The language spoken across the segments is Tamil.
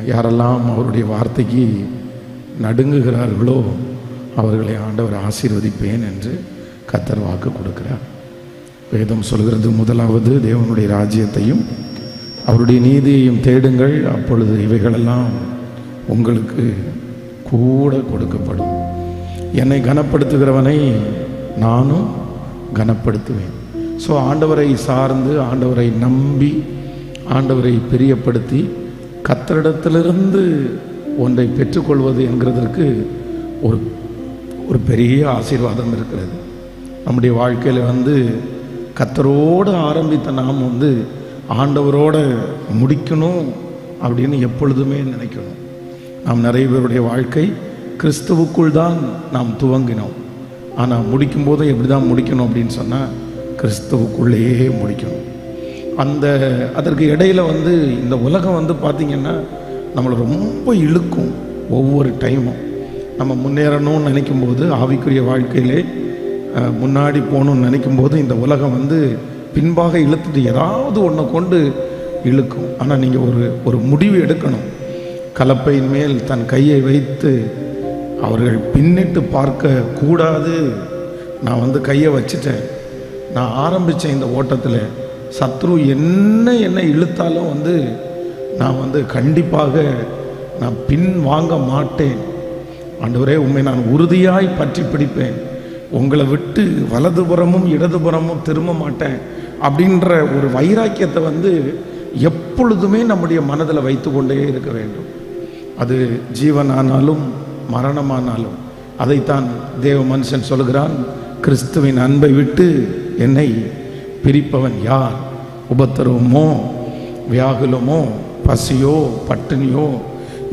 யாரெல்லாம் அவருடைய வார்த்தைக்கு நடுங்குகிறார்களோ அவர்களை ஆண்டவர் ஆசீர்வதிப்பேன் என்று கர்த்தர் வாக்கு கொடுக்கிறார். வேதம் சொல்கிறது, முதலாவது தேவனுடைய ராஜ்யத்தையும் அவருடைய நீதியையும் தேடுங்கள், அப்பொழுது இவைகளெல்லாம் உங்களுக்கு கூட கொடுக்கப்படும். என்னை கனப்படுத்துகிறவனை நானும் கனப்படுத்துவேன். ஸோ ஆண்டவரை சார்ந்து, ஆண்டவரை நம்பி, ஆண்டவரை பிரியப்படுத்தி கர்த்தரிடத்திலிருந்து ஒன்றை பெற்றுக்கொள்வது என்கிறதற்கு ஒரு பெரிய ஆசீர்வாதம் இருக்கிறது. நம்முடைய வாழ்க்கையில் கர்த்தரோடு ஆரம்பித்த நாம் ஆண்டவரோட முடிக்கணும் அப்படின்னு எப்பொழுதுமே நினைக்கணும். நாம் நிறைய பேருடைய வாழ்க்கை கிறிஸ்துவுக்குள் தான் நாம் துவங்கினோம். ஆனால் முடிக்கும்போது எப்படி தான் முடிக்கணும் அப்படின்னு சொன்னால் கிறிஸ்துவுக்குள்ளேயே முடிக்கணும். அதற்கு இடையில் இந்த உலகம் பார்த்திங்கன்னா நம்மளை ரொம்ப இழுக்கும். ஒவ்வொரு டைமும் நம்ம முன்னேறணும்னு நினைக்கும்போது, ஆவிக்குரிய வாழ்க்கையிலே முன்னாடி போகணும்னு நினைக்கும்போது இந்த உலகம் பின்பாக இழுத்துட்டு ஏதாவது ஒன்றை கொண்டு இழுக்கும். ஆனால் நீங்கள் ஒரு முடிவு எடுக்கணும். கலப்பையின் மேல் தன் கையை வைத்து அவர்கள் பின்னிட்டு பார்க்க கூடாது. நான் கையை வச்சுட்டேன், நான் ஆரம்பித்தேன் இந்த ஓட்டத்தில். சத்ரு என்னை இழுத்தாலும் நான் கண்டிப்பாக நான் பின் வாங்க மாட்டேன். ஆண்டவரே, உண்மை நான் உறுதியாய் பற்றி பிடிப்பேன், உங்களை விட்டு வலதுபுறமும் இடதுபுறமும் திரும்ப மாட்டேன் அப்படின்ற ஒரு வைராக்கியத்தை எப்பொழுதுமே நம்முடைய மனதில் வைத்து கொண்டே இருக்க வேண்டும். அது ஜீவனானாலும் மரணமானாலும். அதைத்தான் தேவ மனுஷன் சொல்கிறான், கிறிஸ்துவின் அன்பை விட்டு என்னை பிரிப்பவன் யார்? உபத்திரவமோ, வியாகுலமோ, பசியோ, பட்டினியோ,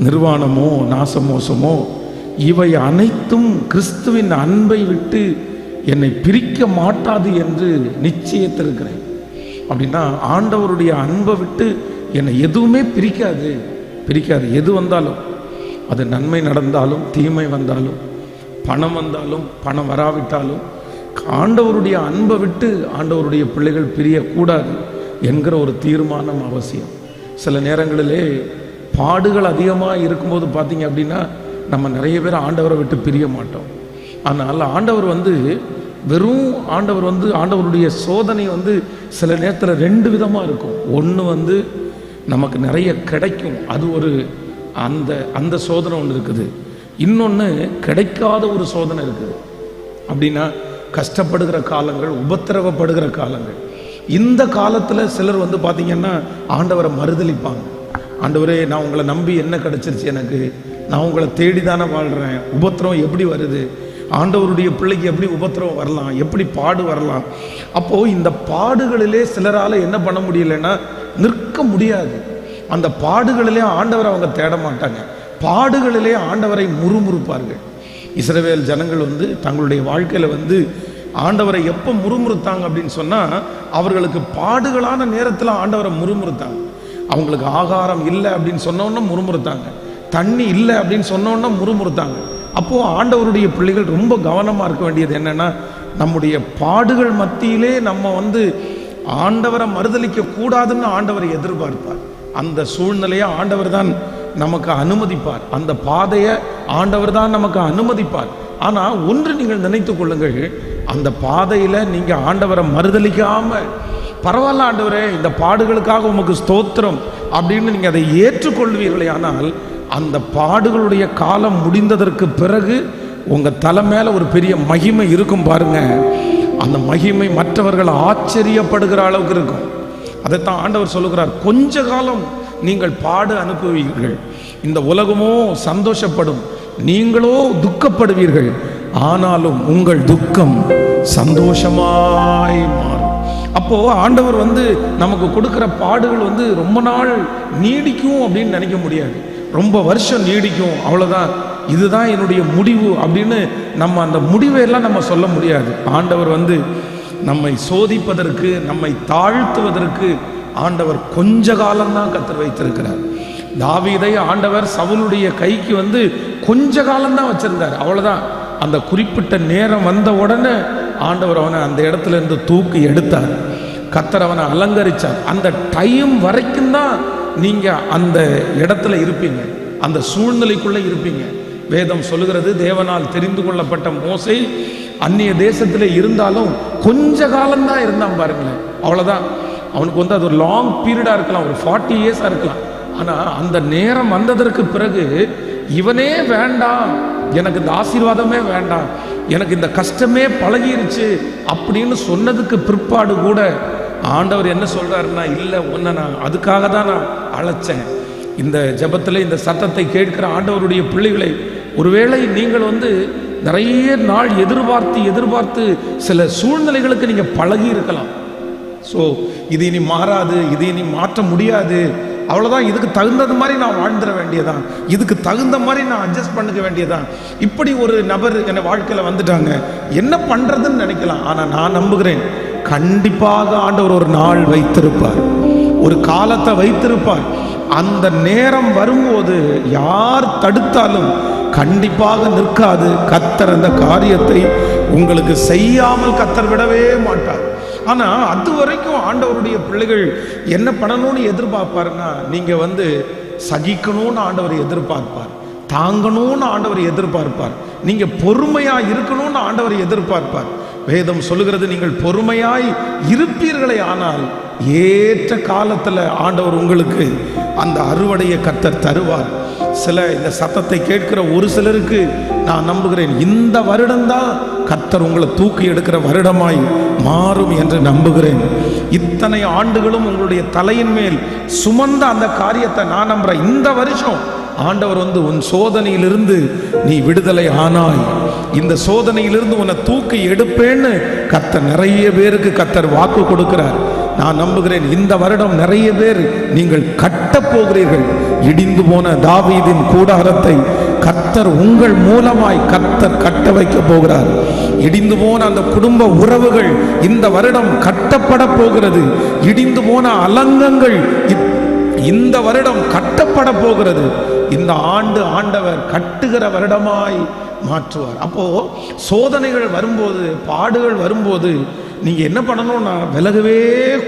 நிர்வாணமோ, நாசமோசமோ, இவை அனைத்தும் கிறிஸ்துவின் அன்பை விட்டு என்னை பிரிக்க மாட்டாது என்று நிச்சயத்திருக்கிறேன். அப்படின்னா ஆண்டவருடைய அன்பை விட்டு என்னை எதுவுமே பிரிக்காது. எது வந்தாலும், அது நன்மை நடந்தாலும், தீமை வந்தாலும், பணம் வந்தாலும், பணம் வராவிட்டாலும், ஆண்டவருடைய அன்பை விட்டு ஆண்டவருடைய பிள்ளைகள் பிரியக்கூடாது என்கிற ஒரு தீர்மானம் அவசியம். சில நேரங்களிலே பாடுகள் அதிகமாக இருக்கும்போது பார்த்தீங்க அப்படின்னா நம்ம நிறைய பேர் ஆண்டவரை விட்டு பிரிய மாட்டோம். ஆனால் ஆண்டவர் வெறும் ஆண்டவருடைய சோதனை சில நேரத்தில் ரெண்டு விதமாக இருக்கும். ஒன்று நமக்கு நிறைய கிடைக்கும், அது ஒரு அந்த சோதனை ஒன்று இருக்குது. இன்னொன்று கிடைக்காத ஒரு சோதனை இருக்குது. அப்படின்னா கஷ்டப்படுகிற காலங்கள், உபத்திரவப்படுகிற காலங்கள். இந்த காலத்தில் சிலர் பார்த்தீங்கன்னா ஆண்டவரை மறுதலிப்பாங்க. ஆண்டவரே, நான் உங்களை நம்பி என்ன கிடைச்சிருச்சு, எனக்கு நான் உங்களை தேடி தானே வாழ்கிறேன், உபத்திரவம் எப்படி வருது, ஆண்டவருடைய பிள்ளைக்கு எப்படி உபத்திரவம் வரலாம், எப்படி பாடு வரலாம். அப்போது இந்த பாடுகளிலே சிலரால் என்ன பண்ண முடியலைன்னா நிற்க முடியாது. அந்த பாடுகளிலே ஆண்டவரை அவங்க தேட மாட்டாங்க, பாடுகளிலே ஆண்டவரை முறுமுறுப்பார்கள். இஸ்ரவேல் ஜனங்கள் தங்களுடைய வாழ்க்கையில் ஆண்டவரை எப்போ முறுமுறுத்தாங்க அப்படின்னு சொன்னால், அவர்களுக்கு பாடுகளான நேரத்தில் ஆண்டவரை முறுமுறுத்தாங்க. அவங்களுக்கு ஆகாரம் இல்லை அப்படின்னு சொன்னோன்னா முறுமுறுத்தாங்க, தண்ணி இல்லை அப்படின்னு சொன்னோன்னா முறுமுறுத்தாங்க. அப்போது ஆண்டவருடைய பிள்ளைகள் ரொம்ப கவனமாக இருக்க வேண்டியது என்னென்னா, நம்முடைய பாடுகள் மத்தியிலே நம்ம ஆண்டவரை மறுதலிக்க கூடாதுன்னு ஆண்டவரை எதிர்பார்ப்பார். அந்த சூழ்நிலையை ஆண்டவர் தான் நமக்கு அனுமதிப்பார், அந்த பாதையை ஆண்டவர் தான் நமக்கு அனுமதிப்பார். ஆனால் ஒன்று நீங்கள் நினைத்து கொள்ளுங்கள், அந்த பாதையில் நீங்கள் ஆண்டவரை மறுதலிக்காமல், பரவாயில்ல ஆண்டவரே, இந்த பாடுகளுக்காக உமக்கு ஸ்தோத்திரம் அப்படின்னு நீங்கள் அதை ஏற்றுக்கொள்வீர்களே, ஆனால் அந்த பாடுகளுடைய காலம் முடிந்ததற்கு பிறகு உங்கள் தலை மேலே ஒரு பெரிய மகிமை இருக்கும் பாருங்க. அந்த மகிமை மற்றவர்கள் ஆச்சரியப்படுகிற அளவுக்கு இருக்கும். அதைத்தான் ஆண்டவர் சொல்லுகிறார், கொஞ்ச காலம் நீங்கள் பாடு அனுப்புவீர்கள், இந்த உலகமோ சந்தோஷப்படும், நீங்களோ துக்கப்படுவீர்கள், ஆனாலும் உங்கள் துக்கம் சந்தோஷமாய் மாறும். அப்போ ஆண்டவர் நமக்கு கொடுக்கிற பாடுகள் ரொம்ப நாள் நீடிக்கும் அப்படின்னு நினைக்க முடியாது. ரொம்ப வருஷம் நீடிக்கும், அவ்வளோதான், இதுதான் என்னுடைய முடிவு அப்படின்னு நம்ம அந்த முடிவையெல்லாம் நம்ம சொல்ல முடியாது. ஆண்டவர் நம்மை சோதிப்பதற்கு, நம்மை தாழ்த்துவதற்கு ஆண்டவர் கொஞ்ச காலம்தான் கத்தர் வைத்திருக்கிறார். தாவீதை ஆண்டவர் சவுலுடைய கைக்கு கொஞ்ச காலம்தான் வச்சிருந்தார், அவ்வளோதான். அந்த குறிப்பிட்ட நேரம் வந்த உடனே ஆண்டவர் அவனை அந்த இடத்துல இருந்து தூக்கி எடுத்தார். கத்தர் அவனை அலங்கரித்தார். அந்த டைம் வரைக்கும் தான் நீங்க அந்த இடத்துல இருப்பீங்க, அந்த சூழ்நிலைக்குள்ள இருப்பீங்க. வேதம் சொல்லுகிறது, தேவனால் தெரிந்து கொள்ளப்பட்ட மோசே அந்நிய தேசத்துல இருந்தாலும் கொஞ்ச காலம்தான் இருந்தான் பாருங்களேன், அவ்வளவுதான். அவனுக்கு அது ஒரு லாங் பீரியடா இருக்கலாம், ஒரு 40 இயர்ஸா இருக்கலாம். ஆனா அந்த நேரம் வந்ததற்கு பிறகு இவனே வேண்டாம், எனக்கு இந்த ஆசீர்வாதமே வேண்டாம், எனக்கு இந்த கஷ்டமே பழகிருச்சு அப்படின்னு சொன்னதுக்கு பிற்பாடு கூட ஆண்டவர் என்ன சொல்றாருன்னா, இல்லை உன்னை நான் அதுக்காக தான் நான் அழைச்சேன். இந்த ஜெபத்தில் இந்த சத்தத்தை கேட்கிற ஆண்டவருடைய பிள்ளைகளை, ஒருவேளை நீங்கள் நிறைய நாள் எதிர்பார்த்து சில சூழ்நிலைகளுக்கு நீங்கள் பழகி இருக்கலாம். ஸோ இது இனி மாறாது, இது இனி மாற்ற முடியாது, அவ்வளோதான், இதுக்கு தகுந்தது மாதிரி நான் வாழ்ந்துட வேண்டியதான், இதுக்கு தகுந்த மாதிரி நான் அட்ஜஸ்ட் பண்ணிக்க வேண்டியதான். இப்படி ஒரு நபர் என் வாழ்க்கையில் வந்துட்டாங்க, என்ன பண்ணுறதுன்னு நினைக்கலாம். ஆனால் நான் நம்புகிறேன், கண்டிப்பாக ஆண்டவர் ஒரு நாள் வைத்திருப்பார், ஒரு காலத்தை வைத்திருப்பார். அந்த நேரம் வரும்போது யார் தடுத்தாலும் கண்டிப்பாக நிற்காது. கர்த்தர் அந்த காரியத்தை உங்களுக்கு செய்யாமல் கர்த்தர் விடவே மாட்டார். ஆனா அது வரைக்கும் ஆண்டவருடைய பிள்ளைகள் என்ன பண்ணணும்னு எதிர்பார்ப்பாருன்னா, நீங்க சகிக்கணும்னு ஆண்டவர் எதிர்பார்ப்பார், தாங்கணும்னு ஆண்டவர் எதிர்பார்ப்பார், நீங்க பொறுமையா இருக்கணும்னு ஆண்டவர் எதிர்பார்ப்பார். வேதம் சொல்லுகிறது, நீங்கள் பொறுமையாய் இருப்பீர்களே ஆனால் ஏற்ற காலத்துல ஆண்டவர் உங்களுக்கு அந்த அறுவடையை கர்த்தர் தருவார். இந்த சத்தத்தை கேட்கிற ஒரு சிலருக்கு நான் நம்புகிறேன், இந்த வருடம்தான் கர்த்தர் உங்களை தூக்கி எடுக்கிற வருடமாய் மாறும் என்று நம்புகிறேன். இத்தனை ஆண்டுகளும் உங்களுடைய தலையின் மேல் சுமந்த அந்த காரியத்தை நான் நம்புறேன். இந்த வருஷம் ஆண்டவர் உன் சோதனையிலிருந்து நீ விடுதலை ஆனாய், இந்த சோதனையிலிருந்து உன்னை தூக்கி எடுப்பேன்னு கர்த்தர் நிறைய பேருக்கு கர்த்தர் வாக்கு கொடுக்கிறார். நான் நம்புகிறேன், இந்த வருடம் நிறைய பேர் நீங்கள் கட்டப் போகிறீர்கள். இடிந்து போன தாவீதின் கூடாரத்தை கர்த்தர் உங்கள் மூலமாய் கர்த்தர் கட்ட வைக்க போகிறார். இடிந்து போன அந்த குடும்ப உறவுகள் இந்த வருடம் கட்டப்பட போகிறது. இடிந்து போன அலங்கங்கள் இந்த வருடம் கட்டப்பட போகிறது. இந்த ஆண்டு ஆண்டவர் கட்டுகிற வருடமாய் மாற்றுவார். அப்போ சோதனைகள் வரும்போது, பாடுகள் வரும்போது நீங்க என்ன பண்ணணும்னா, விலகவே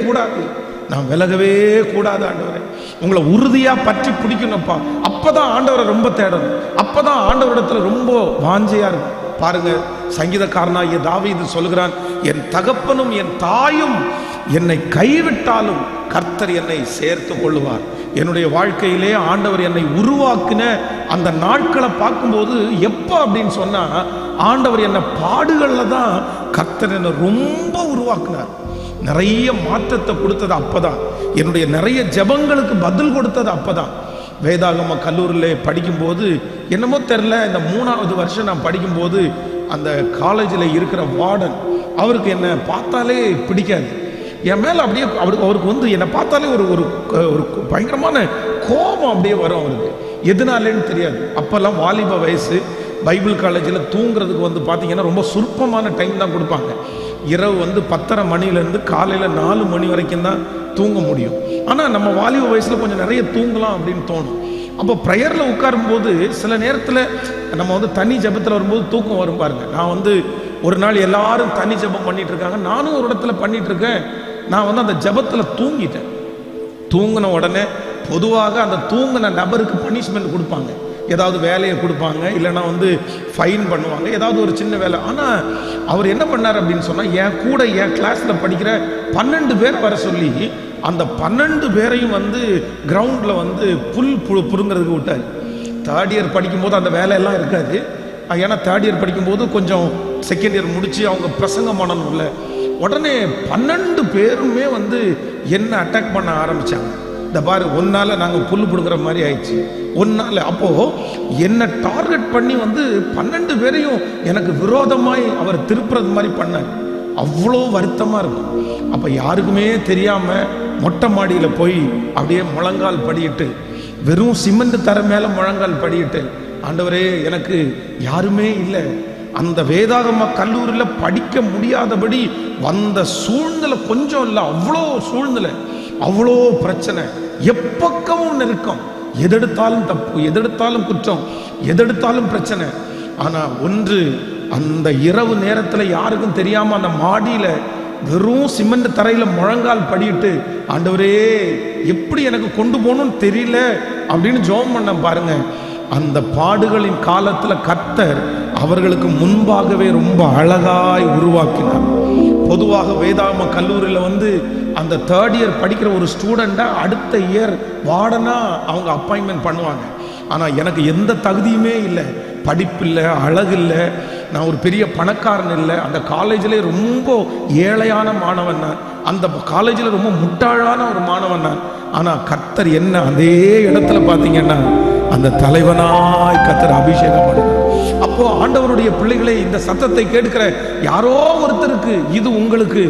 கூடாது. நான் விலகவே கூடாது ஆண்டவரை, உங்களை உறுதியா பற்றி பிடிக்கணும்ப்பா. அப்பதான் ஆண்டவரை ரொம்ப தேடணும், அப்பதான் ஆண்டவரிடத்துல ரொம்ப வாஞ்சையா இருக்கும். பாருங்க, சங்கீதக்காரனாகிய தாவீது சொல்கிறான், என் தகப்பனும் என் தாயும் என்னை கைவிட்டாலும் கர்த்தர் என்னை சேர்த்து கொள்ளுவார். என்னுடைய வாழ்க்கையிலே ஆண்டவர் என்னை உருவாக்கின அந்த நாட்களை பார்க்கும்போது, எப்போ அப்படின்னு சொன்னா, ஆண்டவர் என்னை பாடுகள்ல தான் கர்த்தர் என்னை ரொம்ப உருவாக்குனார். நிறைய மாற்றத்தை கொடுத்தது அப்பதான். என்னுடைய நிறைய ஜெபங்களுக்கு பதில் கொடுத்தது அப்பதான். வேதாகம கல்லூரியில் படிக்கும்போது என்னமோ தெரில, இந்த 3வது வருஷம் நான் படிக்கும்போது அந்த காலேஜில் இருக்கிற வார்டன், அவருக்கு என்னை பார்த்தாலே பிடிக்காது. என் மேலே அப்படியே அவருக்கு என்னை பார்த்தாலே ஒரு பயங்கரமான கோபம் அப்படியே வரும் அவருக்கு. எதுனாலேன்னு தெரியாது. அப்போல்லாம் வாலிப வயசு, பைபிள் காலேஜில் தூங்குறதுக்கு பார்த்தீங்கன்னா ரொம்ப சுருப்பமான டைம் தான் கொடுப்பாங்க. இரவு 10:30 மணிலேருந்து காலையில் 4 மணி வரைக்கும் தான் தூங்க முடியும். ஆனால் நம்ம வாலிப வயசில் கொஞ்சம் நிறைய தூங்கலாம் அப்படின்னு தோணும். அப்போ ப்ரேயரில் உட்காரும்போது சில நேரத்தில் நம்ம தனி ஜெபத்தில் வரும்போது தூக்கம் வரும் பாருங்க. நான் ஒரு நாள் எல்லாரும் தனி ஜெபம் பண்ணிட்டு இருக்காங்க, நானும் ஒரு இடத்துல பண்ணிட்டு இருக்கேன். நான் அந்த ஜெபத்தில் தூங்கிட்டேன். தூங்கின உடனே பொதுவாக அந்த தூங்கின நபருக்கு பனிஷ்மெண்ட் கொடுப்பாங்க, ஏதாவது வேலையை கொடுப்பாங்க, இல்லைன்னா ஃபைன் பண்ணுவாங்க, ஏதாவது ஒரு சின்ன வேலை. ஆனால் அவர் என்ன பண்ணார் அப்படின்னு சொன்னால், என் கூட என் கிளாஸில் படிக்கிற 12 பேர் வர சொல்லி அந்த 12 பேரையும் கிரவுண்டில் புடுங்கிறதுக்கு விட்டார். 3rd இயர் படிக்கும்போது அந்த வேலையெல்லாம் இருக்காது. ஏன்னா 3rd இயர் படிக்கும்போது கொஞ்சம் 2nd இயர் முடித்து அவங்க பிரசங்கம் பண்ணணும்ல. உடனே 12 பேருமே என்ன அட்டாக் பண்ண ஆரம்பித்தாங்க. இந்த பாரு, ஒன்னால நாங்கள் புல் பிடுங்குற மாதிரி ஆயிடுச்சு, ஒன்னால. அப்போ என்ன டார்கெட் பண்ணி 12 பேரையும் எனக்கு விரோதமாய் அவர் திருப்புறது மாதிரி பண்ணார். அவ்வளோ வருத்தமாக இருக்கும். அப்போ யாருக்குமே தெரியாமல் மொட்டை மாடியில் போய் அப்படியே முழங்கால் படியிட்டு, வெறும் சிமெண்ட் தர மேலே முழங்கால் படியிட்டு, ஆண்டவரே எனக்கு யாருமே இல்லை, அந்த வேதாகம கல்லூரியில் படிக்க முடியாதபடி வந்த சூழ்நிலை கொஞ்சம் இல்லை, அவ்வளோ சூழ்நிலை, அவ்வளோ பிரச்சனை, எப்பக்கமும் நெருக்கம், எதெடுத்தாலும் தப்பு, எதெடுத்தாலும் குற்றம், எதெடுத்தாலும் பிரச்சனை. ஆனால் ஒன்று, அந்த இரவு நேரத்தில் யாருக்கும் தெரியாமல் அந்த மாடியில் வெறும் சிமெண்ட் தரையில் முழங்கால் படிட்டு, ஆண்டவரே எப்படி எனக்கு கொண்டு போகணும்னு தெரியல அப்படின்னு ஜெபம் பண்ண பாருங்க. அந்த பாடுகளின் காலத்தில் கர்த்தர் அவர்களுக்கு முன்பாகவே ரொம்ப அழகாய் உருவாக்கினார். பொதுவாக வேதாகம கல்லூரியில் அந்த 3rd இயர் படிக்கிற ஒரு ஸ்டூடெண்ட்டை அடுத்த இயர் வார்டனா அவங்க அப்பாயின்மெண்ட் பண்ணுவாங்க. ஆனால் எனக்கு எந்த தகுதியுமே இல்லை, படிப்பில்லை, அழகு இல்லை, நான் ஒரு பெரிய பணக்காரன் இல்லை. அந்த காலேஜில் ரொம்ப ஏழையான மாணவன் நான், அந்த காலேஜில் ரொம்ப முட்டாளான ஒரு மாணவன் நான். ஆனால் கர்த்தர் என்ன அதே இடத்துல பார்த்தீங்கன்னா அந்த தலைவனாய் கர்த்தர் அபிஷேகம் பண்ணார். அப்போ ஆண்டவருடைய பிள்ளைகளே, இந்த சத்தத்தை கேட்கிற யாரோ ஒருத்தருக்கு இது உங்களுக்கு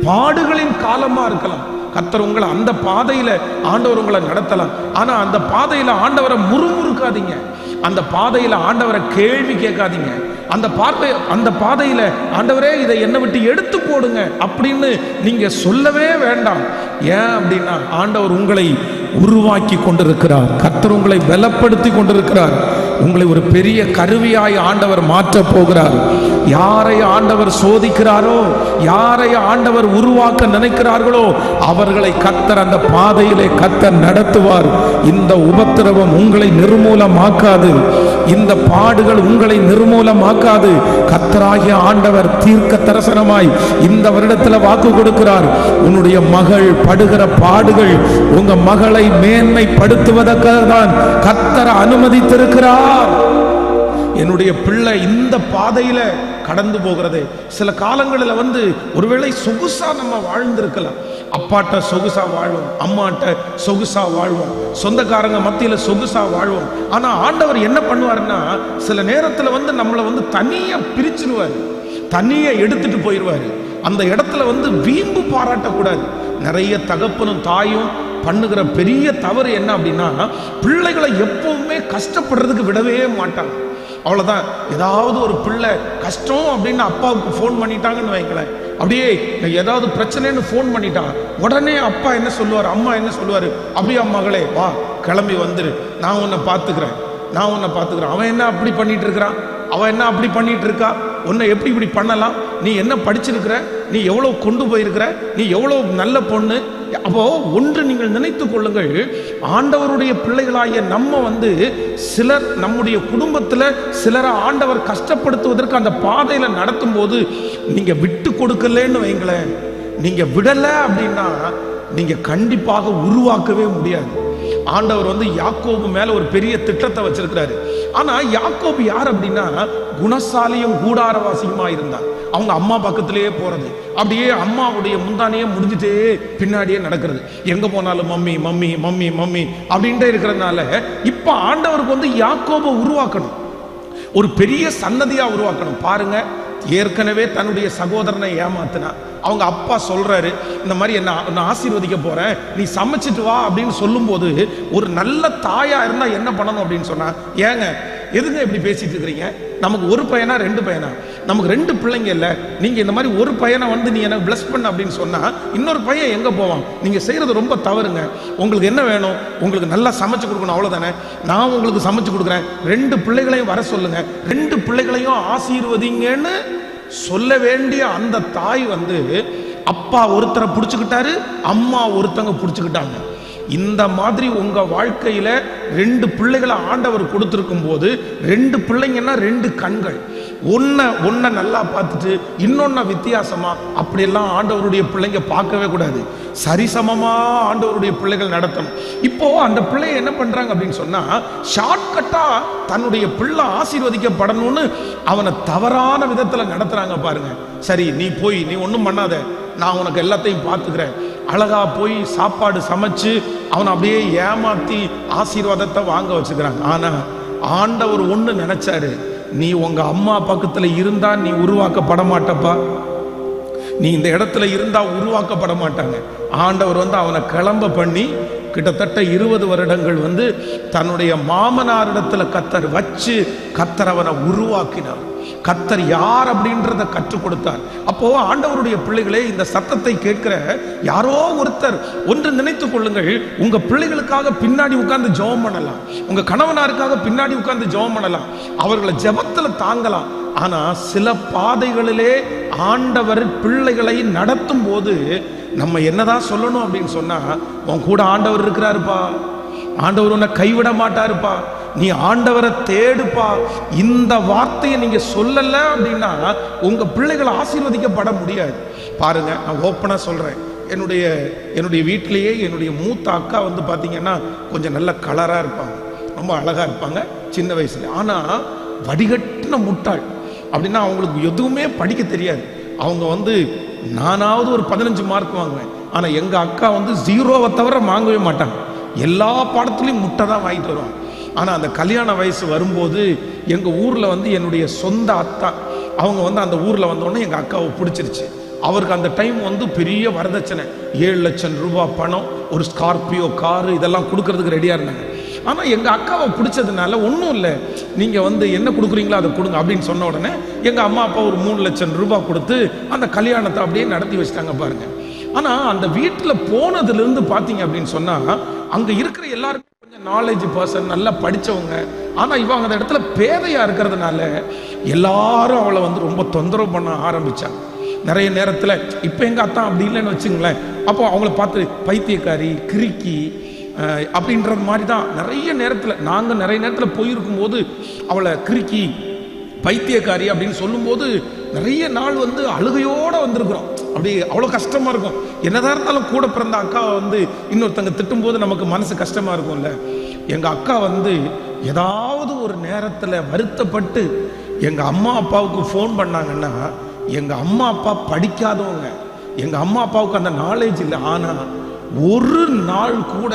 பாடுகளின் காலமா இருக்கலாம். கர்த்தர் உங்களை அந்த பாதையில ஆண்டவர் உங்களை நடத்தலாம். ஆனா அந்த பாதையில ஆண்டவரை முறுமுறுக்காதீங்க, அந்த பாதையில ஆண்டவரை கேள்வி கேட்காதீங்க, அந்த பாதையில ஆண்டவரே இதை என்னை விட்டு எடுத்து போடுங்க அப்படின்னு நீங்க சொல்லவே வேண்டாம். ஏன் அப்படின்னா ஆண்டவர் உங்களை உருவாக்கி கொண்டிருக்கிறார், கர்த்தர் உங்களை பலப்படுத்தி கொண்டிருக்கிறார். உங்களை ஒரு பெரிய கருவியாய் ஆண்டவர் மாற்ற போகிறார். யாரை ஆண்டவர் சோதிக்கிறாரோ, யாரை ஆண்டவர் உருவாக்க நினைக்கிறார்களோ அவர்களை கர்த்தர் அந்த பாதையிலே கர்த்தர் நடத்துவார். இந்த உபத்திரவம் உங்களை நிர்மூலமாக்காது, இந்த பாடுகள் உங்களை நிர்மூலமாக்காது. கர்த்தராகிய ஆண்டவர் தீர்க்க தரிசனமாய் இந்த வருடத்தில் வாக்கு கொடுக்கிறார். உன்னுடைய மகள் படுகிற பாடுகள் உங்க மகளை மேன்மைப்படுத்துவதற்காக தான் கர்த்தர் அனுமதித்திருக்கிறார். என்னுடைய பிள்ளை இந்த பாதையில கடந்து போகிறது. சில காலங்களில் ஒருவேளை சொகுசா நம்ம வாழ்ந்திருக்கலாம், அப்பாட்ட சொகுசா வாழ்வோம், அம்மாட்ட சொகுசா வாழ்வோம், சொந்தக்காரங்க மத்தியில சொகுசா வாழ்வோம். ஆனா ஆண்டவர் என்ன பண்ணுவாருன்னா சில நேரத்துல நம்மளை தனியா பிரிச்சிருவாரு, தனியா எடுத்துட்டு போயிடுவாரு. அந்த இடத்துல வீம்பு பாராட்டக்கூடாது. நிறைய தகப்பனும் தாயும் பண்ணுகிற பெரிய தவறு என்ன அப்படின்னா பிள்ளைகளை எப்பவுமே கஷ்டப்படுறதுக்கு விடவே மாட்டாங்க. அவ்வளோதான், ஏதாவது ஒரு பிள்ளை கஷ்டம் அப்படின்னு அப்பாவுக்கு ஃபோன் பண்ணிட்டாங்கன்னு வைங்களேன், அப்படியே ஏதாவது பிரச்சனைன்னு ஃபோன் பண்ணிட்டாங்க, உடனே அப்பா என்ன சொல்லுவார், அம்மா என்ன சொல்லுவார், அப்படியே மகளே வா கிளம்பி வந்துரு, நான் உன்னை பார்த்துக்கிறேன், நான் உன்னை பார்த்துக்கிறேன். அவன் என்ன அப்படி பண்ணிட்டு இருக்கிறான், அவன் என்ன அப்படி பண்ணிட்டு இருக்கா, உன்னை எப்படி இப்படி பண்ணலாம், நீ என்ன படிச்சிருக்கிற, நீ எவ்வளோ கொண்டு போயிருக்கிற, நீ எவ்வளோ நல்ல பொண்ணு. அப்போ ஒன்று நீங்கள் நினைத்து கொள்ளுங்கள், ஆண்டவருடைய பிள்ளைகளாகிய நம்ம சிலர் நம்முடைய குடும்பத்தில் சிலரை ஆண்டவர் கஷ்டப்படுத்துவதற்கு அந்த பாதையில் நடத்தும் போது நீங்க விட்டு கொடுக்கலன்னு வைங்களேன், நீங்க விடல அப்படின்னா நீங்க கண்டிப்பாக உருவாக்கவே முடியாது. ஆண்டவர் யாக்கோபு மேல ஒரு பெரிய திட்டத்தை வச்சிருக்கிறாரு. ஆனா யாக்கோபு யார் அப்படின்னா குணசாலியும் கூடாரவாசியுமா இருந்தார். அவங்க அம்மா பக்கத்திலேயே போறது, அப்படியே அம்மாவுடைய முந்தானையே முடிஞ்சுட்டே பின்னாடியே நடக்கிறது, எங்க போனாலும் மம்மி மம்மி மம்மி மம்மி அப்படின்ட்டு இருக்கிறதுனால இப்ப ஆண்டவருக்கு யாக்கோபை உருவாக்கணும், ஒரு பெரிய சன்னதியா உருவாக்கணும். பாருங்க, ஏற்கனவே தன்னுடைய சகோதரனை ஏமாத்தினா அவங்க அப்பா சொல்றாரு, இந்த மாதிரி என்ன ஆசீர்வதிக்க போறேன், நீ சமைச்சிட்டு வா அப்படின்னு சொல்லும் போது ஒரு நல்ல தாயா இருந்தா என்ன பண்ணணும் அப்படின்னு சொன்னா, ஏங்க எதுங்க இப்படி பேசிட்டு இருக்கிறீங்க, நமக்கு ஒரு பையனா 2 பையனா, நமக்கு 2 பிள்ளைங்க இல்ல, நீங்க இந்த மாதிரி ஒரு பையனை நீ எனக்கு பிளஸ் பண்ண அப்படின்னு சொன்னா இன்னொரு பையன் எங்க போவான், நீங்க செய்யறது ரொம்ப தவறுங்க, உங்களுக்கு என்ன வேணும், உங்களுக்கு நல்லா சமைச்சு கொடுக்கணும், அவ்வளவுதானே, நான் உங்களுக்கு சமைச்சு கொடுக்குறேன், 2 பிள்ளைகளையும் வர சொல்லுங்க, 2 பிள்ளைகளையும் ஆசீர்வதிங்கன்னு சொல்ல வேண்டிய அந்த தாய் அப்பா ஒருத்தரை பிடிச்சுக்கிட்டாரு, அம்மா ஒருத்தங்க பிடிச்சுக்கிட்டாங்க. இந்த மாதிரி உங்க வாழ்க்கையில 2 பிள்ளைகளை ஆண்டவர் கொடுத்திருக்கும் போது 2 பிள்ளைங்கன்னா 2 கண்கள், ஒன்ன நல்லா பார்த்துட்டு இன்னொன்ன வித்தியாசமா அப்படியெல்லாம் ஆண்டவருடைய பிள்ளைங்க பார்க்கவே கூடாது. சரிசமமா ஆண்டவருடைய பிள்ளைகள் நடத்தணும். இப்போ அந்த பிள்ளையை என்ன பண்றாங்க அப்படின்னு சொன்னா ஷார்ட்கட்டா தன்னுடைய பிள்ளை ஆசீர்வதிக்கப்படணும்னு அவனை தவறான விதத்துல நடத்துறாங்க. பாருங்க, சரி நீ போய் நீ ஒன்றும் பண்ணாத, நான் உனக்கு எல்லாத்தையும் பார்த்துக்கிறேன், அழகா போய் சாப்பாடு சமைச்சு அவனை அப்படியே ஏமாத்தி ஆசீர்வாதத்தை வாங்க வச்சுக்கிறாங்க. ஆனா ஆண்டவர் ஒண்ணு நினைச்சாரு, நீ உங்க அம்மா பக்கத்துல இருந்தா நீ உருவாக்கப்பட மாட்டப்பா, நீ இந்த இடத்துல இருந்தா உருவாக்கப்பட மாட்டாங்க. ஆண்டவர் அவனை கிளம்ப பண்ணி கிட்டத்தட்ட 20 வருடங்கள் தன்னுடைய மாமனாரிடத்துல கர்த்தர் வச்சு கர்த்தர் அவனை உருவாக்கினார். கர்த்தர் யார் அப்படின்றத கற்றுக் கொடுத்தார். அப்போ ஆண்டவருடைய பிள்ளைகளே, இந்த சத்தத்தை கேட்கிற யாரோ ஒருத்தர் ஒன்று நினைத்துக் கொள்ளுங்கள், உங்க பிள்ளைகளுக்காக பின்னாடி உட்கார்ந்து ஜெபம் பண்ணலாம், உங்க கணவனாருக்காக பின்னாடி உட்கார்ந்து ஜெபம் பண்ணலாம், அவர்களை ஜெபத்துல தாங்கலாம். ஆனா சில பாதைகளிலே ஆண்டவர் பிள்ளைகளை நடத்தும் போது நம்ம என்னதான் சொல்லணும் அப்படின்னு சொன்னா, உன் கூட ஆண்டவர் இருக்கிறாருப்பா, ஆண்டவர் உன்னை கைவிட மாட்டாருப்பா, நீ ஆண்டவரை தேடுப்பா. இந்த வார்த்தையை நீங்க சொல்லல அப்படின்னா உங்க பிள்ளைகளை ஆசீர்வதிக்கப்பட முடியாது. பாருங்க, நான் ஓப்பனா சொல்றேன். என்னுடைய வீட்டிலேயே என்னுடைய மூத்த அக்கா வந்து பார்த்தீங்கன்னா கொஞ்சம் நல்ல கலராக இருப்பாங்க, ரொம்ப அழகாக இருப்பாங்க சின்ன வயசுல. ஆனால் வடிகட்டின முட்டாள். அப்படின்னா அவங்களுக்கு எதுவுமே படிக்க தெரியாது. அவங்க வந்து நானாவது ஒரு 15 மார்க் வாங்குவேன், ஆனால் எங்கள் அக்கா வந்து 0வை தவிர வாங்கவே மாட்டாங்க. எல்லா பாடத்துலையும் முட்டை தான் வாங்கிட்டு வருவாங்க. ஆனால் அந்த கல்யாண வயசு வரும்போது எங்கள் ஊரில் வந்து என்னுடைய சொந்த அத்தா அவங்க வந்து அந்த ஊரில் வந்தோடனே எங்கள் அக்காவை பிடிச்சிருச்சு. அவருக்கு அந்த டைம் வந்து பெரிய வரதட்சணை, 7 லட்சம் ரூபாய் பணம், ஒரு ஸ்கார்பியோ காரு இதெல்லாம் கொடுக்கறதுக்கு ரெடியாக இருந்தாங்க. ஆனால் எங்கள் அக்காவை பிடிச்சதுனால ஒன்றும் இல்லை, நீங்கள் வந்து என்ன கொடுக்குறீங்களோ அதை கொடுங்க அப்படின்னு சொன்ன உடனே எங்கள் அம்மா அப்பா ஒரு 3 லட்சம் ரூபாய் கொடுத்து அந்த கல்யாணத்தை அப்படியே நடத்தி வச்சுட்டாங்க பாருங்க. ஆனால் அந்த வீட்டில் போனதுலேருந்து பார்த்தீங்க அப்படின்னு சொன்னால் அங்கே இருக்கிற எல்லாருமே கொஞ்சம் நாலேஜ் பர்சன், நல்லா படித்தவங்க. ஆனால் இவங்க அந்த இடத்துல பேதையாக இருக்கிறதுனால எல்லாரும் அவளை வந்து ரொம்ப தொந்தரவு பண்ண ஆரம்பித்தாங்க. நிறைய நேரத்தில் இப்போ எங்கள் அத்தான் அப்படி இல்லைன்னு வச்சுங்களேன், அப்போ அவங்கள பார்த்து பைத்தியக்காரி, கிறுக்கி அப்படின்றது மாதிரி தான் நிறைய நேரத்தில் நாங்கள் நிறைய நேரத்தில் போயிருக்கும் போது அவளை கிறுக்கி, பைத்தியக்காரி அப்படின்னு சொல்லும்போது நிறைய நாள் வந்து அழுகையோடு வந்திருக்கிறோம். அப்படி அவ்வளோ கஷ்டமாக இருக்கும். என்னதான் இருந்தாலும் கூட பிறந்த அக்காவை வந்து இன்னொருத்தங்க திட்டும்போது நமக்கு மனசு கஷ்டமாக இருக்கும்ல. எங்கள் அக்கா வந்து ஏதாவது ஒரு நேரத்தில் வருத்தப்பட்டு எங்கள் அம்மா அப்பாவுக்கு ஃபோன் பண்ணாங்கன்னா, எங்கள் அம்மா அப்பா படிக்காதவங்க, எங்கள் அம்மா அப்பாவுக்கு அந்த நாலேஜ் இல்லை. ஆனால் ஒரு நாள் கூட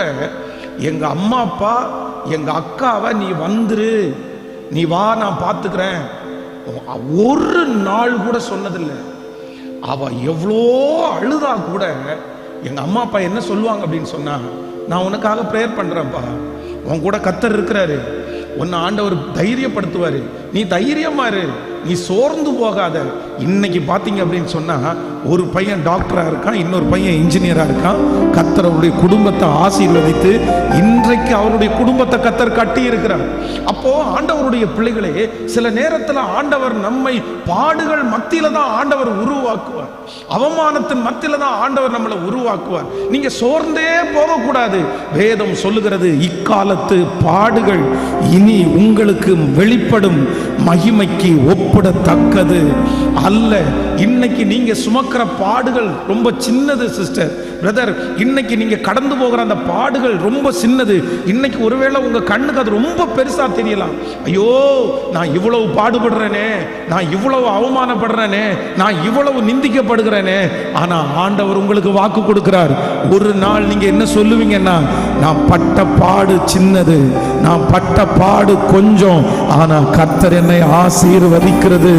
எங்கள் அம்மா அப்பா எங்கள் அக்காவை நீ வந்துரு, நீ வா நான் பார்த்துக்கிறேன், ஒரு நாள் கூட சொன்னதில்லை. அவ எவ்வளோ அழுதா கூட எங்கள் அம்மா அப்பா என்ன சொல்லுவாங்க அப்படின்னு சொன்னா, நான் உனக்காக ப்ரேயர் பண்ணுறேன்ப்பா, உன் கூட கர்த்தர் இருக்கிறாரு, உன்னை ஆண்டவர் தைரியப்படுத்துவாரு, நீ தைரியமா இரு, நீ சோர்ந்து போகாத. இன்னைக்கு பார்த்தீங்க அப்படின்னு சொன்னா ஒரு பையன் டாக்டராக இருக்கான், இன்னொரு பையன் இன்ஜினியராக இருக்கான். கர்த்தர் அவருடைய குடும்பத்தை ஆசீர்வதித்து இன்றைக்கு அவருடைய குடும்பத்தை கர்த்தர் கட்டி இருக்கிறார். அப்போ ஆண்டவருடைய பிள்ளைகளே, சில நேரத்தில் ஆண்டவர் நம்மை பாடுகள் மத்தியில தான் ஆண்டவர் உருவாக்குவார், அவமானத்தின் மத்தியில தான் ஆண்டவர் நம்மளை உருவாக்குவார். நீங்க சோர்ந்தே போகக்கூடாது. வேதம் சொல்லுகிறது, இக்காலத்து பாடுகள் இனி உங்களுக்கு வெளிப்படும் மகிமைக்கு ஒப்பிடத்தக்கது அல்ல. இன்னைக்கு நீங்க சுமக்கிற பாடுகள் ரொம்ப சின்னது சிஸ்டர், பிரதர். இன்னைக்கு நீங்க கடந்து போகிற அந்த பாடுகள் ரொம்ப சின்னது. இன்னைக்கு ஒருவேளை உங்க கண்ணுக்கு அது ரொம்ப பெருசா தெரியலாம். ஐயோ, நான் இவ்வளவு பாடுபடுறேனே, நான் இவ்வளவு அவமானப்படுறேனே, நான் இவ்வளவு நிந்திக்கப்படுகிறேனே. ஆனா ஆண்டவர் உங்களுக்கு வாக்கு கொடுக்கிறார். ஒரு நாள் நீங்க என்ன சொல்லுவீங்கன்னா, நான் பட்ட பாடு சின்னது, நான் பட்ட பாடு கொஞ்சம், ஆனா கர்த்தர் என்னை ஆசீர்வதிக்கிறது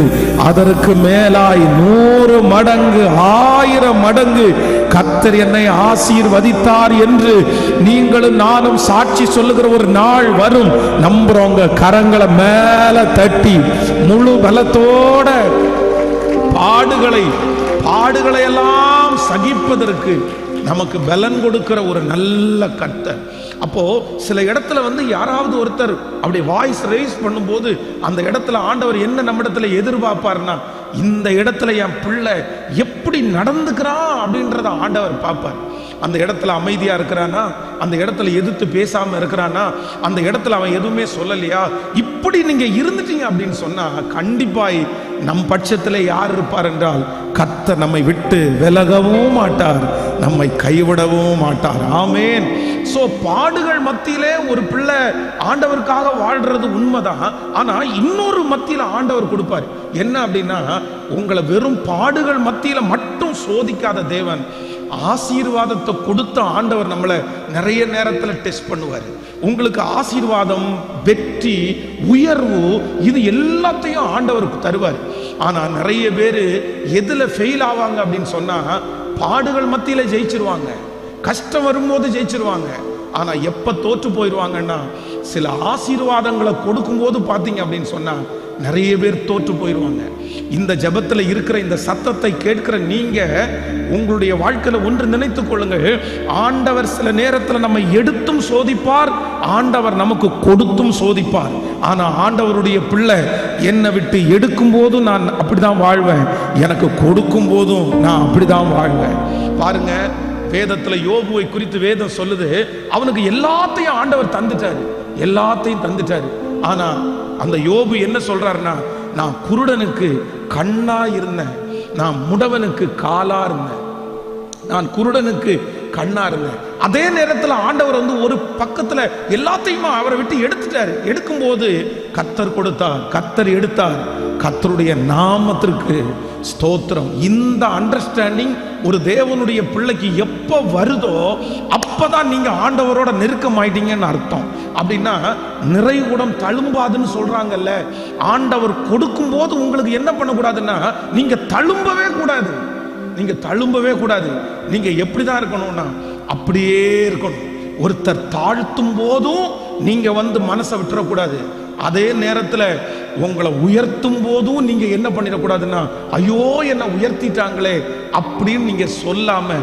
அதற்கு மேலாய் 100 மடங்கு 1000 மடங்கு கர்த்தர் என்னை ஆசீர்வதித்தார் என்று நீங்களும் நானும் சாட்சி சொல்லுகிற ஒரு நாள் வரும். நம்புறவங்க கரங்களை மேல தட்டி முழு பலத்தோட பாடுகளை எல்லாம் சகிப்பதற்கு நமக்கு பலன் கொடுக்கிற ஒரு நல்ல கர்த்தர். அப்போ சில இடத்துல வந்து யாராவது ஒருத்தர் அப்படி வாய்ஸ் ரைஸ் பண்ணும்போது அந்த இடத்துல ஆண்டவர் என்ன நம்ம இடத்துல எதிர்பார்ப்பார்னா, இந்த இடத்துல என் பிள்ளை எப்படி நடந்துக்கிறான் அப்படின்றத ஆண்டவர் பார்ப்பார். அந்த இடத்துல அமைதியா இருக்கிறானா, அந்த இடத்துல எதிர்த்து பேசாம இருக்கிறானா, அந்த இடத்துல அவன் எதுவுமே சொல்லலையா, இப்படி நீங்க இருந்துட்டீங்க அப்படின்னு சொன்னா கண்டிப்பாய் நம் பட்சத்தில் யார் இருப்பார் என்றால் கர்த்தர் நம்மை விட்டு விலகவும் மாட்டார், நம்மை கைவிடவும் மாட்டார். ஆமேன். சோ பாடுகள் மத்தியிலே ஒரு பிள்ளை ஆண்டவருக்காக வாழ்றது உண்மைதான். ஆனா இன்னொரு மத்தியில ஆண்டவர் கொடுப்பார். என்ன அப்படின்னா, உங்களை வெறும் பாடுகள் மத்தியில மட்டும் சோதிக்காத தேவன், ஆசீர்வாதத்தை கொடுத்த ஆண்டவர் நம்மளை நிறைய நேரத்தில் டெஸ்ட் பண்ணுவார். உங்களுக்கு ஆசீர்வாதம், வெற்றி, உயர்வு இது எல்லாத்தையும் ஆண்டவருக்கு தருவார். ஆனா நிறைய பேர் எதுல ஃபெயில் ஆவாங்க அப்படின்னு சொன்னா, பாடுகள் மத்தியில ஜெயிச்சிருவாங்க, கஷ்டம் வரும்போது ஜெயிச்சிருவாங்க. ஆனா எப்ப தோற்று போயிடுவாங்கன்னா, சில ஆசீர்வாதங்களை கொடுக்கும் போது பார்த்தீங்க அப்படின்னு சொன்னா நிறைய பேர் தோற்று போயிடுவாங்க. இந்த ஜெபத்துல இருக்கிற இந்த சத்தத்தை கேட்கிற நீங்க உங்களுடைய வாழ்க்கையில ஒன்று நினைத்துக் கொள்ளுங்க, ஆண்டவர் சில நேரத்தில் நம்மை எடுத்தும் சோதிப்பார், ஆண்டவர் நமக்கு கொடுத்தும் சோதிப்பார். ஆனா ஆண்டவருடைய பிள்ளை என்னை விட்டு எடுக்கும் போதும் நான் அப்படிதான் வாழ்வேன், எனக்கு கொடுக்கும் போதும் நான் அப்படிதான் வாழ்வேன். பாருங்க, வேதத்துல யோபுவை குறித்து வேதம் சொல்லுது, அவனுக்கு எல்லாத்தையும் ஆண்டவர் தந்துட்டாரு, எல்லாத்தையும் தந்துட்டாரு. ஆனா அந்த யோபு என்ன சொல்றாருன்னா, நான் குருடனுக்கு கண்ணா இருந்தேன், நான் முடவனுக்கு காலா இருந்தேன், நான் குருடனுக்கு கண்ணா இருந்தேன். அதே நேரத்தில் ஆண்டவர் ஒரு பக்கத்துல எல்லாத்தையும் அவரை விட்டு எடுத்துட்டாரு. எடுக்கும்போது கர்த்தர் கொடுத்தார், கர்த்தர் எடுத்தார். கர்த்தருடைய நாமத்திற்கு ஸ்தோத்திரம். இந்த அண்டர்ஸ்டாண்டிங் ஒரு தேவனுடைய பிள்ளைக்கு எப்ப வருதோ அப்பதான் நீங்க ஆண்டவரோட நெருக்கம் ஆயிட்டீங்கன்னு அர்த்தம். அப்படின்னா நிறைகுடம் தழும்பாதுன்னு சொல்றாங்கல்ல, ஆண்டவர் கொடுக்கும் போது உங்களுக்கு என்ன பண்ணக்கூடாதுன்னா, நீங்க தழும்பவே கூடாது, நீங்க தழும்பவே கூடாது. நீங்க எப்படிதான் இருக்கணும்னா அப்படியே இருக்கணும். ஒருத்தர் தாழ்த்தும் போதும் நீங்க மனசை விட்டுறக்கூடாது. அதே நேரத்தில் உங்களை உயர்த்தும் போதும் நீங்க என்ன பண்ணிடக்கூடாதுன்னா, ஐயோ என்ன உயர்த்திட்டாங்களே அப்படின்னு நீங்க சொல்லாம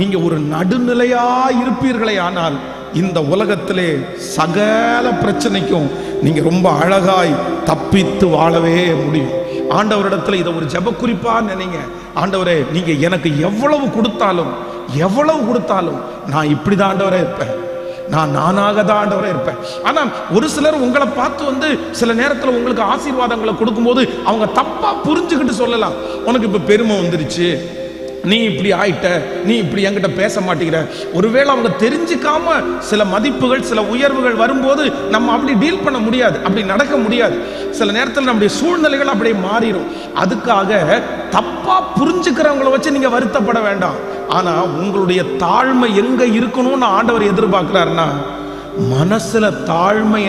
நீங்க ஒரு நடுநிலையா இருப்பீர்களே, ஆனால் இந்த உலகத்திலே சகல பிரச்சனைக்கும் நீங்க ரொம்ப அழகாய் தப்பித்து வாழவே முடியும். ஆண்டவரிடத்துல இதை ஒரு ஜெப குறிப்பா நினைங்க. ஆண்டவரே, நீங்க எனக்கு எவ்வளவு கொடுத்தாலும் நான் இப்படிதான் ஆண்டவரே இருப்பேன், நான் நானாக தான் ஆண்டவரே இருப்பேன். ஆனா ஒரு சிலர் உங்களை பார்த்து சில நேரத்தில் உங்களுக்கு ஆசீர்வாதங்களை கொடுக்கும்போது அவங்க தப்பா புரிஞ்சுக்கிட்டு சொல்லலாம், உனக்கு இப்ப பெருமை வந்துருச்சு, நீ இப்படி ஆயிட்ட, நீ இப்படி என்கிட்ட பேச மாட்டேங்கிற. ஒருவேளை அவங்க தெரிஞ்சுக்காம சில மதிப்புகள் சில உயர்வுகள் வரும்போது நம்ம அப்படி டீல் பண்ண முடியாது, அப்படி நடக்க முடியாது. சில நேரத்தில் நம்முடைய சூழ்நிலைகள் அப்படியே மாறிடும். அதுக்காக தப்பா புரிஞ்சுக்கிறவங்களை வச்சு நீங்க வருத்தப்பட வேண்டாம். ஆனா உங்களுடைய தாழ்மை எங்க இருக்கணும்னு ஆண்டவர் எதிர்பார்க்கிறாருன்னா, மனசுல தாழ்மைய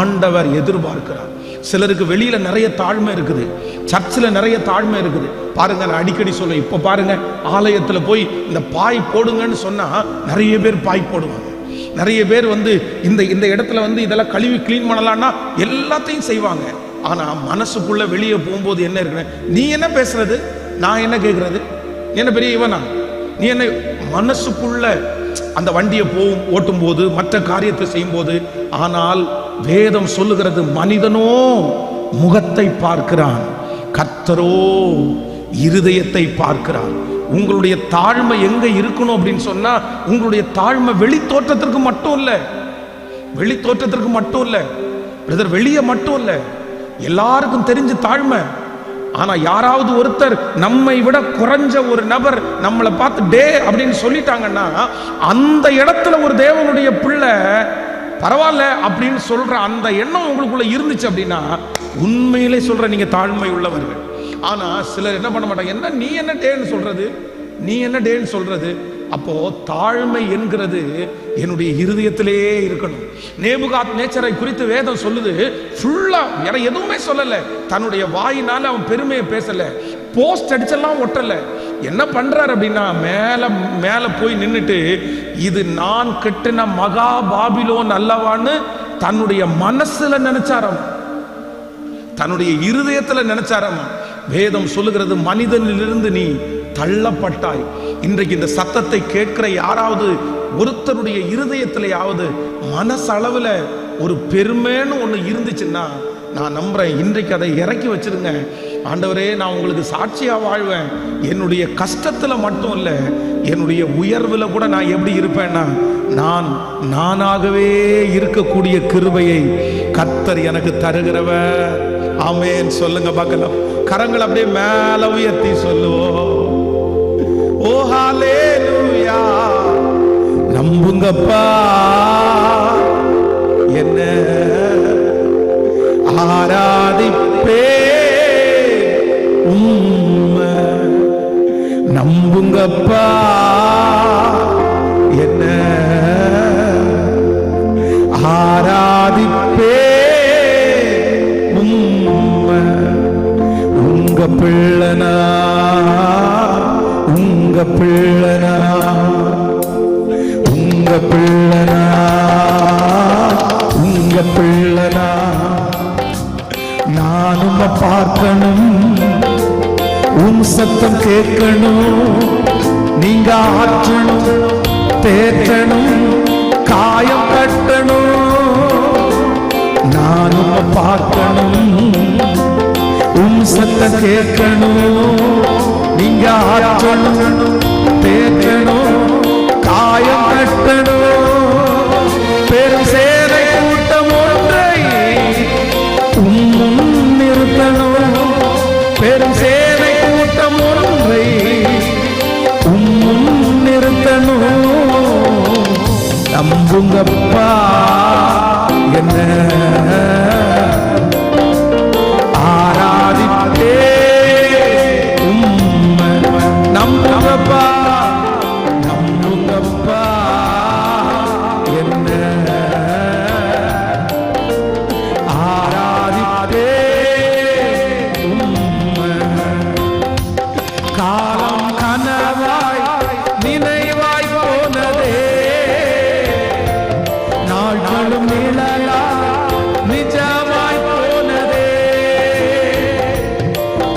ஆண்டவர் எதிர்பார்க்கிறார். சிலருக்கு வெளியில நிறைய தாழ்மை இருக்குது, சர்ச்சில் நிறைய தாழ்மை இருக்குது. பாருங்க, நான் அடிக்கடி சொல்ல, இப்ப பாருங்க, ஆலயத்துல போய் இந்த பாய் போடுங்கன்னு சொன்னா நிறைய பேர் பாய் போடுவாங்க. நிறைய பேர் இந்த இந்த இடத்துல இதெல்லாம் கழுவி கிளீன் பண்ணலாம்னா எல்லாத்தையும் செய்வாங்க. ஆனா மனசுக்குள்ள வெளியே போகும்போது என்ன இருக்கு, நீ என்ன பேசுறது, நான் என்ன கேட்கறது, என்ன பெரிய இவனா, நீ என்ன, மனசுக்குள்ள அந்த வண்டியை ஓட்டும் போது மற்ற காரியத்தை செய்யும் போது. ஆனால் வேதம் சொல்லுகிறது, மனிதனோ முகத்தை பார்க்கிறான், கர்த்தரோ இருதயத்தை பார்க்கிறார். உங்களுடைய தாழ்மை எங்க இருக்கணும் அப்படின்னு சொன்னா, உங்களுடைய தாழ்மை வெளி தோற்றத்திற்கு மட்டும் இல்ல, வெளி தோற்றத்திற்கு மட்டும் இல்ல பிரதர், வெளியே மட்டும் இல்ல, எல்லாருக்கும் தெரிஞ்ச தாழ்மை. ஆனா யாராவது ஒருத்தர் நம்மை விட குறைஞ்ச ஒரு நபர் நம்மளை பார்த்து டே அப்படின்னு சொல்லிட்டாங்கன்னா, அந்த இடத்துல ஒரு தேவனுடைய பிள்ளை பரவாயில்ல அப்படின்னு சொல்ற அந்த எண்ணம் உங்களுக்குள்ள இருந்துச்சு அப்படின்னா, உண்மையிலே சொல்ற நீங்க தாழ்மை உள்ளவர்கள். ஆனா சிலர் என்ன பண்ண மாட்டாங்க, என்ன நீ என்ன டேன்னு சொல்றது, நீ என்ன டேன்னு சொல்றது. அப்போ தாழ்மை என்கிறது என்னுடைய இருதயத்திலேயே இருக்கணும். நேபுகாத்நேச்சரை குறித்து வேதம் சொல்லுது, ஃபுல்லா வேற எதுவுமே சொல்லல, தன்னுடைய வாயினால அவன் பெருமையை பேசல, போஸ்ட் அடிச்செல்லாம் ஒட்டல. என்ன பண்றாரு அப்படின்னா, மேல மேல போய் நின்னுட்டு, இது நான் கட்டின மகா பாபிலோன் அல்லவான்னு தன்னுடைய மனசுல நினைச்சாராம், தன்னுடைய இருதயத்துல நினைச்சாராம். வேதம் சொல்லுகிறது, மனிதனிலிருந்து நீ தள்ளப்பட்டாய். இன்றைக்கு இந்த சத்தத்தை கேட்கிற யாராவது ஒருத்தருடைய இருதயத்திலேயாவது மனசளவுல ஒரு பெருமைன்னு ஒண்ணு இருந்துச்சுன்னா, நான் நம்புறேன் இன்றைக்கு அதை இறக்கி வச்சிருங்க. ஆண்டவரே, நான் உங்களுக்கு சாட்சியா வாழ்வேன். என்னுடைய கஷ்டத்துல மட்டும் இல்ல, என்னுடைய உயர்வுல கூட நான் எப்படி இருப்பேன்னா, நான் நானாகவே இருக்கக்கூடிய கிருபையை கர்த்தர் எனக்கு தருகிறவர். ஆமென் சொல்லுங்க பார்க்கலாம். கரங்கள் அப்படியே மேல உயர்த்தி சொல்லுவோம். ஓ ஹல்லேலூயா. நம்புங்கப்பா என்ன ஆராதிப்பே உம்மை, நம்புங்கப்பா என்ன ஆராதிப்பே உம்மை. உங்க பிள்ளனா, உங்க பிள்ளனா, உங்க பிள்ளனா, உங்க பிள்ளனா. நானும் பார்க்கணும், உன் சத்தம் கேட்கணும், நீங்க ஆற்றணும், தேற்றணும், காயம் கட்டணும். உம்மை பார்க்கணும், உம் சத்தம் கேட்கணும், நீங்க ஆற்றணும், தேக்கணும், காயம் கட்டணும், பெரும் சேனை கூட்டம் ஒன்றை உம் நிறுத்தணும், பெரும் சேனை கூட்டம் ஒன்றை உம் நிறுத்தணும். நம்புங்கப்பா என்ன ஆராதித்தே உம்மை நம்புங்கப்பா, நம்புங்கப்பா என்ன ஆராதித்தே உம்மை. காலம் கனவாய் நினைவாய் போனதே, நாட்களும் நிழலா நிஜமாய் போனதே.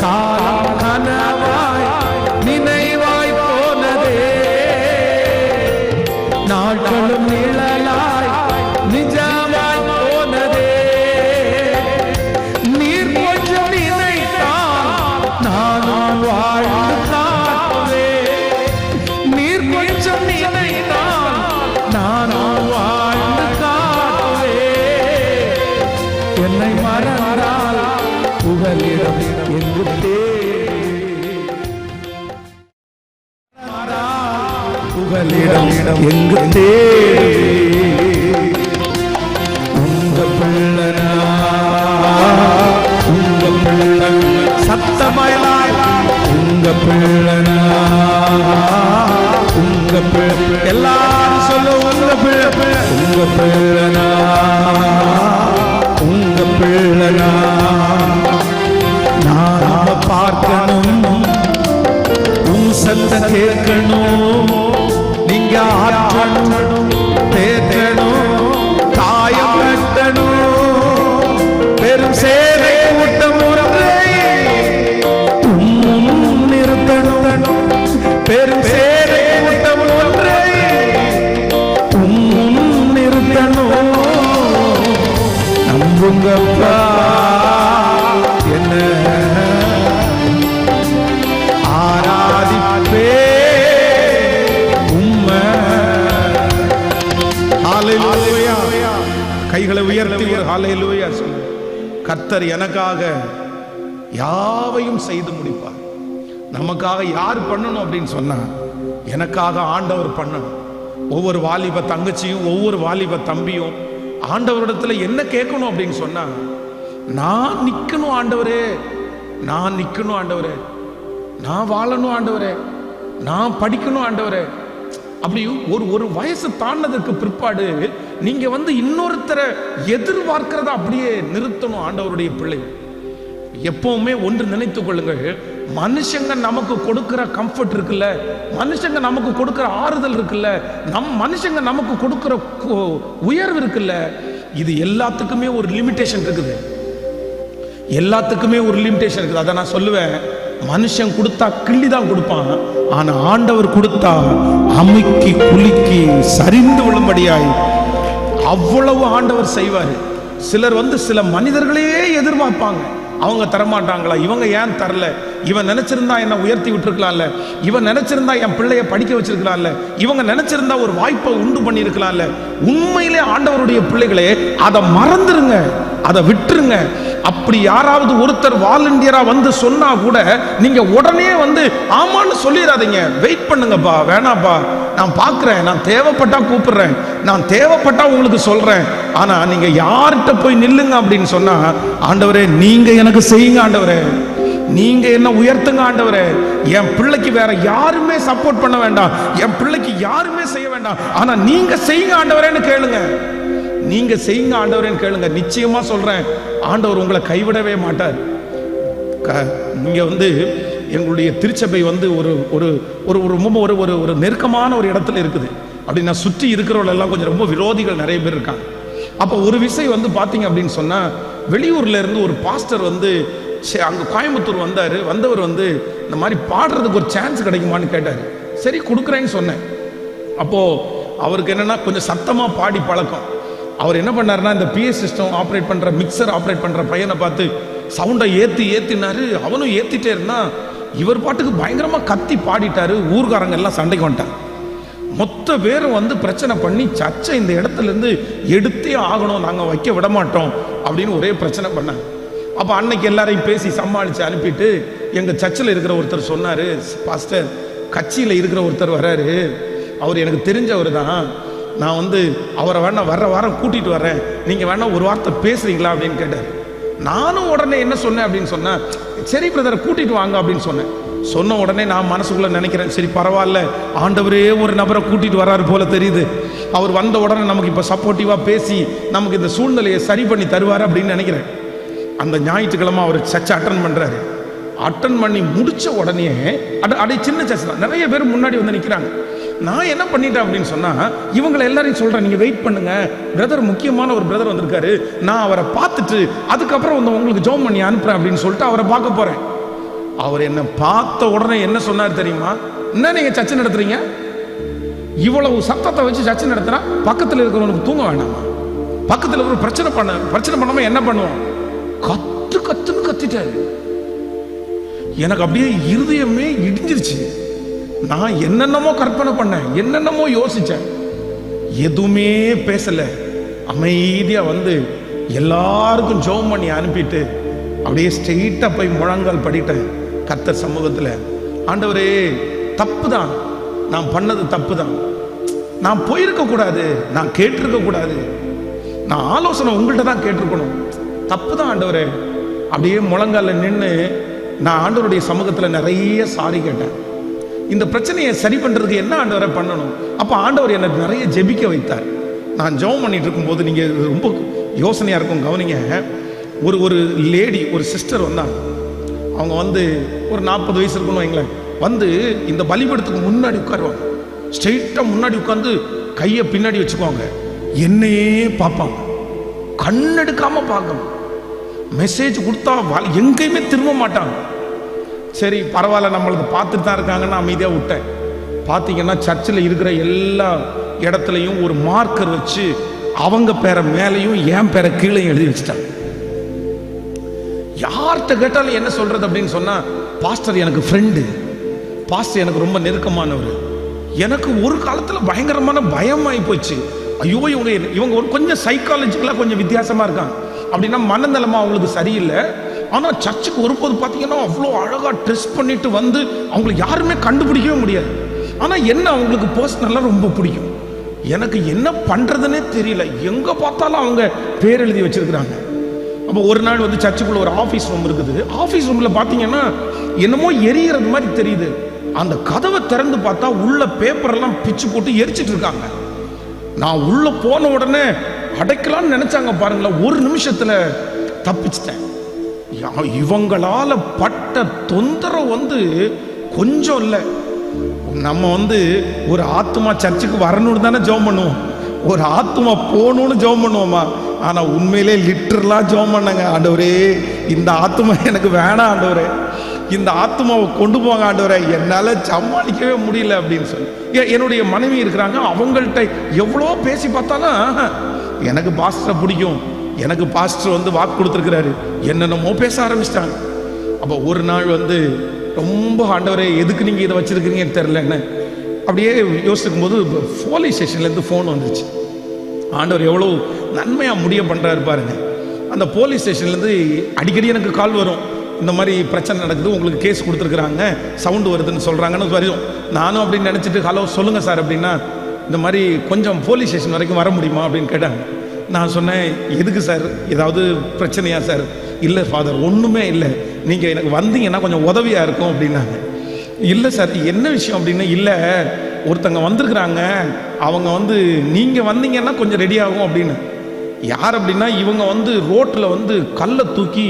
காலம் கனவாய் நினைவாய் போனதே, நாட்களும் நிழலாய் நிஜமாய் போனதே. நீர் கொஞ்சம் நினைத்தால் நானும் வாழ்ந்து காட்டுவேன், நீர் கொஞ்சம் நினைத்தால் நானும் வாழ்ந்து காட்டுவேன். என்னை மறந்தால் புகலிடம் எங்கு புகலிடம் எங்கு உங்க பிள்ளனா, உங்க பிள்ளை சத்தமயலாய் உங்க பிள்ளனா, உங்க பிள்ளை எல்லாரும் சொல்ல உங்க பிள்ளை, உங்க பிள்ளனா, உங்க பிள்ளனா. நாம பார்க்கணும், உன் சத்தம் கேட்கணும், நீங்க ஆற்றணும், தேற்றணும், காயம் கட்டணும், பெரும் சேனை கூட்டம் ஒன்றை உம் நிறுத்தணும், பெரும் சேனை கூட்டம் ஒன்றை உம் நிறுத்தணும். நம்புங்கப்பா என்ன ஆராதிப்பே உம்மை. ஹல்லேலூயா. கைகளை உயர்த்தி ஒரு ஹல்லேலூயா சொல்லு. கர்த்தர் எனக்காக யாவையும் செய்து முடிப்பார். நமக்காக யார் பண்ணணும் அப்படின்னு சொன்னா, எனக்காக ஆண்டவர் பண்ணணும். ஒவ்வொரு வாலிப தங்கச்சியும் ஒவ்வொரு வாலிப தம்பியும் ஆண்டவரிடத்துல என்ன கேட்கணும் அப்படின்னு சொன்னா, நான் நிக்கணும் ஆண்டவரே, நான் நிக்கணும் ஆண்டவரே, நான் வாழணும் ஆண்டவரே, நான் படிக்கணும் ஆண்டவரே. அப்படி ஒரு வயசு தாண்டதுக்கு பிற்பாடு நீங்க இன்னொருத்தரை எதிர்பார்க்கிறத அப்படியே நிறுத்தணும். ஆண்டவருடைய பிள்ளை எப்பவுமே ஒன்று நினைத்துக் கொள்ளுங்கள், மனுஷங்க நமக்கு கொடுக்கிற கம்ஃபர்ட் இருக்குல்ல, மனுஷங்க நமக்கு கொடுக்கிற ஆறுதல் இருக்குல்ல, மனுஷங்க நமக்கு கொடுக்கிற உயர்வு இருக்குல்ல, இது எல்லாத்துக்குமே ஒரு லிமிட்டேஷன் இருக்குது. எல்லாத்துக்குமே ஒரு லிமிட்டேஷன் இருக்குது. அதை நான் சொல்லுவேன், மனுஷன் கொடுத்தா கிள்ளி தான் கொடுப்பான், ஆனா ஆண்டவர் கொடுத்தா அமுக்கி குலுக்கி சரிந்து விழும்படியாய் அவ்வளவு ஆண்டவர் செய்வார். சிலர் சில மனிதர்களையே எதிர்பார்ப்பாங்க, அவங்க தரமாட்டாங்களா, இவங்க ஏன் தரல, இவன் நினைச்சிருந்தா என்ன உயர்த்தி விட்டுருக்கலாம்ல, இவன் நினைச்சிருந்தா என் பிள்ளைய படிக்க வச்சிருக்கலாம்ல, இவங்க நினைச்சிருந்தா ஒரு வாய்ப்பை உண்டு பண்ணி இருக்கலாம்ல. உண்மையிலே ஆண்டவருடைய பிள்ளைகளே, அதை மறந்துருங்க, அதை விட்டுருங்க. அப்படி யாராவது ஒருத்தர் வாலண்டியரா சொன்னா கூட நீங்க உடனே ஆமான்னு சொல்லிடாதீங்க. வெயிட் பண்ணுங்கப்பா, வேணாப்பா, நான் பார்க்கிறேன், நான் தேவைப்பட்டா கூப்பிடுறேன், நான் தேவைப்பட்டா உங்களுக்கு சொல்றேன். ஆனா நீங்க யார்கிட்ட போய் நில்லுங்க அப்படின்னு சொன்னா, ஆண்டவரே நீங்க எனக்கு செய்யுங்க, ஆண்டவரே நீங்க என்ன உயர்த்துங்க, ஆண்டவரே என் பிள்ளைக்கு வேற யாருமே சப்போர்ட் பண்ண வேண்டாம், என் பிள்ளைக்கு யாருமே செய்ய வேண்டாம், ஆனா நீங்க செய்யுங்க ஆண்டவரேன்னு கேளுங்க. நீங்க செய்யுங்க ஆண்டவரேன்னு கேளுங்க. நிச்சயமா சொல்றேன், ஆண்டவர் உங்களை கைவிடவே மாட்டார். நீங்க எங்களுடைய திருச்சபை ஒரு ஒரு ஒரு ரொம்ப ஒரு ஒரு ஒரு நெருக்கமான ஒரு இடத்துல இருக்குது. அப்படின்னா சுற்றி இருக்கிறவங்க எல்லாம் கொஞ்சம் ரொம்ப விரோதிகள் நிறைய பேர் இருக்காங்க. அப்போ ஒரு விஷயம் பார்த்தீங்க அப்படின்னு சொன்னா, வெளியூர்ல இருந்து ஒரு பாஸ்டர் அங்கே கோயம்புத்தூர் வந்தவர் இந்த மாதிரி பாடுறதுக்கு ஒரு சான்ஸ் கிடைக்குமான்னு கேட்டார். சரி கொடுக்குறேன்னு சொன்னேன். அப்போது அவருக்கு என்னென்னா கொஞ்சம் சத்தமாக பாடி பழக்கம். அவர் என்ன பண்ணாருன்னா, இந்த பிஎஸ் சிஸ்டம் ஆப்ரேட் பண்ணுற, மிக்சர் ஆப்ரேட் பண்ணுற பையனை பார்த்து சவுண்டை ஏற்றினாரு. அவனும் ஏற்றிட்டே இருந்தான். இவர் பாட்டுக்கு பயங்கரமாக கத்தி பாடிட்டாரு. ஊர்காரங்க எல்லாம் சண்டைக்கு வந்துட்டாங்க. மொத்த பேரும் வந்து பிரச்சனை பண்ணி சர்ச்சை இந்த இடத்துலேருந்து எடுத்தே ஆகணும், நாங்கள் வைக்க விட மாட்டோம் அப்படின்னு ஒரே பிரச்சனை பண்ணாங்க. அப்போ அன்னைக்கு எல்லாரையும் பேசி சமாளித்து அனுப்பிட்டு எங்கள் சர்ச்சில் இருக்கிற ஒருத்தர் சொன்னார், பாஸ்டர், கட்சியில் இருக்கிற ஒருத்தர் வர்றாரு, அவர் எனக்கு தெரிஞ்சவர் தான், நான் வந்து அவரை வேணா வர்ற வாரம் கூட்டிகிட்டு வரேன், நீங்கள் வேணா ஒரு வார்த்தை பேசுகிறீங்களா அப்படின்னு கேட்டார். நானும் உடனே என்ன சொன்னேன் அப்படின்னு சொன்னேன், சரி பிரதரை கூட்டிகிட்டு வாங்க அப்படின்னு சொன்னேன். சொன்ன உடனே நான் மனசுக்குள்ளே நினைக்கிறேன், சரி பரவாயில்ல, ஆண்டவரே ஒரு நபரை கூட்டிகிட்டு வராரு போல தெரியுது, அவர் வந்த உடனே நமக்கு இப்போ சப்போர்ட்டிவாக பேசி நமக்கு இந்த சூழ்நிலையை சரி பண்ணி தருவார் அப்படின்னு நினைக்கிறேன். அந்த ஞாயிற்றுக்கிழமை அவர் சர்ச்சை அட்டன் பண்ணுறாரு. அட்டன் பண்ணி முடித்த உடனே அப்படியே சின்ன சர்ச்சை தான், நிறைய பேர் முன்னாடி வந்து நிற்கிறாங்க. நான் என்ன பண்ணிட்டேன் அப்படின்னு சொன்னால், இவங்களை எல்லாரையும் சொல்கிறேன், நீங்கள் வெயிட் பண்ணுங்க, பிரதர், முக்கியமான ஒரு பிரதர் வந்திருக்காரு, நான் அவரை பார்த்துட்டு அதுக்கப்புறம் வந்து உங்களுக்கு ஜோம் பண்ணி அனுப்புகிறேன் அப்படின்னு சொல்லிட்டு அவரை பார்க்க போகிறேன். அவர் என்ன பார்த்த உடனே என்ன சொன்னார் தெரியுமா? என்ன நீங்கள் சர்ச்சை நடத்துறீங்க, இவ்வளவு சத்தத்தை வச்சு சர்ச்சை நடத்துனா பக்கத்தில் இருக்கிறவனுக்கு தூங்க வேண்டாமா? பக்கத்தில் இருக்கிற பிரச்சனை பண்ணாம என்ன பண்ணுவோம்? கத்துன்னு கத்திட்டாரு. எனக்கு அப்படியே இருதயமே இடிஞ்சிருச்சு. நான் என்னென்னமோ கற்பனை பண்ணேன், என்னென்னமோ யோசிச்சேன், எதுவுமே பேசல. அமைதியா வந்து எல்லாருக்கும் ஜெபம் பண்ணி அனுப்பிட்டு அப்படியே ஸ்ட்ரெயிட்டா போய் முழங்கால் படிட்டேன் கர்த்தர் சமூகத்தில். ஆண்டவரே, தப்பு தான், நான் பண்ணது தப்பு தான், நான் போயிருக்க கூடாது, நான் கேட்டிருக்க கூடாது, நான் ஆலோசனை உங்கள்கிட்ட தான் கேட்டிருக்கணும், தப்பு தான் ஆண்டவரே. அப்படியே முழங்கால நின்று நான் ஆண்டவருடைய சமூகத்தில் நிறைய சாரி கேட்டேன். இந்த பிரச்சனையை சரி பண்ணுறதுக்கு என்ன ஆண்டவரை பண்ணணும்? அப்போ ஆண்டவர் எனக்கு நிறைய ஜெபிக்க வைத்தார். நான் ஜெபம் பண்ணிட்டு இருக்கும்போது, நீங்கள் ரொம்ப யோசனையாக இருக்கும், கவனிங்க. ஒரு லேடி, ஒரு சிஸ்டர் வந்தாங்க. அவங்க வந்து ஒரு 40 வயசு இருக்குன்னு வைங்களேன். வந்து இந்த பலிபீடத்துக்கு முன்னாடி உட்காருவாங்க. ஸ்ட்ரெயிட்டாக முன்னாடி உட்காந்து கையை பின்னாடி வச்சுக்குவாங்க. என்னையே பார்ப்பாங்க, கண்ணெடுக்காம பார்க்கணும். மெசேஜ் கொடுத்தா எங்கேயுமே திரும்ப மாட்டாங்க. சரி பரவாயில்ல, நம்மளுக்கு பார்த்துட்டு தான் இருக்காங்கன்னு அமைதியாக விட்டேன். பார்த்தீங்கன்னா சர்ச்சில் இருக்கிற எல்லா இடத்துலையும் ஒரு மார்க்கர் வச்சு அவங்க பேரை மேலையும் என் பேரை கீழே எழுதி வச்சுட்டாங்க. யார்கிட்ட கேட்டாலும் என்ன சொல்றது அப்படின்னு சொன்னா, பாஸ்டர் எனக்கு ஃப்ரெண்டு, பாஸ்டர் எனக்கு ரொம்ப நெருக்கமானவர். எனக்கு ஒரு காலத்தில் பயங்கரமான பயமாகி போச்சு. ஐயோ, இவங்க ஒரு கொஞ்சம் சைக்காலஜிக்கலாக கொஞ்சம் வித்தியாசமாக இருக்காங்க. அப்படின்னா மனநலமா அவங்களுக்கு சரியில்லை. ஆனால் சர்ச்சுக்கு வரும்போது பார்த்தீங்கன்னா அவ்வளோ அழகாக ட்ரெஸ் பண்ணிட்டு வந்து அவங்களுக்கு யாருமே கண்டுபிடிக்கவே முடியாது. ஆனால் என்ன, அவங்களுக்கு பர்சனலாக ரொம்ப பிடிக்கும். எனக்கு என்ன பண்ணுறதுன்னே தெரியல, எங்கே பார்த்தாலும் அவங்க பேர் எழுதி வச்சிருக்கிறாங்க. அப்போ ஒரு நாள் வந்து சர்ச்சுக்குள்ள ஒரு ஆஃபீஸ் ரூம் இருக்குது. ஆஃபீஸ் ரூமில் பார்த்தீங்கன்னா என்னமோ எரிகிறது மாதிரி தெரியுது. அந்த கதவை திறந்து பார்த்தா உள்ள பேப்பரெல்லாம் பிச்சு போட்டு எரிச்சிட்டு இருக்காங்க. நான் உள்ள போன உடனே அடைக்கலான்னு நினைச்சாங்க பாருங்களேன், ஒரு நிமிஷத்தில் தப்பிச்சிட்டேன். இவங்களால பட்ட தொந்தரவு வந்து கொஞ்சம் இல்லை. நம்ம வந்து ஒரு ஆத்மா சர்ச்சுக்கு வரணும்னு தானே ஜெபம் பண்ணுவோம், ஒரு ஆத்மா போகணும்னு ஜெபம் பண்ணுவோமா? ஆனால் உண்மையிலே லிட்டரலாக ஜெபம் பண்ணாங்க, ஆண்டவரே இந்த ஆத்மா எனக்கு வேணாம் ஆண்டவரே, இந்த ஆத்மாவை கொண்டு போங்க ஆண்டவரே, என்னால் சமாளிக்கவே முடியல அப்படின்னு சொல்லி. என்னுடைய மனைவி இருக்கிறாங்க, அவங்கள்ட்ட எவ்வளோ பேசி பார்த்தாலும் எனக்கு பாஸ்டரை பிடிக்கும், எனக்கு பாஸ்டர் வந்து வாக்கு கொடுத்துருக்கிறாரு, என்னென்னமோ பேச ஆரம்பிச்சிட்டாங்க. அப்போ ஒரு நாள் வந்து ரொம்ப, ஆண்டவரே எதுக்கு நீங்கள் இதை வச்சுருக்கிறீங்கன்னு தெரிலன்னு அப்படியே யோசிக்கும் போது போலீஸ் ஸ்டேஷன்லேருந்து ஃபோன் வந்துச்சு. ஆண்டவர் எவ்வளோ நன்மையாக முடிய பண்ணுறாரு பாருங்க. அந்த போலீஸ் ஸ்டேஷன்லேருந்து அடிக்கடி எனக்கு கால் வரும், இந்த மாதிரி பிரச்சனை நடக்குது, உங்களுக்கு கேஸ் கொடுத்துருக்குறாங்க, சவுண்டு வருதுன்னு சொல்கிறாங்கன்னு வரும். நானும் அப்படின்னு நினச்சிட்டு, ஹலோ சொல்லுங்கள் சார் அப்படின்னா, இந்த மாதிரி கொஞ்சம் போலீஸ் ஸ்டேஷன் வரைக்கும் வர முடியுமா அப்படின்னு கேட்டாங்க. நான் சொன்னேன், எதுக்கு சார், ஏதாவது பிரச்சனையா சார்? இல்லை ஃபாதர், ஒன்றுமே இல்லை, நீங்கள் எனக்கு வந்தீங்கன்னா கொஞ்சம் உதவியாக இருக்கும் அப்படின்னாங்க. இல்லை சார், என்ன விஷயம் அப்படின்னா, இல்லை ஒருத்தங்க வந்திருக்கிறாங்க, அவங்க வந்து நீங்கள் வந்தீங்கன்னா கொஞ்சம் ரெடி ஆகும் அப்படின்னு. யார் அப்படின்னா, இவங்க வந்து ரோட்டில் வந்து கல்லை தூக்கி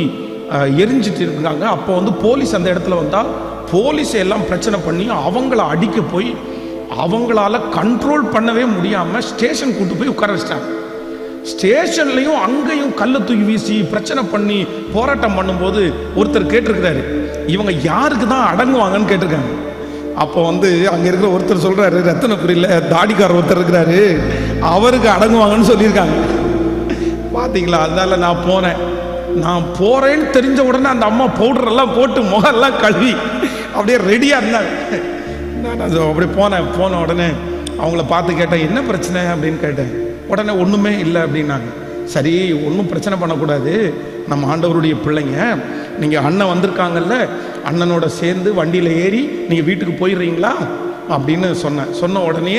எரிஞ்சிட்டு இருக்காங்க. அப்போ வந்து போலீஸ் அந்த இடத்துல வந்தால் போலீஸ் எல்லாம் பிரச்சனை பண்ணி அவங்கள அடிக்க போய் அவங்களால கண்ட்ரோல் பண்ணவே முடியாமல் ஸ்டேஷன் கூட்டு போய் உட்கார வச்சிட்டாங்க. ஸ்டேஷன்லையும் அங்கேயும் கல்லை தூக்கி வீசி பிரச்சனை பண்ணி போராட்டம் பண்ணும்போது ஒருத்தர் கேட்டிருக்கிறாரு, இவங்க யாருக்கு தான் அடங்குவாங்கன்னு கேட்டிருக்காங்க. அப்போ வந்து அங்கே இருக்கிற ஒருத்தர் சொல்கிறாரு, ரத்தனபுரியில் தாடிக்காரர் ஒருத்தர் இருக்கிறாரு, அவருக்கு அடங்குவாங்கன்னு சொல்லியிருக்காங்க. பார்த்தீங்களா? அதனால நான் போனேன். நான் போறேன்னு தெரிஞ்ச உடனே அந்த அம்மா பவுடர் எல்லாம் போட்டு முகெல்லாம் கழுவி அப்படியே ரெடியா இருந்தாங்க. நான் அது அப்படியே போன உடனே அவங்கள பார்த்து கேட்டேன், என்ன பிரச்சனை அப்படின்னு கேட்டேன். உடனே ஒன்றுமே இல்லை அப்படின்னாங்க. சரி, ஒன்றும் பிரச்சனை பண்ணக்கூடாது, நம்ம ஆண்டவருடைய பிள்ளைங்க, நீங்கள் அண்ணன் வந்திருக்காங்கல்ல, அண்ணனோட சேர்ந்து வண்டியில் ஏறி நீங்கள் வீட்டுக்கு போயிடுறீங்களா அப்படின்னு சொன்ன உடனே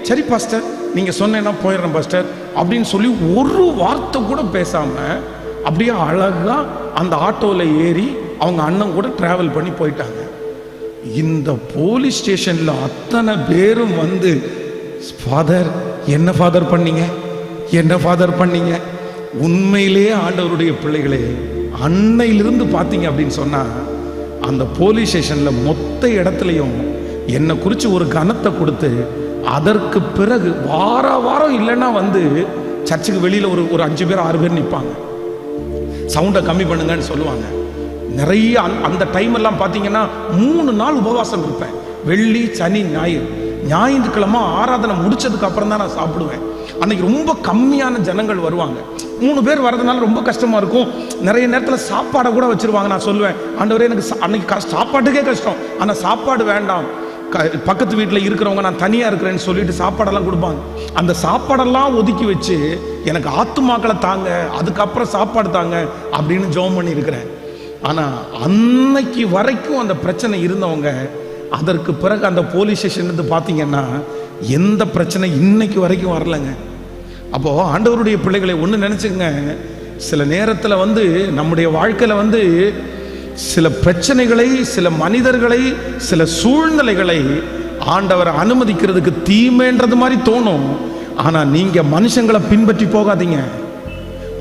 சரி பாஸ்டர், நீங்கள் சொன்னேன்னா போயிடுறேன் பாஸ்டர் அப்படின்னு சொல்லி ஒரு வார்த்தை கூட பேசாமல் அப்படியே அழகாக அந்த ஆட்டோவில் ஏறி அவங்க அண்ணன் கூட ட்ராவல் பண்ணி போயிட்டாங்க. இந்த போலீஸ் ஸ்டேஷனில் அத்தனை பேரும் வந்து, ஃபாதர் என்ன ஃபாதர் பண்ணீங்க, என்ன ஃபாதர் பண்ணீங்க. உண்மையிலேயே ஆண்டவருடைய பிள்ளைகளே, அன்னையிலிருந்து பார்த்தீங்க அப்படின்னு சொன்னால் அந்த போலீஸ் ஸ்டேஷனில் மொத்த இடத்துலையும் என்னை குறித்து ஒரு கனத்தை கொடுத்து, அதற்கு பிறகு வாரம் இல்லைன்னா வந்து சர்ச்சுக்கு வெளியில் ஒரு 5 பேர் 6 பேர் நிற்பாங்க, சவுண்டை கம்மி பண்ணுங்கன்னு சொல்லுவாங்க. நிறைய அந்த டைம் எல்லாம் பார்த்தீங்கன்னா 3 நாள் உபவாசம் இருப்பேன். வெள்ளி, சனி, ஞாயிற்றுக்கிழமை ஆராதனை முடிச்சதுக்கு அப்புறம் தான் நான் சாப்பிடுவேன். அன்னைக்கு ரொம்ப கம்மியான ஜனங்கள் வருவாங்க. 3 பேர் வர்றதுனால ரொம்ப கஷ்டமா இருக்கும். நிறைய நேரத்தில் சாப்பாடை கூட வச்சிருவாங்க. நான் சொல்லுவேன், ஆண்டவரே எனக்கு அன்னைக்கு சாப்பாட்டுக்கே கஷ்டம், ஆனால் சாப்பாடு வேண்டாம், பக்கத்து வீட்டில் இருக்கிறவங்க நான் தனியாக இருக்கிறேன்னு சொல்லிட்டு சாப்பாடெல்லாம் கொடுப்பாங்க. அந்த சாப்பாடெல்லாம் ஒதுக்கி வச்சு எனக்கு ஆத்துமாக்களை தாங்க, அதுக்கப்புறம் சாப்பாடு தாங்க அப்படின்னு ஜெபம் பண்ணி இருக்கிறேன். ஆனால் அன்னைக்கு வரைக்கும் அந்த பிரச்சனை இருந்தவங்க அதற்கு பிறகு அந்த போலீஸ் ஸ்டேஷன் பார்த்தீங்கன்னா எந்த பிரச்சனை இன்னைக்கு வரைக்கும் வரலைங்க. அப்போ ஆண்டவருடைய பிள்ளைகளை ஒன்று நினைச்சுங்க, சில நேரத்தில் வந்து நம்முடைய வாழ்க்கையில் வந்து சில பிரச்சனைகளை, சில மனிதர்களை, சில சூழ்நிலைகளை ஆண்டவர் அனுமதிக்கிறதுக்கு தீமைன்றது மாதிரி தோணும். ஆனா நீங்க மனுஷங்களை பின்பற்றி போகாதீங்க,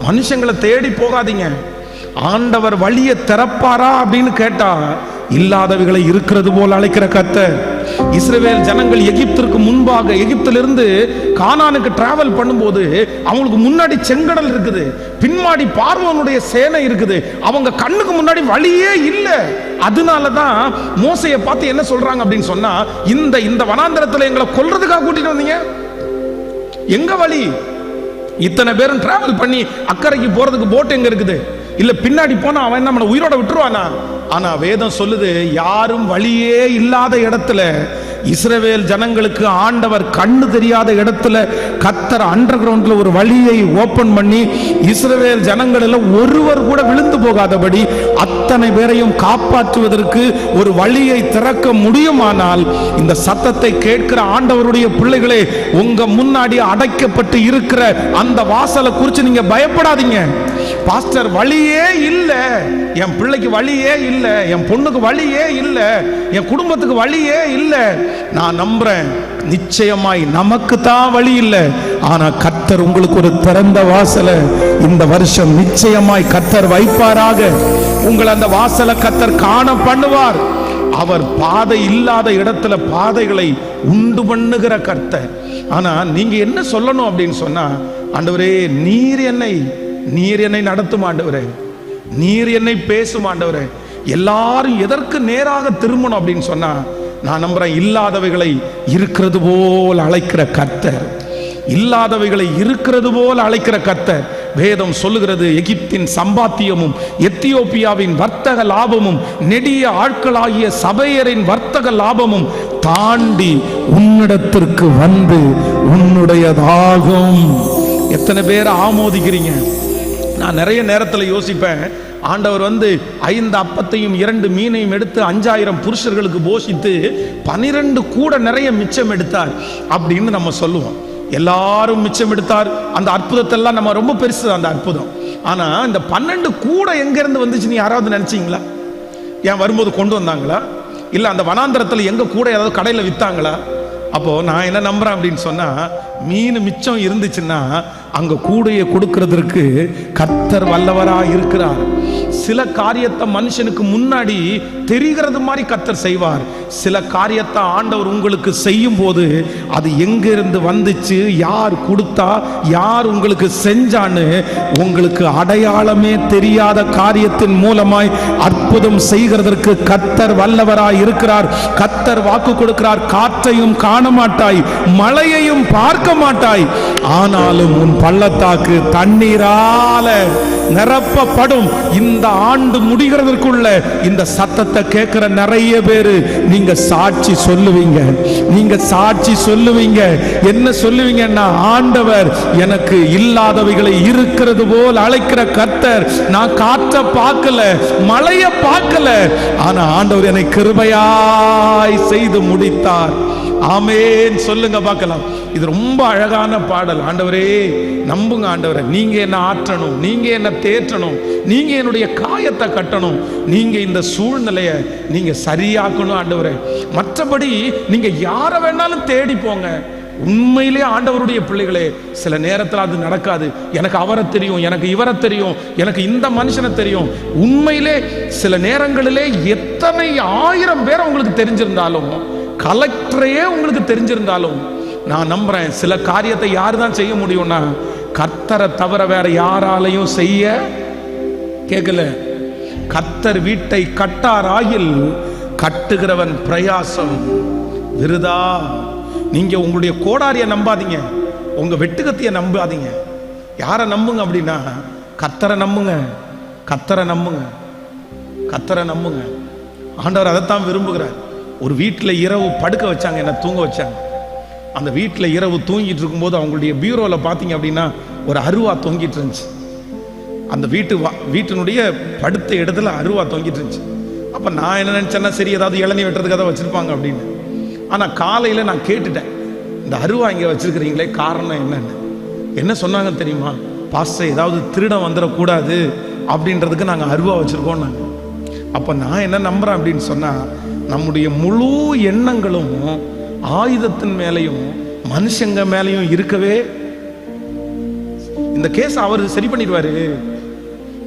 மனுஷங்களை தேடி போகாதீங்க. ஆண்டவர் வழியை திறப்பாரா அப்படின்னு கேட்டா, இல்லாதவைகளை இருக்கிறது போல அழைக்கிற கர்த்தர். இஸ்ரவேல் ஜனங்கள் எகிப்திற்கு முன்பாக, எகிப்திலிருந்து கானானுக்கு டிராவல் பண்ணும்போது அவங்களுக்கு முன்னாடி செங்கடல் இருக்குது, பின்னாடி பார்வோனுடைய சேனை இருக்குது, அவங்க கண்ணுக்கு முன்னாடி வழியே இல்லை. அதனாலதான் மோசையை பார்த்து என்ன சொல்றாங்க அப்படின்னு சொன்னா, இந்த வனாந்தரத்தில் எங்களை கொல்றதுக்காக கூட்டிட்டு வந்தீங்க, எங்க வழி? இத்தனை பேரும் டிராவல் பண்ணி அக்கறைக்கு போறதுக்கு போட் எங்க இருக்குது? இல்ல பின்னாடி போனா அவன் என்ன நம்மளை உயிரோட விட்டுருவானா? ஆனா வேதம் சொல்லுது, யாரும் வழியே இல்லாத இடத்துல, இஸ்ரவேல் ஜனங்களுக்கு ஆண்டவர் கண்ணு தெரியாத இடத்துல கர்த்தர் அண்டர் கிரவுண்ட்ல ஒரு வழியை ஓபன் பண்ணி இஸ்ரவேல் ஜனங்கள் எல்லாம் ஒருவர் கூட விழுந்து போகாதபடி அத்தனை பேரையும் காப்பாற்றுவதற்கு ஒரு வழியை திறக்க முடியுமானால், இந்த சத்தத்தை கேட்கிற ஆண்டவருடைய பிள்ளைகளே, உங்க முன்னாடி அடைக்கப்பட்டு இருக்கிற அந்த வாசலை குறித்து நீங்க பயப்படாதீங்க. பாஸ்டர் வழியே இல்லை, என் பிள்ளைக்கு வழியே இல்லை, என் பொண்ணுக்கு வழியே இல்லை, என் குடும்பத்துக்கு வழியே இல்லை. நான் நம்புறேன், நிச்சயமாய் நமக்கு தான் வழி இல்லை, ஆனா கர்த்தர் உங்களுக்கு ஒரு திறந்த வாசலை இந்த வருஷம் நிச்சயமாய் கர்த்தர் வைப்பாராக. உங்களை அந்த வாசலை கர்த்தர் காண பண்ணுவார். அவர் பாதை இல்லாத இடத்துல பாதைகளை உண்டு பண்ணுகிற கர்த்தர். ஆனா நீங்க என்ன சொல்லணும் அப்படின்னு சொன்னா, ஆண்டவரே நீர் என்னை நடத்தும் ஆண்டவரே, நீர் என்னை பேசும் ஆண்டவரே. எல்லாரும் எதற்கு நேராக திரும்பணும் அப்படின்னு சொன்னா, நான் நம்புறேன், இல்லாதவைகளை இருக்கிறது போல் அழைக்கிற கர்த்தர், இல்லாதவைகளை இருக்கிறது போல் அழைக்கிற கர்த்தர். வேதம் சொல்லுகிறது, எகிப்தின் சம்பாத்தியமும் எத்தியோப்பியாவின் வர்த்தக லாபமும் நெடிய ஆட்களாகிய சபையரின் வர்த்தக லாபமும் தாண்டி உன்னிடத்திற்கு வந்து உன்னுடையதாகும். எத்தனை பேர் ஆமோதிக்கிறீங்க? நான் நிறைய நேரத்தில் யோசிப்பேன், ஆண்டவர் வந்து 5 அப்பத்தையும் 2 மீனையும் எடுத்து 5000 புருஷர்களுக்கு போஷித்து 12 கூட நிறைய மிச்சம் எடுத்தார் அப்படின்னு நம்ம சொல்லுவோம். எல்லாரும் மிச்சம் எடுத்தார். அந்த அற்புதத்தெல்லாம் நம்ம ரொம்ப பெருசு அந்த அற்புதம். ஆனா இந்த 12 கூட எங்க இருந்து வந்துச்சுன்னு யாராவது நினைச்சீங்களா? ஏன் வரும்போது கொண்டு வந்தாங்களா? இல்ல அந்த வனாந்தரத்தில் எங்க கூட ஏதாவது கடையில வித்தாங்களா? அப்போ நான் என்ன நம்புறேன் அப்படின்னு சொன்னா, மீன் மிச்சம் இருந்துச்சுன்னா அங்க கூடையை கொடுக்கிறதுக்கு கர்த்தர் வல்லவரா இருக்கிறார். சில காரியத்தை மனுஷனுக்கு முன்னாடி தெரிகிறது மாதிரி கர்த்தர் செய்வார். சில காரியத்தை ஆண்டவர் உங்களுக்கு செய்யும் போது அது எங்கிருந்து வந்துச்சு, யார் கொடுத்தா, யார் உங்களுக்கு செஞ்சான்னு உங்களுக்கு அடையாளமே தெரியாத காரியத்தின் மூலமாய் அற்புதம் செய்கிறதற்கு கர்த்தர் வல்லவராய் இருக்கிறார். கர்த்தர் வாக்கு கொடுக்கிறார், காற்றையும் காண மாட்டாய், மழையையும் பார்க்க மாட்டாய், ஆனாலும் உன் பள்ளத்தாக்கு தண்ணீரால நிரப்பப்படும். இந்த ஆண்டு முடிகிறதற்குள்ள இந்த சத்தத்தை கேட்கிற நிறைய பேரு நீங்க சாட்சி சொல்லுவீங்க. நீங்க சாட்சி சொல்லுவீங்க. என்ன சொல்லுவீங்கன்னா, ஆண்டவர் எனக்கு இல்லாதவைகளை இருக்கிறது போல் அழைக்கிற கர்த்தர். நான் காற்றை பார்க்கல, மழையை பார்க்கல, ஆனா ஆண்டவர் என்னை கிருபையாய் செய்து முடித்தார். ஆமென் சொல்லுங்க பார்க்கலாம். இது ரொம்ப அழகான பாடல். ஆண்டவரே நம்புங்க, ஆண்டவரே நீங்க என்ன ஆற்றணும், நீங்க என்ன தேற்றணும், நீங்க என்னுடைய காயத்தை கட்டணும், நீங்க இந்த சூழ்நிலையை நீங்க சரியாக்கணும் ஆண்டவரே. மற்றபடி நீங்க யாரை வேணாலும் தேடி போங்க. உண்மையிலே ஆண்டவருடைய பிள்ளைகளே, சில நேரத்தில் அது நடக்காது. எனக்கு அவரை தெரியும், எனக்கு இவரை தெரியும், எனக்கு இந்த மனுஷனை தெரியும். உண்மையிலே சில நேரங்களிலே எத்தனை 1000 பேர் உங்களுக்கு தெரிஞ்சிருந்தாலும், கலெக்டரையே உங்களுக்கு தெரிஞ்சிருந்தாலும், நான் நம்புறேன் சில காரியத்தை யார் தான் செய்ய முடியும்னா, கர்த்தரை தவிர வேற யாராலையும் செய்ய கேட்கல. கர்த்தர் வீட்டை கட்டாராயில் கட்டுகிறவன் பிரயாசம் விருதா. நீங்க உங்களுடைய கோடாரிய நம்பாதீங்க, உங்க வெட்டுக்கத்திய நம்பாதீங்க. யாரை நம்புங்க அப்படின்னா, கர்த்தரை நம்புங்க, கர்த்தரை நம்புங்க, கர்த்தரை நம்புங்க. ஆண்டவர் அதைத்தான் விரும்புகிறார். ஒரு வீட்டில் இரவு படுக்க வச்சாங்க, என்ன தூங்க வச்சாங்க. அந்த வீட்டில் இரவு தூங்கிட்டு இருக்கும்போது அவங்களுடைய பீரோவில் பார்த்தீங்க அப்படின்னா ஒரு அருவா தொங்கிட்டு இருந்துச்சு. அந்த வீட்டினுடைய படுத்த இடத்துல அருவா தொங்கிட்டு இருந்துச்சு. அப்போ நான் என்ன நினச்சேன்னா, சரி ஏதாவது இளநீ வெட்டுறதுக்கு அதை வச்சுருப்பாங்க அப்படின்னு. ஆனால் காலையில் நான் கேட்டுட்டேன், இந்த அருவா இங்கே வச்சுருக்கிறீங்களே காரணம் என்னன்னு. என்ன சொன்னாங்க தெரியுமா? பாஸ்டர், ஏதாவது திருடம் வந்துடக்கூடாது அப்படின்றதுக்கு நாங்கள் அருவா வச்சுருக்கோம் நாங்கள். அப்போ நான் என்ன நம்புகிறேன் அப்படின்னு சொன்னால், நம்முடைய முழு எண்ணங்களும் ஆயுதத்தின் மேலையும் மனுஷங்க மேலையும் இருக்கவே. இந்த கேஸ் அவர் சரி பண்ணிடுவாரு,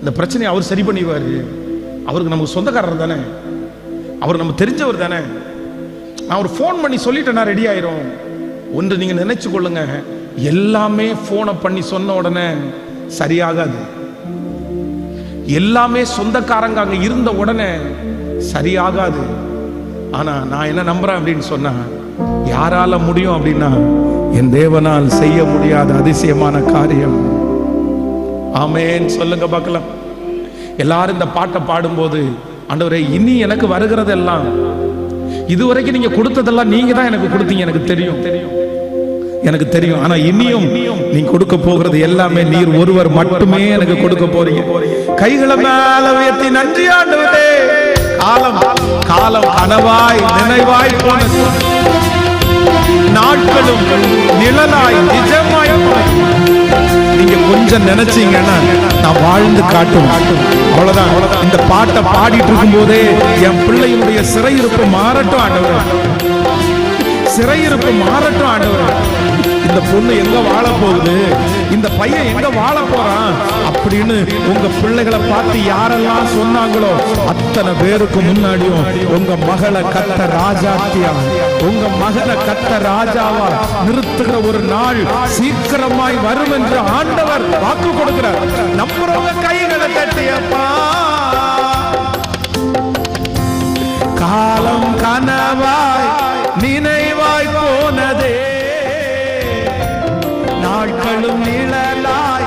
இந்த பிரச்சனையை அவர் சரி பண்ணிடுவாரு. அவருக்கு நமக்கு சொந்தக்காரர் தானே, அவர் நம்ம தெரிஞ்சவர் தானே. நான் ஒரு ஃபோன் பண்ணி சொல்லிட்டேன்னா ரெடி ஆயிரும். ஒன்று நீங்க நினைச்சு கொள்ளுங்க, எல்லாமே போனை பண்ணி சொன்ன உடனே சரியாகாது. எல்லாமே சொந்தக்காரங்க அங்க இருந்த உடனே சரியாகாது. ஆனா நான் என்ன நம்புறேன் அப்படின்னு சொன்னா, யாரால முடியும் அப்படின்னா, என் தேவனால் செய்ய முடியாத அதிசயமான காரியம். ஆமென் சொல்லுங்க பார்க்கலாம். எல்லாரும் இந்த பாட்டை பாடும்போது, ஆண்டவரே இனி எனக்கு வருகிறதெல்லாம், இதுவரைக்கும் நீங்க கொடுத்ததெல்லாம் நீங்க தான் எனக்கு கொடுத்தீங்க, எனக்கு தெரியும், எனக்கு தெரியும். ஆனா இனியும் நீ கொடுக்க போகிறது எல்லாமே நீர் ஒருவர் மட்டுமே எனக்கு கொடுக்க போறீங்க. கைகளை மேல உயர்த்தி நன்றி ஆண்டவரே. காலம் காலம் கனவாய் நினைவாய் போனது, நாட்களும் நிழலாய் நிஜமாய். நீங்க கொஞ்சம் நினைச்சீங்கன்னா நான் வாழ்ந்து காட்டும், அவ்வளவுதான். இந்த பாட்டை பாடிட்டு இருக்கும் போதே என் பிள்ளையினுடைய சிறையிருப்பு மாறட்டும் ஆண்டவரே, சிறையிருப்பு மாறட்டும் ஆண்டவரே. இந்த பொண்ணு எங்க வாழ போகுது, இந்த பையன் எங்க வாழ போறான் அப்படின்னு உங்க பிள்ளைகளை பார்த்து யாரெல்லாம் சொன்னாங்களோ அத்தனை பேருக்கு முன்னாடியும் உங்க மகளை கத்த ராஜாத்தியா, உங்க மகனை கத்த ராஜாவா நிறுத்துகிற ஒரு நாள் சீக்கிரமாய் வரும் என்று ஆண்டவர் வாக்கு கொடுக்கிறார். நம்புறவங்க கைகளை தட்டியப்பா. காலம் கனவாய் நினைவாய் போனதே, நாட்களும் நிழலாய்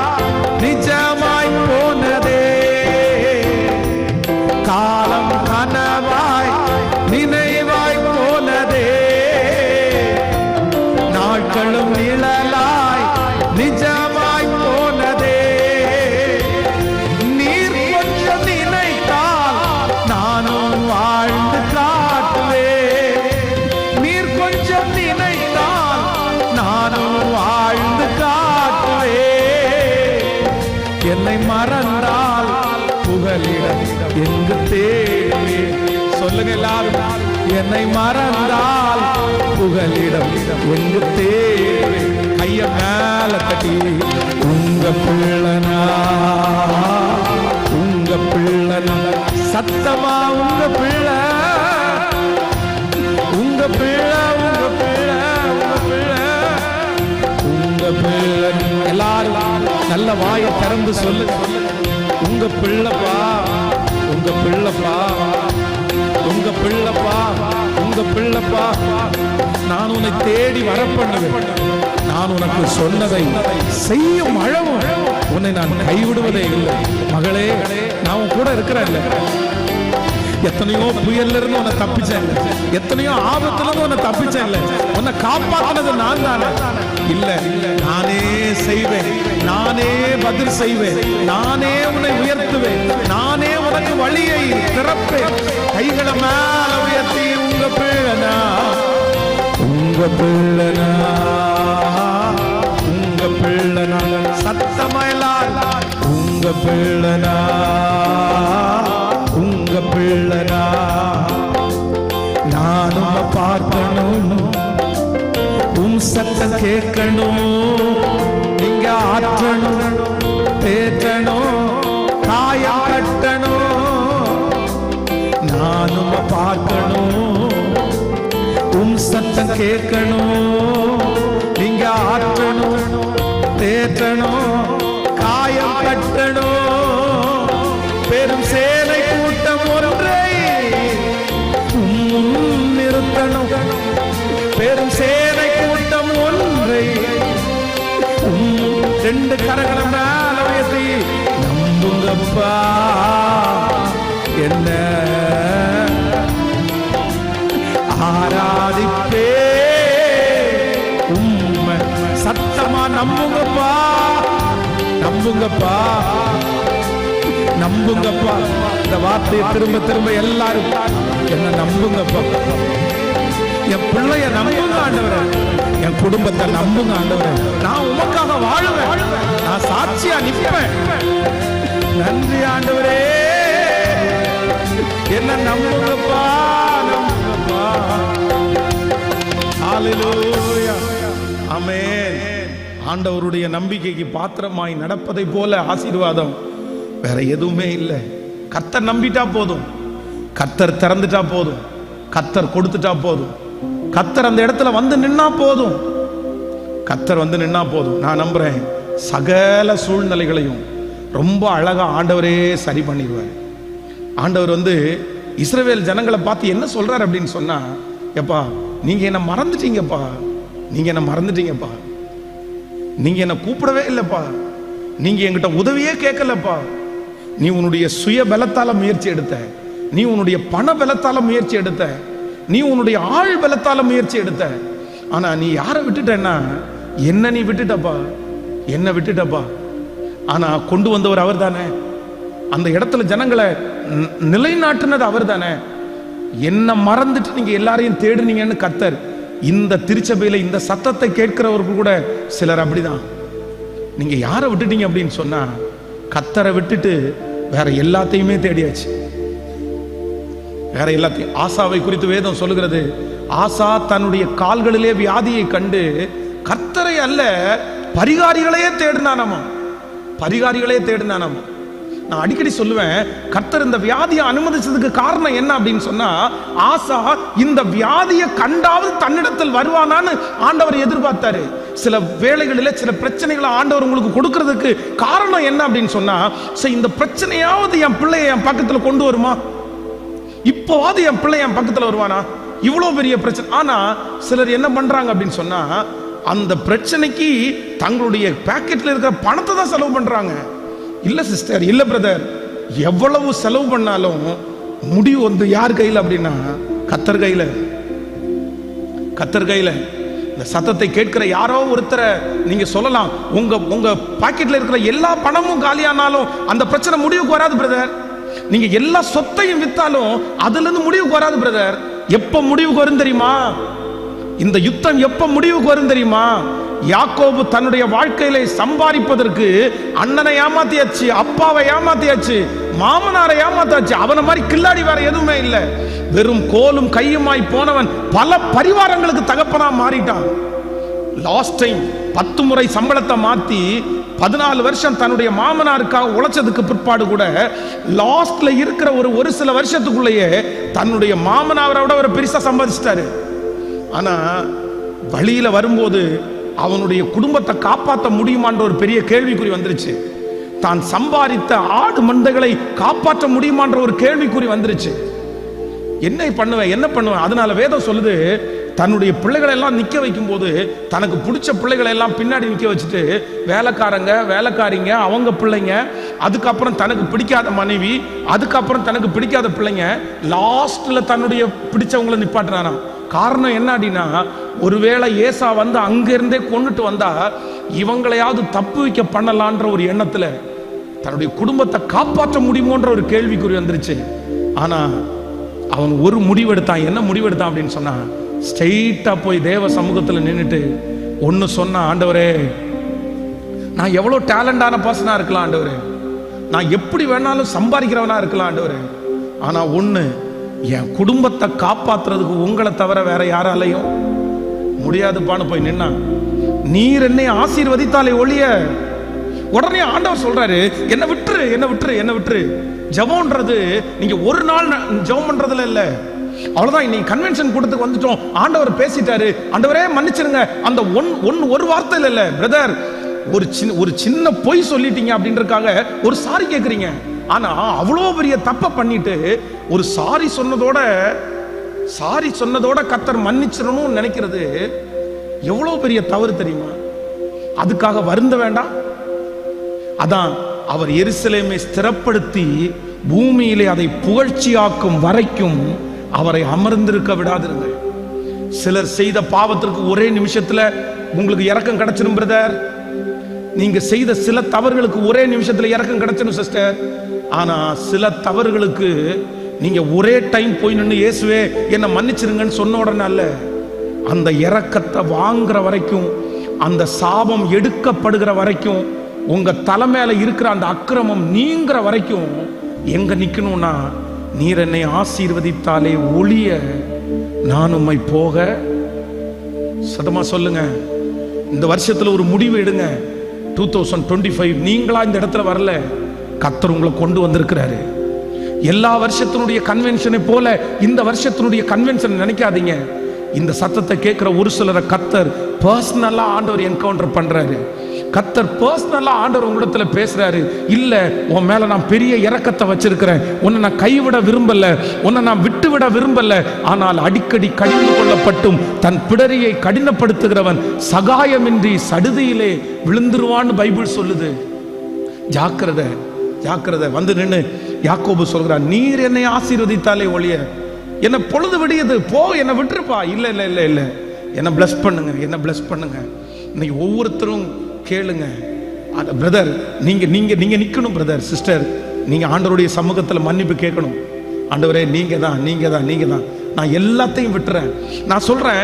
நிஜமாய் போனதே. காலம் கனவாய் நினைவாய் போனதே, நாட்களும் நிழலாய் நிஜமாய் போனதே. நீர் கொஞ்சம் நினைத்தால் நானும் வாழ்ந்து காட்டுவேன், நீர் கொஞ்சம் நினைத்தால் நானும் வாழ்ந்து காட்டுவேன். என்னை மறந்தால் புகலிடம் எங்கு தேடுவேன். சொல்லுங்க எல்லாரும், என்னை மறந்தால் புகலிடம் எங்கு தேடுவேன். கைய மேல கட்டி, உங்க பிள்ளனா, உங்க பிள்ளை சத்தமா உங்க பிள்ளை, உங்க பிள்ளை, உங்க பிள்ளை, உங்க பிள்ளை, உங்க பிள்ளை. எல்லாரும் நல்ல வாயை திறந்து சொல்லு, உங்க பிள்ளைப்பா, உங்க பிள்ளைப்பா, உங்க பிள்ளைப்பா, உங்க பிள்ளைப்பா. நான் உன்னை தேடி வரப்பண்ணுவேன், நான் உனக்கு சொன்னதை செய்யும் அளவும் உன்னை நான் கைவிடுவதே இல்லை. மகளே, நான் உன் கூட இருக்கிறேன். எத்தனையோ புயல்ல இருந்து உன்னை தப்பிச்சேன், எத்தனையோ ஆபத்துல இருந்து உன்னை தப்பிச்சேன். உன்னை காப்பாற்றினது நான் தானே? இல்ல, நானே செய்வேன், நானே பதில் செய்வேன், நானே உன்னை உயர்த்துவேன், நானே உனக்கு வழியை திறப்பேன். கைகளை மேல உயர்த்தி, உங்க பிள்ளனா, உங்க பிள்ளனா, உங்க பிள்ளனா, சத்தமயலால் உங்க பிள்ளனா, உங்க பிள்ளனா. நானும் பார்க்கணும், சத்தம் கேட்கணும், நீங்க ஆற்றணும், தேற்றணும், காயம் கட்டணும். நானும் பார்க்கணும், சத்தம் கேட்கணும், நீங்க ஆற்றணும், தேற்றணும், காயம் கட்டணும். பெரும் சேனை கூட்டம் ஒன்றை நிறுத்தணும், பெரும் சேனை கூட்டம் ஒன்றை. ரெண்டு கரங்களை மேல உயர்த்தி, நம்புங்கப்பா என்ன ஆராதிப்பே உண்மை. சத்தமா நம்புங்கப்பா, நம்புங்கப்பா, நம்புங்கப்பா. இந்த வார்த்தையை திரும்ப திரும்ப எல்லாரும் என்ன நம்புங்கப்பா, என் பிள்ளைய நம்புங்க ஆண்டவரே, என் குடும்பத்தை நம்புங்க ஆண்டவரே, நான் உமக்காக வாழுவேன், நான் சாட்சியா நிற்பேன். நன்றி ஆண்டவரே, என்ன நம்புங்கப்பா, நம்புங்கப்பா. ஹல்லேலூயா, ஆமென். ஆண்டவருடைய நம்பிக்கைக்கு பாத்திரமாய் நடப்பதை போல ஆசீர்வாதம் வேற எதுவுமே இல்லை. கர்த்தர் நம்பிட்டா போதும், கர்த்தர் திறந்துட்டா போதும், கர்த்தர் கொடுத்துட்டா போதும், கர்த்தர் அந்த இடத்துல வந்து நின்னா போதும், கர்த்தர் வந்து நின்னா போதும். நான் நம்புறேன், சகல சூழ்நிலைகளையும் ரொம்ப அழகா ஆண்டவரே சரி பண்ணிடுவார். ஆண்டவர் வந்து இஸ்ரவேல் ஜனங்களை பார்த்து என்ன சொல்றாரு அப்படின்னு சொன்னா, எப்பா நீங்க என்ன மறந்துட்டீங்கப்பா, நீங்க என்ன மறந்துட்டீங்கப்பா, நீங்க என்ன கூப்பிடவே இல்லப்பா, நீங்க என்கிட்ட உதவியே கேட்கலப்பா. நீ உன்னுடைய சுய பலத்தால முயற்சி எடுத்த, நீ உன்னுடைய பண பலத்தால முயற்சி எடுத்த, நீ உன்னுடைய ஆள் பலத்தால முயற்சி எடுத்த. ஆனா நீ யாரை விட்டுட்டேன்னா, என்ன நீ விட்டுட்டப்பா, என்ன விட்டுட்டப்பா. ஆனா கொண்டு வந்தவர் அவர் தானே, அந்த இடத்துல ஜனங்களை நிலைநாட்டுனது அவர் தானே. என்ன மறந்துட்டு நீங்க எல்லாரையும் தேடுனீங்கன்னு கர்த்தர் இந்த திருச்சபையில இந்த சத்தத்தை கேட்கிறவர்கள் கூட சிலர் அப்படிதான். நீங்க யாரை விட்டுட்டீங்க அப்படின்னு சொன்னா, கர்த்தரை விட்டுட்டு வேற எல்லாத்தையுமே தேடியாச்சு, வேற எல்லாத்தையும். ஆசாவை குறித்து வேதம் சொல்லுகிறது, ஆசா தன்னுடைய கால்களிலே வியாதியை கண்டு கர்த்தரை அல்ல பரிகாரிகளையே தேடினானாமா, பரிகாரிகளே தேடினானாமா. நான் அடிக்கடி சொல்லுவேன், கர்த்தர் இந்த வியாதியை அனுமதிச்சதுக்கு காரணம் என்ன அப்படின்னு சொன்னா, ஆசா இந்த வியாதியை கண்டாவது தன்னிடத்தில் வருவானான்னு ஆண்டவர் எதிர்பார்த்தாரு. சில வேளைகளில் சில பிரச்சனைகளை ஆண்டவர் உங்களுக்கு கொடுக்கறதுக்கு காரணம் என்ன அப்படின்னு சொன்னா, இந்த பிரச்சனையாவது என் பிள்ளைய என் பக்கத்துல கொண்டு வருமா, இப்போவாது என் பிள்ளை என் பக்கத்துல வருவானா, இவ்வளவு பெரிய பிரச்சனை. ஆனா சிலர் என்ன பண்றாங்க அப்படின்னு சொன்னா, அந்த பிரச்சனைக்கு தங்களுடைய பாக்கெட்ல இருக்கிற பணத்தை தான் செலவு பண்றாங்க. இல்ல சிஸ்டர், இல்ல பிரதர், எவ்வளவு செலவு பண்ணாலும் முடிவு வந்து யார் கையில் அப்படின்னா கர்த்தர் கையில, கர்த்தர் கையில. இந்த சத்தத்தை கேட்கிற யாரோ ஒருத்தரை நீங்க சொல்லலாம், உங்க உங்க பாக்கெட்ல இருக்கிற எல்லா பணமும் காலியானாலும் அந்த பிரச்சனை முடிவுக்கு வராது பிரதர். நீங்க எல்லா சொத்தையும் வித்தாலும் அதுல இருந்து முடிவுக்கு வராது பிரதர். எப்ப முடிவுக்கு வரும் தெரியுமா, இந்த யுத்தம் எப்ப முடிவுக்கு வரும் தெரியுமா? யாக்கோபு தன்னுடைய வாழ்க்கையில சம்பாதிப்பதற்கு அண்ணனை ஏமாத்தியாச்சு, அப்பாவை ஏமாத்தியாச்சு, மாமனாரை ஏமாத்தாச்சு. அவனை மாதிரி கில்லாடி வேற எதுவுமே இல்லை. வெறும் கோலும் கையுமாய் போனவன் பல பரிவாரங்களுக்கு தகப்பனா மாறிட்டான். லாஸ்ட் டைம் 10 முறை சம்பளத்தை மாத்தி 14 வருஷம் தன்னுடைய மாமனாருக்காக உழைச்சதுக்கு பிற்பாடு கூட லாஸ்ட்ல இருக்கிற ஒரு சில வருஷத்துக்குள்ளேயே தன்னுடைய மாமனாரை விட ஒரு பெருசா சம்பாதிச்சிட்டாரு. ஆனா வழியில வரும்போது அவனுடைய குடும்பத்தை காப்பாற்ற முடியுமான்ற ஒரு பெரிய கேள்விக்குறி வந்துருச்சு. தான் சம்பாதித்த ஆடு மந்தைகளை காப்பாற்ற முடியுமான்ற ஒரு கேள்விக்குறி வந்துருச்சு. என்ன பண்ணுவேன். அதனால வேதம் சொல்லுது, தன்னுடைய பிள்ளைகளை எல்லாம் நிக்க வைக்கும் போது தனக்கு பிடிச்ச பிள்ளைகளை எல்லாம் பின்னாடி நிக்க வச்சுட்டு வேலைக்காரிங்க அவங்க பிள்ளைங்க, அதுக்கப்புறம் தனக்கு பிடிக்காத மனைவி, அதுக்கப்புறம் தனக்கு பிடிக்காத பிள்ளைங்க, லாஸ்ட்ல தன்னுடைய பிடிச்சவங்களை நிப்பாட்டுறாராம். காரணம் என்ன அப்படின்னா, ஒருவேளை ஏசா வந்து அங்கிருந்தே கொண்டுட்டு வந்தா இவங்களையாவது தப்பு வைக்க பண்ணலான்ற ஒரு எண்ணத்துல தன்னுடைய குடும்பத்தை காப்பாற்ற முடியுமோன்ற ஒரு கேள்விக்குறி வந்துருச்சு. ஆனா அவன் ஒரு முடிவெடுத்தான். என்ன முடிவெடுத்தான் அப்படின்னு சொன்னா, ஸ்ட்ரெயிட்டா போய் தேவ சமூகத்தில் நின்றுட்டு ஒன்னு சொன்னா, ஆண்டவரே நான் எவ்வளவு டேலண்டான பர்சனா இருக்கலாம் ஆண்டவரே, நான் எப்படி வேணாலும் சம்பாதிக்கிறவனா இருக்கலாம் ஆண்டவரே, ஆனா ஒண்ணு, என் குடும்பத்தை காப்பாத்துறதுக்கு உங்களை தவிர வேற யாராலையும் முடியாதுப்பான்னு போய் நின்னா. நீர் என்னை ஆசீர்வதித்தாலே ஒழிய. உடனே ஆண்டவர் சொல்றாரு, என்ன விட்டுரு. ஜெபம்ன்றது நீங்க ஒரு நாள் ஜெபம் பண்றதுல இல்ல, அவ்வளவுதான். இன்னைக்கு கன்வென்ஷன் கூட்டத்துக்கு வந்துட்டோம், ஆண்டவர் பேசிட்டாரு, ஆண்டவரே மன்னிச்சிருங்க, அந்த ஒரு வார்த்தையில இல்ல பிரதர், ஒரு சின்ன பொய் சொல்லிட்டீங்க அப்படின்றதுக்காக ஒரு சாரி கேக்குறீங்க. ஆனா அவ்வளோ பெரிய தப்ப பண்ணிட்டு ஒரு சாரி சொன்னதோட கர்த்தர் மன்னிச்சிடணும்னு நினைக்கிறது எவ்வளவு பெரிய தவறு தெரியுமா? அதுக்காக வருந்த வேண்டாம். அதான் அவர் எருசலேமை ஸ்திரப்படுத்தி பூமியிலே அதை புகழ்ச்சியாக்கும் வரைக்கும் அவரை அமர்ந்திருக்க விடாதிருங்க. சிலர் செய்த பாவத்திற்கு ஒரே நிமிஷத்துல உங்களுக்கு இரக்கம் கிடைச்சிடும் பிரதர். நீங்க செய்த சில தவறுகளுக்கு ஒரே நிமிஷத்துல இரக்கம் கிடைச்சிடும் சிஸ்டர். ஆனா சில தவறுகளுக்கு நீங்க ஒரே டைம் போய் நின்று இயேசுவே என்ன மன்னிச்சிருங்கன்னு சொன்ன உடனே அல்ல, அந்த இரக்கத்தை வாங்குற வரைக்கும், அந்த சாபம் எடுக்கப்படுகிற வரைக்கும், உங்க தலைமையில இருக்கிற அந்த அக்கிரமம் நீங்கிற வரைக்கும் எங்க நிக்கணும்னா, நீர் என்னை ஆசீர்வதித்தாலே ஒழிய நான் உம்மை போக. சத்தமா சொல்லுங்க. இந்த வருஷத்துல ஒரு முடிவு எடுங்க. 2025 நீங்களா இந்த இடத்துல வரல, கர்த்தர் உங்களை கொண்டு வந்திருக்கிறாரு. எல்லா வருஷத்தினுடைய கன்வென்ஷனை போல இந்த வருஷத்தினுடைய கன்வென்ஷன் நினைக்காதீங்க. இந்த சத்தத்தை கேட்கிற ஒரு சிலரை கர்த்தர் பர்சனலா ஆண்டவர் என்கவுண்டர் பண்றாரு. கர்த்தர் பர்சனலா ஆண்டவர் உங்களிடத்துல பேசுறாரு. இல்ல, உன் மேல நான் பெரிய இரக்கத்தை வச்சிருக்கிறேன், உன்னை நான் கைவிட விரும்பல, உன்னை நான் விட்டுவிட விரும்பல. ஆனால் அடிக்கடி கடிந்து கொள்ளப்பட்டும் தன் பிடரியை கடினப்படுத்துகிறவன் சகாயமின்றி சடுதியிலே விழுந்துருவான்னு பைபிள் சொல்லுது. ஜாக்கிரதை. வந்து நின்று யாக்கோபு சொல்கிறான், நீர் என்னை ஆசீர்வதித்தாலே ஒழிய என்ன பொழுது விடியது போ, என்னை விட்டுருப்பா. இல்ல, என்ன பிளஸ் பண்ணுங்க. இன்னைக்கு ஒவ்வொருத்தரும் கேளுங்க. பிரதர், நீங்க நிக்கணும். பிரதர், சிஸ்டர், நீங்க ஆண்டவருடைய சமூகத்தில் மன்னிப்பு கேட்கணும். ஆண்டவரே நீங்க தான் நான் எல்லாத்தையும் விட்டுறேன். நான் சொல்றேன்,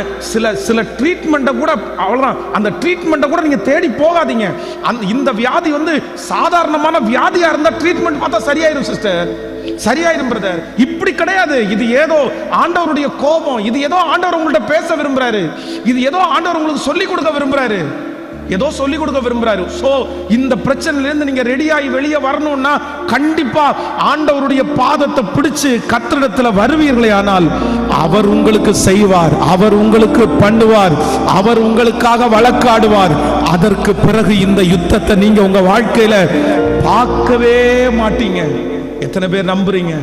சில ட்ரீட்மெண்ட்டை கூட அவ்வளவுதான், அந்த ட்ரீட்மெண்ட்டை கூட நீங்க தேடி போகாதீங்க. இந்த வியாதி வந்து சாதாரணமான வியாதியா இருந்தா ட்ரீட்மெண்ட் பார்த்தா சரியாயிரும் சிஸ்டர், சரியாயிரும் பிரதர். இப்படி கிடையாது. இது ஏதோ ஆண்டவருடைய கோபம், இது ஏதோ ஆண்டவர் உங்கள்ட்ட பேச விரும்புறாரு, இது ஏதோ ஆண்டவர் உங்களுக்கு சொல்லிக் கொடுக்க விரும்புறாரு. சோ இந்த பிரச்சனையிலிருந்து நீங்க ரெடியாகி வெளியே வரணும்னா கண்டிப்பா ஆண்டவருடைய பாதத்தை பிடிச்சு கர்த்தரிடத்துல வருவீர்களே, ஆனால் அவர் உங்களுக்கு செய்வார், அவர் உங்களுக்கு பண்ணுவார், அவர் உங்களுக்காக வழக்காடுவார். அதற்கு பிறகு இந்த யுத்தத்தை நீங்க உங்க வாழ்க்கையில பார்க்கவே மாட்டீங்க. எத்தனை பேர் நம்புறீங்க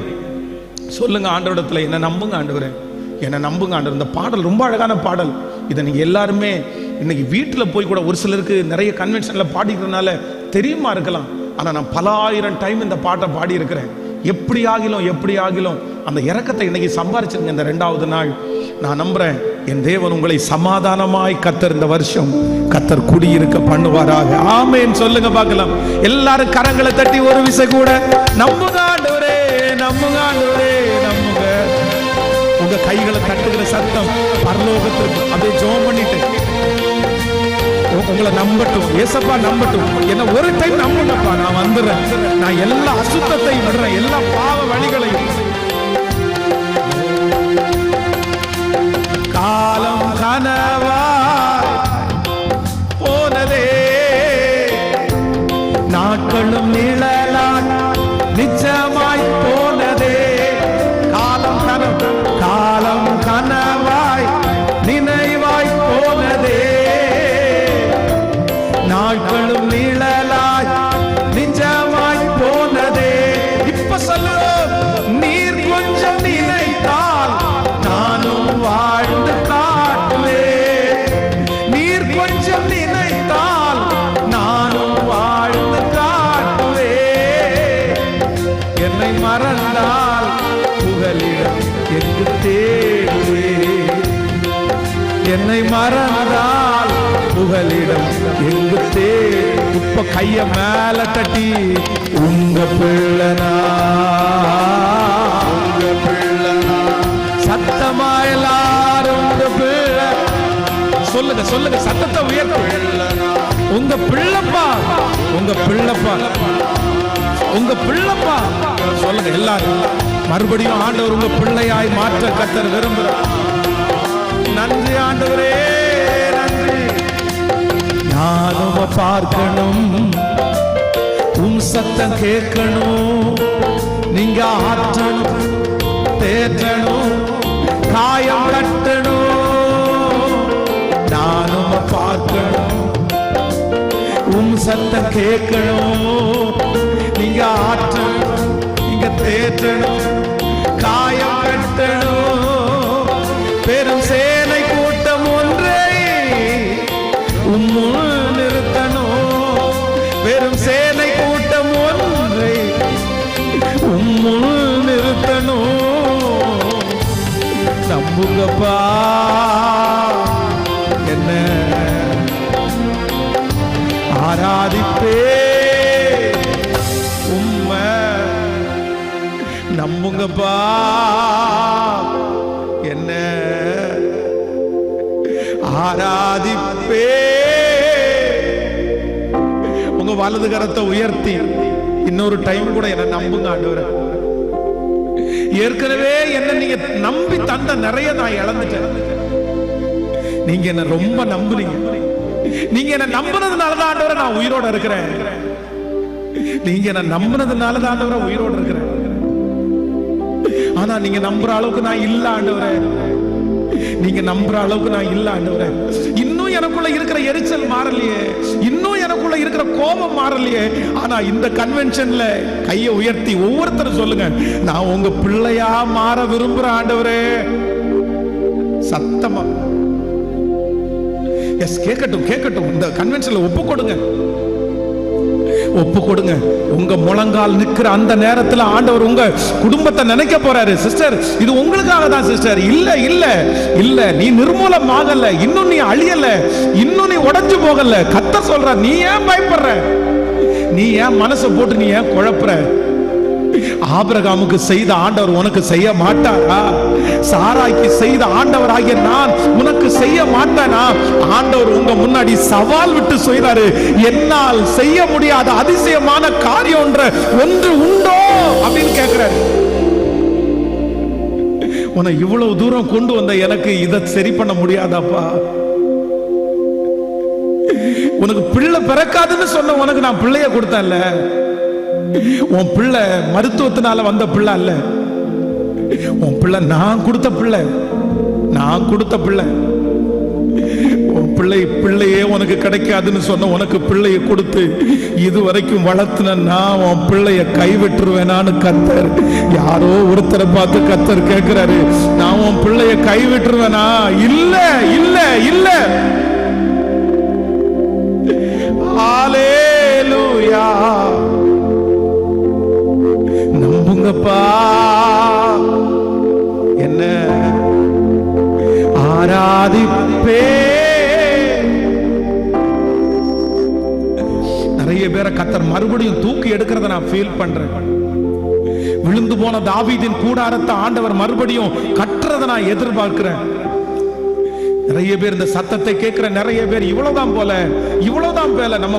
சொல்லுங்க? ஆண்டவரிடத்துல என்ன நம்புங்க ஆண்டவரே, என்ன நம்புங்க ஆண்டவர். இந்த பாடல் ரொம்ப அழகான பாடல். இதை நீங்க எல்லாருமே இன்னைக்கு வீட்டில் போய் கூட, ஒரு சிலருக்கு நிறைய கன்வென்ஷன்ல பாடிக்கிறதுனால தெரியுமா இருக்கலாம், ஆனா நான் பல ஆயிரம் டைம் இந்த பாட்டை பாடி இருக்கிறேன். எப்படி ஆகிலும் அந்த இரக்கத்தை இன்னைக்கு சம்பாரிச்சிருங்க. இந்த 2வது நாள் நான் நம்புறேன், என் தேவன் உங்களை சமாதானமாய் கர்த்தர் இந்த வருஷம் கர்த்தர் குடியிருக்க பண்ணுவாராக. ஆமென் சொல்லுங்க பார்க்கலாம். எல்லாரும் கரங்களை தட்டி ஒரு விசை கூட நம்புங்க ஆண்டவரே, நம்புங்க. உங்க கைகளை தட்டுகிற சத்தம் பரலோகத்திற்கு அப்படியே ஜெபம் பண்ணிட்டு உங்களை நம்பட்டும். ஏசப்பா நம்பட்டும். என்ன ஒரு டைம் நம்புங்கப்பா, நான் வந்துடுறேன். நான் எல்லா அசுத்தத்தையும் விடுறேன், எல்லா பாவ வழிகளையும். காலம் கனவா போனதே, மறந்தால் புகலிடம் எங்கு தேடுவே, என்னை மறந்தால் புகலிடம் எங்கு தேடு. இப்ப கைய மேல தட்டி உங்க பிள்ளனா, உங்க பிள்ளனா, சத்தமா எல்லாரும் உங்க பிள்ளை சொல்லுங்க, சொல்லுங்க, சத்தத்தை உயர்த்த. உங்க பிள்ளைப்பா, உங்க பிள்ளைப்பா, உங்க பிள்ளைப்பா சொல்லுங்க எல்லாரும். மறுபடியும் ஆண்டவர் உங்க பிள்ளையாய் மாற்ற கர்த்தர் விரும்புகிறார். நன்றி ஆண்டவரே, நன்றி. நானும் பார்க்கணும், உம் சத்தம் கேட்கணும், நீங்க ஆற்றணும், தேற்றணும், காயம் கட்டணும். நானும் பார்க்கணும், உம் சத்தம் கேட்கணும், நீங்க ஆற்றணும், நீங்க தேற்றணும், காயம் கட்டணும். பெரும் சேனை கூட்டம் ஒன்றை உம்முள் நிறுத்தணும், பெரும் சேனை கூட்டம் ஒன்றை உம்முள் நிறுத்தணும். நம்புங்கப்பா என்ன ஆராதிப்பே உம்மை, நம்புங்கப்பா என்ன ஆராதிப்பே. உங்க வலது கரத்தை உயர்த்தி இன்னொரு டைம் கூட என்ன நம்புங்க ஆண்டவரே. ஏற்கனவே என்ன நீங்க நம்பி தந்த நிறைய நான் இழந்துட்டேன். நீங்க என்ன ரொம்ப நம்புறீங்க. நீங்க என்ன நம்பினதுனாலதான் ஆண்டவரே நான் உயிரோட இருக்கிறேன். நீங்க என்ன நம்பினதுனாலதான் ஆண்டவரே உயிரோட இருக்கிறேன். ஆனா நீங்க நம்புற அளவுக்கு நான் இல்ல ஆண்டவரே. நீங்க நம்புற அளவுக்கு நான் இல்ல ஆண்டவரே. இன்னும் எனக்குள்ள இருக்கிற எரிச்சல் மாறலையே, இன்னும் எனக்குள்ள இருக்கிற கோபம் மாறலையே. ஆனா இந்த கன்வென்ஷன்ல கையை உயர்த்தி ஒவ்வொருத்தரும் சொல்லுங்க, நான் உங்க பிள்ளையா மாற விரும்புறேன் ஆண்டவரே. சத்தமா எஸ், கேட்கட்டும், கேட்கட்டும். இந்த கன்வென்ஷன்ல ஒப்பு கொடுங்க, ஒப்பு கொடுங்க. உங்க முழங்கால் நிக்கிற அந்த நேரத்தில் ஆண்டவர் உங்க குடும்பத்தை நினைக்க போறாரு. சிஸ்டர், இது உங்களுக்காக தான் சிஸ்டர். இல்ல இல்ல இல்ல, நீ நிர்மூலம் ஆகல, இன்னும் நீ அழியல, இன்னும் நீ உடைஞ்சு போகல. கர்த்தர் சொல்ற, நீ ஏன் பயப்படுற? நீ ஏன் மனசை போட்டு நீ ஏன் குழப்புற? ஆபிரகாமுக்கு செய்த ஆண்டவர் உனக்கு செய்ய மாட்டாரா? சாராய்க்கு செய்த ஆண்டவர் ஆகிய நான் உனக்கு செய்ய மாட்டேனா? ஆண்டவர் உங்க முன்னாடி சவால் விட்டு சொல்றாரு, என்னால் செய்ய முடியாத அதிசயமான காரியம் ஒன்று உண்டோ அப்படின்னு கேட்கிறாரு. உன்னை இவ்வளவு தூரம் கொண்டு வந்த எனக்கு இதை சரி பண்ண முடியாதாப்பா? உனக்கு பிள்ளை பிறக்காதுன்னு சொன்ன உனக்கு நான் பிள்ளைய கொடுத்தேன்ல. உன் பிள்ளை மருத்துவத்தினால வந்த பிள்ளை அல்ல, உன் பிள்ளை நான் கொடுத்த பிள்ளை, நான் கொடுத்த பிள்ளை. உன் பிள்ளையே உனக்கு கிடைக்காதுன்னு சொன்ன உனக்கு பிள்ளையை கொடுத்து இதுவரைக்கும் வளர்த்துன நான் உன் பிள்ளைய கைவிட்டுருவேனான்னு கர்த்தர் யாரோ ஒருத்தரை பார்த்து கர்த்தர் கேட்கிறாரு. நான் உன் பிள்ளைய கைவிட்டுருவேனா? இல்ல இல்ல இல்ல. ஹல்லேலூயா. நம்புங்கப்பா என்ன ஆராதிப்பே. நிறைய பேரை கர்த்தர் மறுபடியும் தூக்கி எடுக்கிறத நான் ஃபீல் பண்றேன். விழுந்து போன தாவீதின் கூடாரத்தை ஆண்டவர் மறுபடியும் கட்டுறதை நான் எதிர்பார்க்கிறேன். நிறைய பேர் இந்த சத்தத்தை கேட்கிற நிறைய பேர் இவ்வளவுதான் போல, இவ்வளவுதான் போல, நம்ம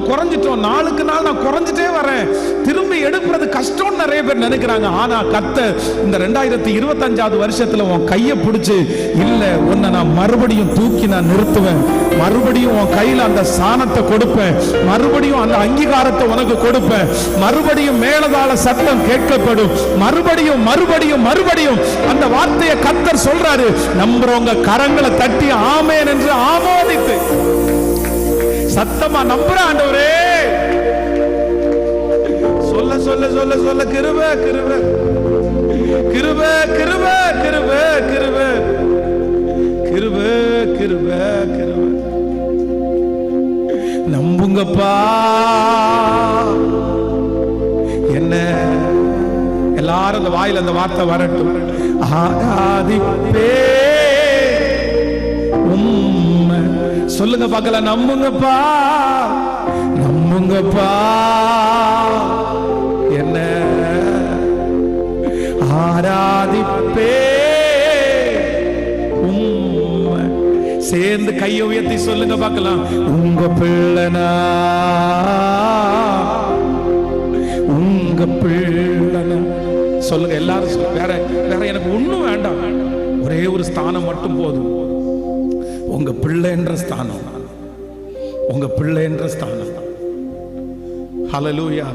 குறைஞ்சிட்டோம், நாளுக்கு நாள் நான் குறைஞ்சிட்டே வரேன், திரும்பி எடுக்கிறது கஷ்டம் நிறைய பேர் நினைக்கிறாங்க. ஆனா கர்த்தர் இந்த 2025 வருஷத்துல உன் கையை பிடிச்சு, இல்ல உன்னை நான் மறுபடியும் தூக்கி நான் நிறுத்துவேன், மறுபடியும் உன் கையில அந்த சாணத்தை கொடுப்பேன், மறுபடியும் அந்த அங்கீகாரத்தை உனக்கு கொடுப்பேன், மறுபடியும் மேலதாள சத்தம் கேட்கப்படும், மறுபடியும் மறுபடியும் மறுபடியும் அந்த வார்த்தையை கர்த்தர் சொல்றாரு. நம்புறவங்க கரங்களை தட்டி ஆமென் என்று ஆமோதித்து சத்தமா நம்புற ஆண்டவரே. சொல்ல சொல்ல சொல்ல சொல்ல கிருபை கிருபை கிருபை கிருபை கிருபை கிருபை கிருபை கிருபை கிருபை. நம்புங்கப்பா என்ன எல்லாரும் அந்த வாயில அந்த வார்த்தை வரட்டும். ஆராதிப்பே உம்மை. சொல்லுங்க பார்க்கலாம். நம்புங்கப்பா, நம்புங்கப்பா. என்ன ஆராதிப்பே உம்மை. சேர்ந்து கையை உயர்த்தி சொல்லுங்க பார்க்கலாம். உங்க பிள்ளைனா, உங்க பிள்ளைனா. சொல்லுங்க எல்லாரும் சொல்லுங்க. வேற வேற எனக்கு ஒண்ணும் வேண்டாம், ஒரே ஒரு ஸ்தானம் மட்டும் போதும். உங்க பிள்ளை என்ற ஸ்தானம், உங்க பிள்ளை என்ற ஸ்தானம். ஹல்லேலூயா.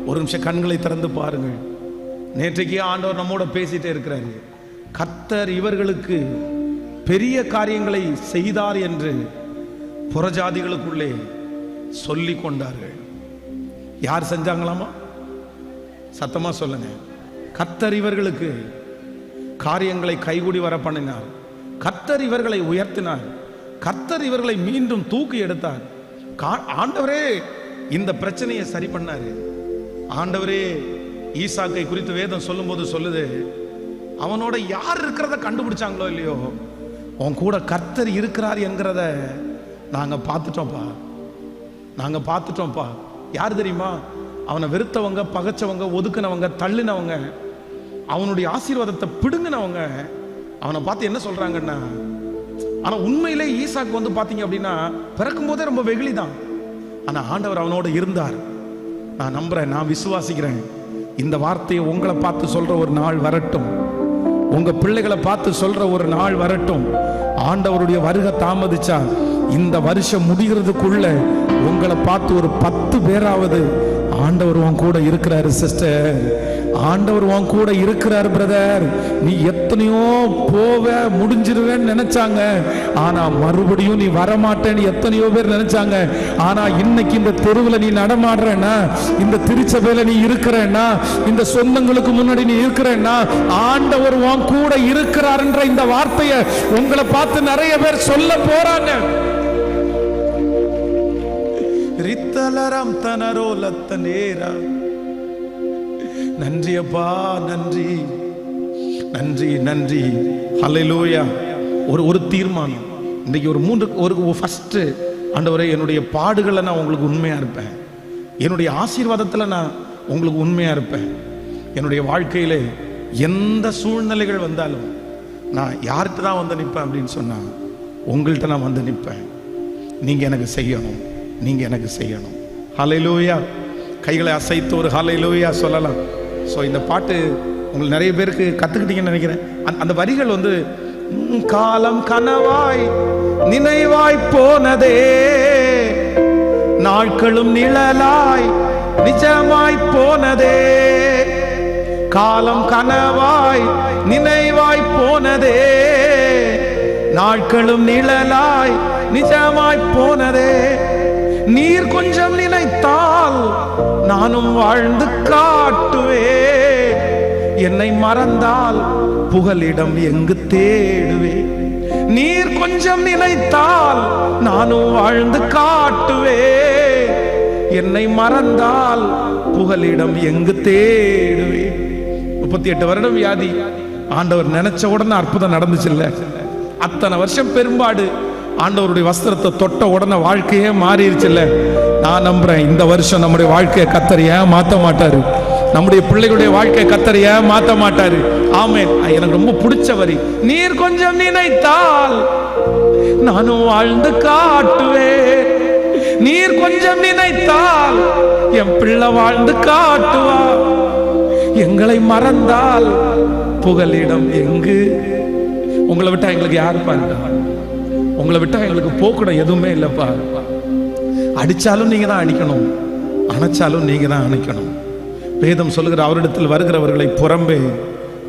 ஒரு நிமிஷம் கண்களை திறந்து பாருங்கள். நேற்றைக்கு ஆண்டவர் நம்மோட பேசிட்டே இருக்கிறாரு. கர்த்தர் இவர்களுக்கு பெரிய காரியங்களை செய்தார் என்று புறஜாதிகளுக்குள்ளே சொல்லி கொண்டார்கள். யார் செஞ்சாங்களாமா? சத்தமா சொல்லுங்க. கர்த்தர் இவர்களுக்கு காரியங்களை கைகூடி வர பண்ணினார். கர்த்தர் இவர்களை உயர்த்தினார். கர்த்தர் இவர்களை மீண்டும் தூக்கி எடுத்தார். ஆண்டவரே இந்த பிரச்சனையை சரி பண்ணாரு. ஆண்டவரே ஈசாக்கை குறித்து வேதம் சொல்லும் போது சொல்லுது, அவனோட யார் இருக்கிறத கண்டுபிடிச்சாங்களோ இல்லையோ, அவன் கூட கர்த்தர் இருக்கிறார் என்கிறத நாங்க பார்த்துட்டோம்ப்பா, நாங்க பார்த்துட்டோம்ப்பா. யார் தெரியுமா? அவனை வெறுத்தவங்க, பகைச்சவங்க, ஒதுக்குனவங்க, தள்ளினவங்க, அவனுடைய ஆசீர்வாதத்தை பிடுங்கினவங்க அவனை பார்த்து என்ன சொல்றாங்கன்னா, ஆனா உண்மையிலே ஈசாக்கு வந்து பாத்தீங்க அப்படின்னா பிறக்கும் போதே ரொம்ப வெகுளி தான். ஆனா ஆண்டவர் அவனோட இருந்தார். நான் நம்புறேன், நான் விசுவாசிக்கிறேன். இந்த வார்த்தையை உங்களை பார்த்து சொல்ற ஒரு நாள் வரட்டும், உங்க பிள்ளைகளை பார்த்து சொல்ற ஒரு நாள் வரட்டும். ஆண்டவருடைய வருகை தாமதிச்சா இந்த வருஷம் முடிகிறதுக்குள்ள உங்களை பார்த்து ஒரு 10 பேராவது ஆண்டவர் உன் கூட இருக்கிறாரு சிஸ்டர், ஆண்டவர் உன் கூட இருக்கிறார் பிரதர். நீ எத்தனையோ போவ முடிஞ்சிருவேன்னு நினைச்சாங்க, ஆனா மறுபடியும் நீ வரமாட்டேன்னு எத்தனையோ பேர் நினைச்சாங்க. ஆனா இன்னைக்கு இந்த தெருவில் நீ நடமாடுறேன்னா, இந்த திருச்சபையில நீ இருக்கிறேன்னா, இந்த சொந்தங்களுக்கு முன்னாடி நீ இருக்கிறேன்னா, ஆண்டவர் உன் கூட இருக்கிறார்ன்ற இந்த வார்த்தையை உங்களை பார்த்து நிறைய பேர் சொல்ல போறாங்க. ரித்தலரம் தனரோ லத்த நேரா. நன்றி அப்பா, நன்றி நன்றி நன்றி. ஹல்லேலூயா. ஒரு தீர்மானம் இன்னைக்கு ஒரு ஃபர்ஸ்ட், ஆண்டவரே என்னுடைய பாடுகளை நான் உங்களுக்கு உண்மையா இருப்பேன், என்னுடைய ஆசீர்வாதத்தில் நான் உங்களுக்கு உண்மையா இருப்பேன். என்னுடைய வாழ்க்கையில எந்த சூழ்நிலைகள் வந்தாலும் நான் யார்கிட்ட தான் வந்து நிற்பேன் அப்படின்னு சொன்னா, உங்கள்கிட்ட நான் வந்து நிற்பேன். நீங்க எனக்கு செய்யணும், நீங்க எனக்கு செய்யணும். ஹல்லேலூயா. கைகளை அசைத்து ஒரு ஹல்லேலூயா சொல்லலாம். ஸோ இந்த பாட்டு உங்களுக்கு நிறைய பேருக்கு கற்றுக்கிட்டீங்கன்னு நினைக்கிறேன். அந்த வரிகள் வந்து, காலம் கனவாய் நினைவாய் போனதே, நாட்களும் நிழலாய் நிஜமாய் போனதே, காலம் கனவாய் நினைவாய் போனதே, நாட்களும் நிழலாய் நிஜமாய் போனதே, நீர் கொஞ்சம் நினைத்தால் நானும் வாழ்ந்து காட்டுவே, என்னை மறந்தால் புகலிடம் எங்கு தேடுவே, நீர் கொஞ்சம் நினைத்தால் நானும் வாழ்ந்து காட்டுவே, என்னை மறந்தால் புகலிடம் எங்கு தேடுவே. 38 வருடம் வியாதி, ஆண்டவர் நினைச்ச உடனே அற்புதம் நடந்துச்சு இல்ல? அத்தனை வருஷம் பெரும்பாடு, ஆண்டவருடைய வஸ்திரத்தை தொட்ட உடனே வாழ்க்கையே மாறிடுச்சுல்ல? நான் நம்புறேன் இந்த வருஷம் நம்முடைய வாழ்க்கையை கர்த்தர் ஏன் மாத்த மாட்டாரு, நம்முடைய பிள்ளைகளுடைய வாழ்க்கையை கர்த்தர் ஏன் மாத்த மாட்டாரு. ஆமென். எனக்கு ரொம்ப பிடிச்ச வரி, நீர் கொஞ்சம் நினைத்தால் நானும் வாழ்ந்து காட்டுவே, நீர் கொஞ்சம் நினைத்தால் என் பிள்ளை வாழ்ந்து காட்டுவா, எங்களை மறந்தால் புகலிடம் எங்கு. உங்களை விட்டா எங்களுக்கு யாரு பாருங்க, உங்களை விட்டா எங்களுக்கு போக்கணும் எதுவுமே இல்லப்பா. அடிச்சாலும் நீங்க தான் அடிக்கணும், அணைச்சாலும் நீங்க தான் அணைக்கணும். வேதம் சொல்லுகிற அவரிடத்தில் வருகிறவர்களை புறம்பே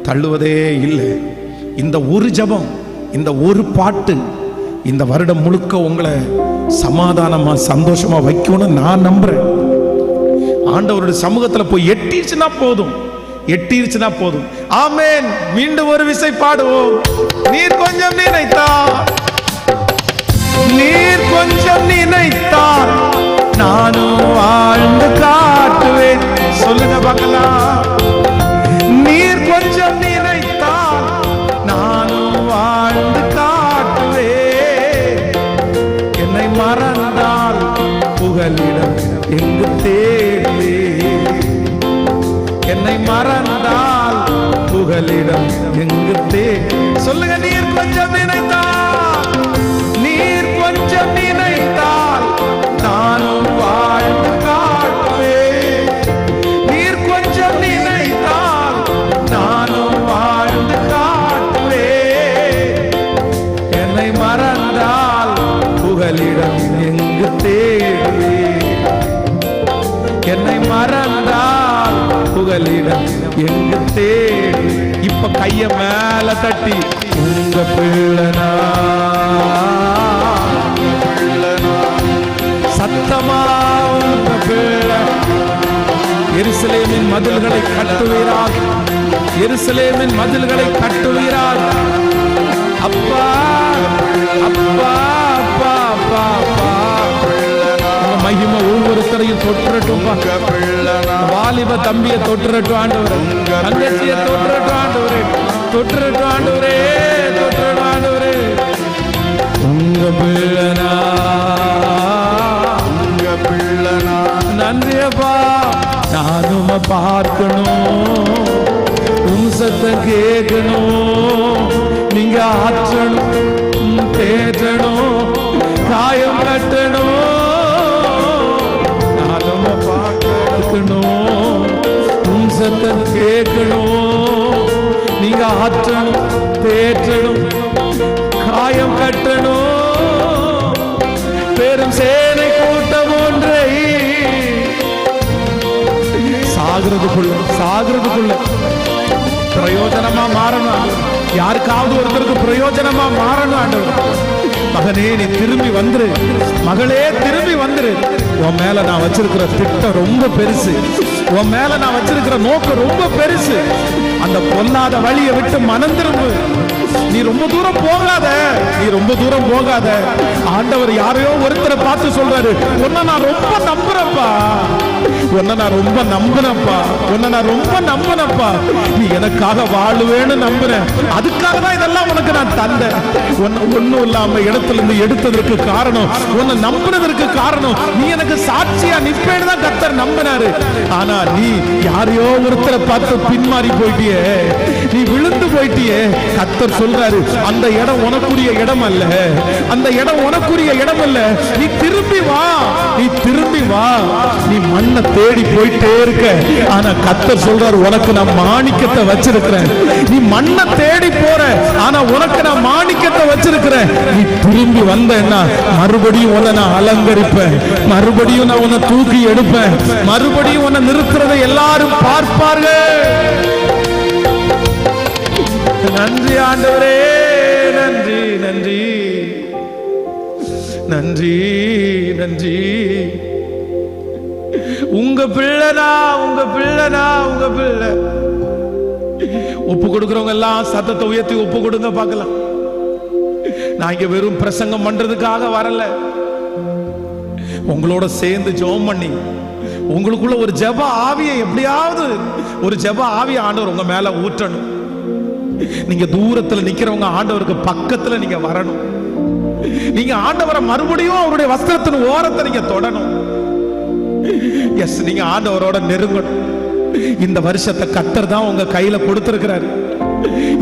தள்ளுவதே இல்லை. இந்த ஒரு ஜபம், இந்த ஒரு பாட்டு இந்த வருடம் முழுக்க உங்களை சமாதானமா சந்தோஷமா வைக்கணும்னு நான் நம்புறேன். ஆண்டவருடைய சமூகத்துல போய் எட்டிருச்சுன்னா போதும், எட்டிருச்சுன்னா போதும். ஆமென். மீண்டும் ஒரு விசை பாடுவோம். நீர் கொஞ்சம் நினைத்தால், நீர் கொஞ்சம் நினைத்தால் நானும் வாழ்ந்து காட்டுவேன். சொல்லுங்க பார்க்கலாம். நீ புகலிடம் எங்குத்தே. சொல்லுங்க, நீர் கொஞ்சம் நினைத்தால், நீர் கொஞ்சம் நினைத்தால் நானும் வாழ்ந்து காட்டுவேன். நீர் கொஞ்சம் நினைத்தால் நானும் வாழ்ந்து காட்டுவேன். என்னை மறந்தால் புகலிடம் எங்கு தேடுவேன். என்னை மறந்தால் புகலிடம் எங்கு தேடு. இப்ப கைய மேல தட்டி, உங்க பிள்ளனா சத்தமா உங்க பிள்ளை. எருசலேமின் மதில்களை கட்டுவீராக, எருசலேமின் மதில்களை கட்டுவீராக. அப்பா அப்பா அப்பா அப்பா அப்பா, மகிமை ஒவ்வொருத்தரையும் தொட்டுறட்டும். வாலிப தம்பிய தொட்டுறட்டும் ஆண்டவரே, தங்கச்சிய தொட்டுறட்டும் ஆண்டவரே, தொட்டுறட்டும் ஆண்டவரே, தொட்டுறட்டும் ஆண்டவரே. உங்க பிள்ளனா, உங்க பிள்ளனா. நன்றியப்பா, நானும் பார்க்கணும், உன் சத்தம் கேட்கணும். நீங்க ஆற்றணும், தேற்றணும், காயம் கட்டணும். உன் சத்தம் கேட்கணும், நீங்க ஆற்றணும், தேற்றணும், காயம் கட்டணும். பெரும் சேனை கூட்டம் ஒன்றை சாகிறதுக்குள்ள பிரயோஜனமா மாறணும். யாருக்காவது ஒருத்தருக்கு பிரயோஜனமா மாறணும் ஆண்டவர். மகனே, நீ திரும்பி வந்துரு, மகளே திரும்பி வந்துரு. உன் மேல நான் வச்சிருக்கிற திட்டம் ரொம்ப பெருசு, உன் மேல நான் வச்சிருக்கிற நோக்கம் ரொம்ப பெருசு. அந்த பொல்லாத வழியை விட்டு மனம் திரும்பு. நீ ரொம்ப தூரம் போகாத, நீ ரொம்ப தூரம் போகாத. ஆண்டவர் யாரையோ ஒருத்தரை பார்த்து சொல்றாரு, உன்னை நான் ரொம்ப நம்புறப்பா, உன்னை நான் ரொம்ப நம்பினப்பா, உன்னை நான் ரொம்ப நம்பினப்பா. நீ எனக்காக வாழுவேன்னு நம்புறேன், அதுக்காக தான் இதெல்லாம் உனக்கு நான் தந்தேன். ஒன்னும் இல்லாம இடத்துல இருந்து எடுத்ததற்கு காரணம், உன்னை நம்பினதற்கு காரணம், நீ எனக்கு சாட்சியா நிற்பேன்னு தான் கர்த்தர் நம்பினாரு. ஆனா நீ யாரையோ ஒருத்தரை பார்த்து பின்மாறி போயிட்டியே, நீ விழுந்து போயிட்டியே. கர்த்தர் சொல்றாரு, அந்த இடம் உனக்குரிய இடம் அல்ல, அந்த இடம் உனக்குரிய இடம் அல்ல. நீ திரும்பி வா, நீ திரும்பி வா. நீ மண்ணை தேடி போயிட்டே இருக்க, ஆனா கர்த்தர் சொல்றாரு, உனக்கு நான் மாணிக்கத்தை வச்சிருக்கிறேன். நீ மண்ணை தேடி போற, ஆனா உனக்கு நான் மாணிக்கத்தை வச்சிருக்கிறேன். நீ திரும்பி வந்தேன்னா மறுபடியும் உன்னை நான் அலங்கரிப்பேன், மறுபடியும் நான் உன்னை தூக்கி எடுப்பேன், மறுபடியும் உன்னை நிறுத்துறதை எல்லாரும் பார்ப்பார்கள். நன்றி ஆண்டவரே, நன்றி நன்றி நன்றி நன்றி. உங்க பிள்ளைனா, உங்க பிள்ளைனா, உங்க பிள்ளை. ஒப்பு கொடுக்கிறவங்க எல்லாம் சத்தத்தை உயர்த்தி ஒப்பு கொடுங்க பார்க்கலாம். நான் இங்க வெறும் பிரசங்கம் பண்றதுக்காக வரல, உங்களோட சேர்ந்து ஜெபம் பண்ணி உங்களுக்குள்ள ஒரு ஜெப ஆவியை, எப்படியாவது ஒரு ஜெப ஆவியை ஆண்டவர் உங்க மேல ஊற்றணும். நீங்க தூரத்துல நிக்கிறவங்க ஆண்டவருக்கு பக்கத்துல நீங்க வரணும். நீங்க ஆண்டவரை மறுபடியும் அவருடைய வஸ்திரத்தின் ஓரத்தை நீங்க தொடணும். எஸ், நீங்க ஆண்டவரோட நெருங்கணும். இந்த வருஷத்தை கர்த்தர் தான் உங்க கையில கொடுத்திருக்கிறாரு.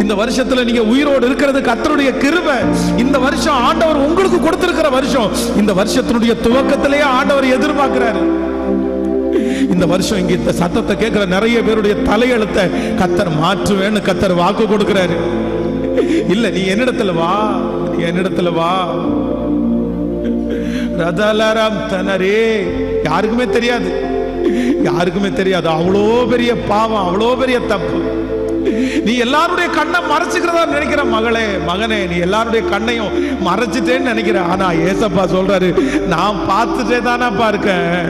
இந்த வருஷத்துல நீங்க உயிரோடு இருக்கிறது கர்த்தருடைய கிருபை. இந்த வருஷம் ஆண்டவர் உங்களுக்கு கொடுத்திருக்கிற வருஷம். இந்த வருஷத்தினுடைய துவக்கத்திலேயே ஆண்டவர் எதிர்பார்க்கிறாரு. இந்த வருஷம் இங்க இந்த சத்தத்தை கேட்கிற நிறைய பேருடைய தலையெழுத்தை கர்த்தர் மாற்றுவேன்னு கர்த்தர் வாக்கு கொடுக்கிறாரு. இல்ல, நீ என்னிடத்துல வா, நீ என்னிடத்துல வா. ரதலரம் தனரே, யாருக்குமே தெரியாது, யாருக்குமே தெரியாது. அவ்வளோ பெரிய பாவம், அவ்வளோ பெரிய தப்பு. நீ எல்லாருடைய கண்ணை மறைச்சுக்கிறதா நினைக்கிற மகளே, மகனே, நீ எல்லாருடைய கண்ணையும் மறைச்சிட்டேன்னு நினைக்கிற. ஆனா ஏசப்பா சொல்றாரு, நான் பார்த்துட்டே தானப்பா இருக்கேன்,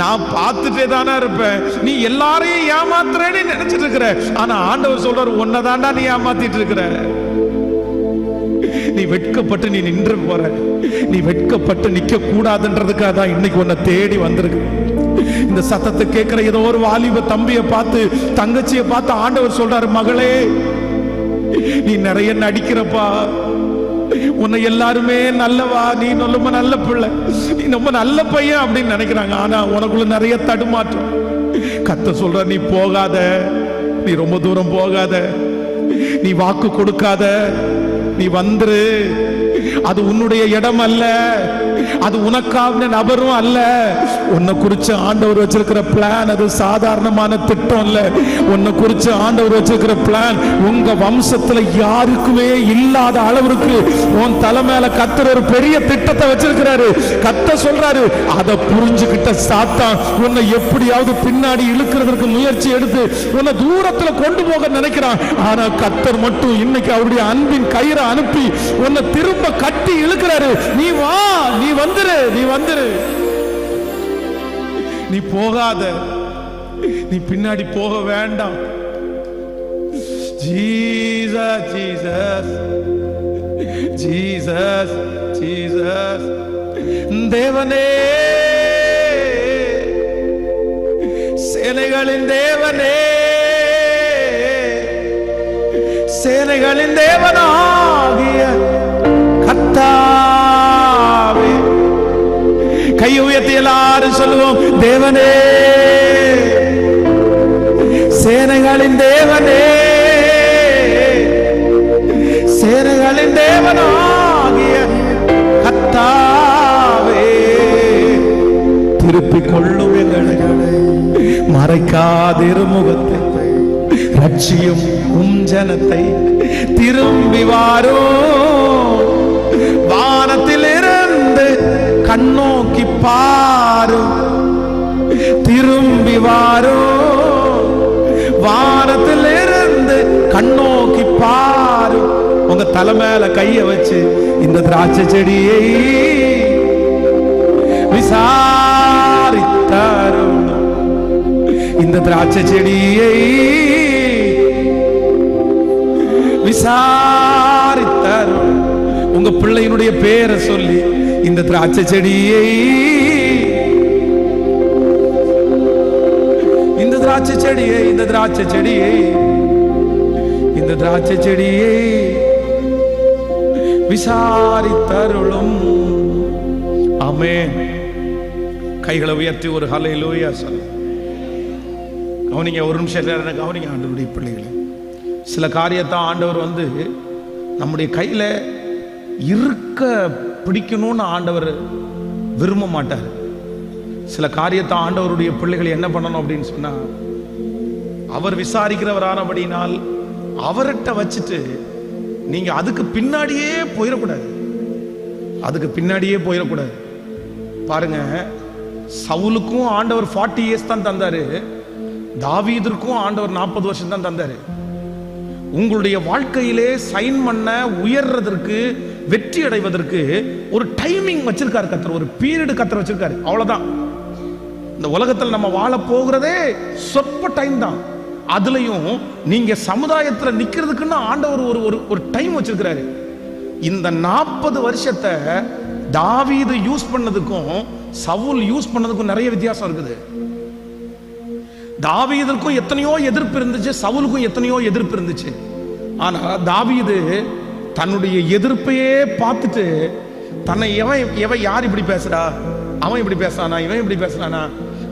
நான் பார்த்துட்டே தானே இருப்பேன். நீ எல்லாரையும் ஏமாத்துறேன்னு நினைச்சிட்டு இருக்கிற, ஆனா ஆண்டவர் சொல்றாரு, உன்னதாண்டா நீ ஏமாத்திட்டு இருக்கிற. நீ வெட்கப்பட்டு நீ நின்று போற, நீ வெட்கப்பட்டு நிக்க கூடாதுன்றதுக்காக தான் இன்னைக்கு உன்னை தேடி வந்திருக்கு. இந்த சத்தத்தை கேட்கிற ஏதோ ஒரு வாலிப தம்பியை பார்த்து, தங்கச்சியை பார்த்து ஆண்டவர் சொல்றாரு, மகளே, நீ நிறைய நடிக்கிறப்பா, உன்னை எல்லாருமே நல்லவா, நீ ரொம்ப நல்ல பிள்ளை, நீ ரொம்ப நல்ல பையன் அப்படின்னு நினைக்கிறாங்க. ஆனா உனக்குள்ள நிறைய தடுமாற்றம். கர்த்தர் சொல்ற, நீ போகாத, நீ ரொம்ப தூரம் போகாத, நீ வாக்கு கொடுக்காத, நீ வந்துரு. அது உன்னுடைய இடம் அல்ல, அது உனக்கான நபரும் அல்ல. உன்னை குறிச்சு ஆண்டவர் வச்சிருக்கிற பிளான் அது சாதாரணமான திட்டம் இல்ல. உன்னை குறிச்சு ஆண்டவர் வச்சிருக்கிற பிளான் உங்க வம்சத்துல யாருக்குமே இல்லாத அளவிற்கு உன் தலை மேல கர்த்தர் ஒரு பெரிய திட்டத்தை வச்சிருக்கிறாரு. கர்த்தர் சொல்றாரு, அதை புரிஞ்சுக்கிட்ட சாத்தான் உன்னை எப்படியாவது பின்னாடி இழுக்கிறதுக்கு முயற்சி எடுத்து உன்னை தூரத்துல கொண்டு போக நினைக்கிறான். ஆனா கர்த்தர் மட்டும் இன்னைக்கு அவருடைய அன்பின் கயிறை அனுப்பி உன்னை திரும்ப கட்டி இழுக்கிறாரு. நீ வா, நீ வந்துரு, நீ வந்துரு. நீ போகாத, நீ பின்னாடி போக வேண்டாம். Jesus Jesus Jesus Jesus. தேவனே, சேனைகளின் தேவனே, சேனைகளின் தேவனாகிய கர்த்தாவே. கை உயர்த்தி எல்லாரும் சொல்லுவோம், தேவனே, சேனைகளின் தேவனே, சேனைகளின் தேவனாகிய கர்த்தாவே. திருப்பிக் கொள்ளும் எங்களை, மறைக்காதிரு முகத்தை, ரட்சியும் உம் ஜனத்தை. திரும்பி வாரோ, வானத்தில் இருந்து கண்ணோக்கி பாரு. திரும்பி வாரோ, வானத்தில் இருந்து கண்ணோக்கி பாரு. உங்க தலை மேல கைய வச்சு இந்த திராட்சை செடியை விசாரித்தாரும், இந்த திராட்சை செடியை விசாரித்தாரும். உங்க பிள்ளையினுடைய பேரை சொல்லி இந்த திராட்சை செடியை, இந்த திராட்சை செடியை, இந்த திராட்சை செடியை, இந்த திராட்சை செடியை விசாரித்தருளும். ஆமென். கைகளை உயர்த்தி ஒரு ஹல்லேலூயா சொல்லு. கவனிங்க, ஒரு நிமிஷம் கவனிங்க ஆண்டவருடைய பிள்ளைகளை. சில காரியத்தை ஆண்டவர் நம்முடைய கையில இருக்க பிடிக்கணும்னு ஆண்டவர் விரும்ப மாட்டார். சில காரியத்தை ஆண்டவருடைய பிள்ளைகள் என்ன பண்ணணும் அப்படின்னு சொன்னா, அவர் விசாரிக்கிறவரானபடினால் அவர்கிட்ட வச்சுட்டு நீங்க அதுக்கு பின்னாடியே போயிடக்கூடாது, அதுக்கு பின்னாடியே போயிடக்கூடாது. பாருங்க, சவுலுக்கும் ஆண்டவர் 40 இயர்ஸ் தான் தந்தாரு, தாவீதிற்கும் ஆண்டவர் 40 வருஷம் தான் தந்தாரு. உங்களுடைய வாழ்க்கையிலே சைன் பண்ண உயர்றதற்கு, வெற்றி அடைவதற்கு ஒரு டைமிங் வச்சிருக்காரு கர்த்தர், ஒரு பீரியட் கர்த்தர் வச்சிருக்காரு. அவ்வளவுதான். இந்த உலகத்தில் நம்ம வாழ போகிறதே சொற்ப டைம் தான். அதுலயும் நீங்க சமுதாயத்துல நிக்கிறதுக்குன்னு ஆண்டவர் ஒரு டைம் வச்சிருக்கிறாரு. இந்த 40 வருஷத்தை தாவீது யூஸ் பண்ணதுக்கும் சவுல் யூஸ் பண்ணதுக்கும் நிறைய வித்தியாசம் இருக்குது. தாவீதுக்கும் எத்தனையோ எதிர்ப்பு இருந்துச்சு, சவுலுக்கும் எத்தனையோ எதிர்ப்பு இருந்துச்சு. ஆனா தாவீது தன்னுடைய எதிர்ப்பையே பார்த்துட்டு தன்னை எவன் யார் இப்படி பேசுறா, அவன் இப்படி பேசுறானா, இவன் இப்படி பேசுறானா,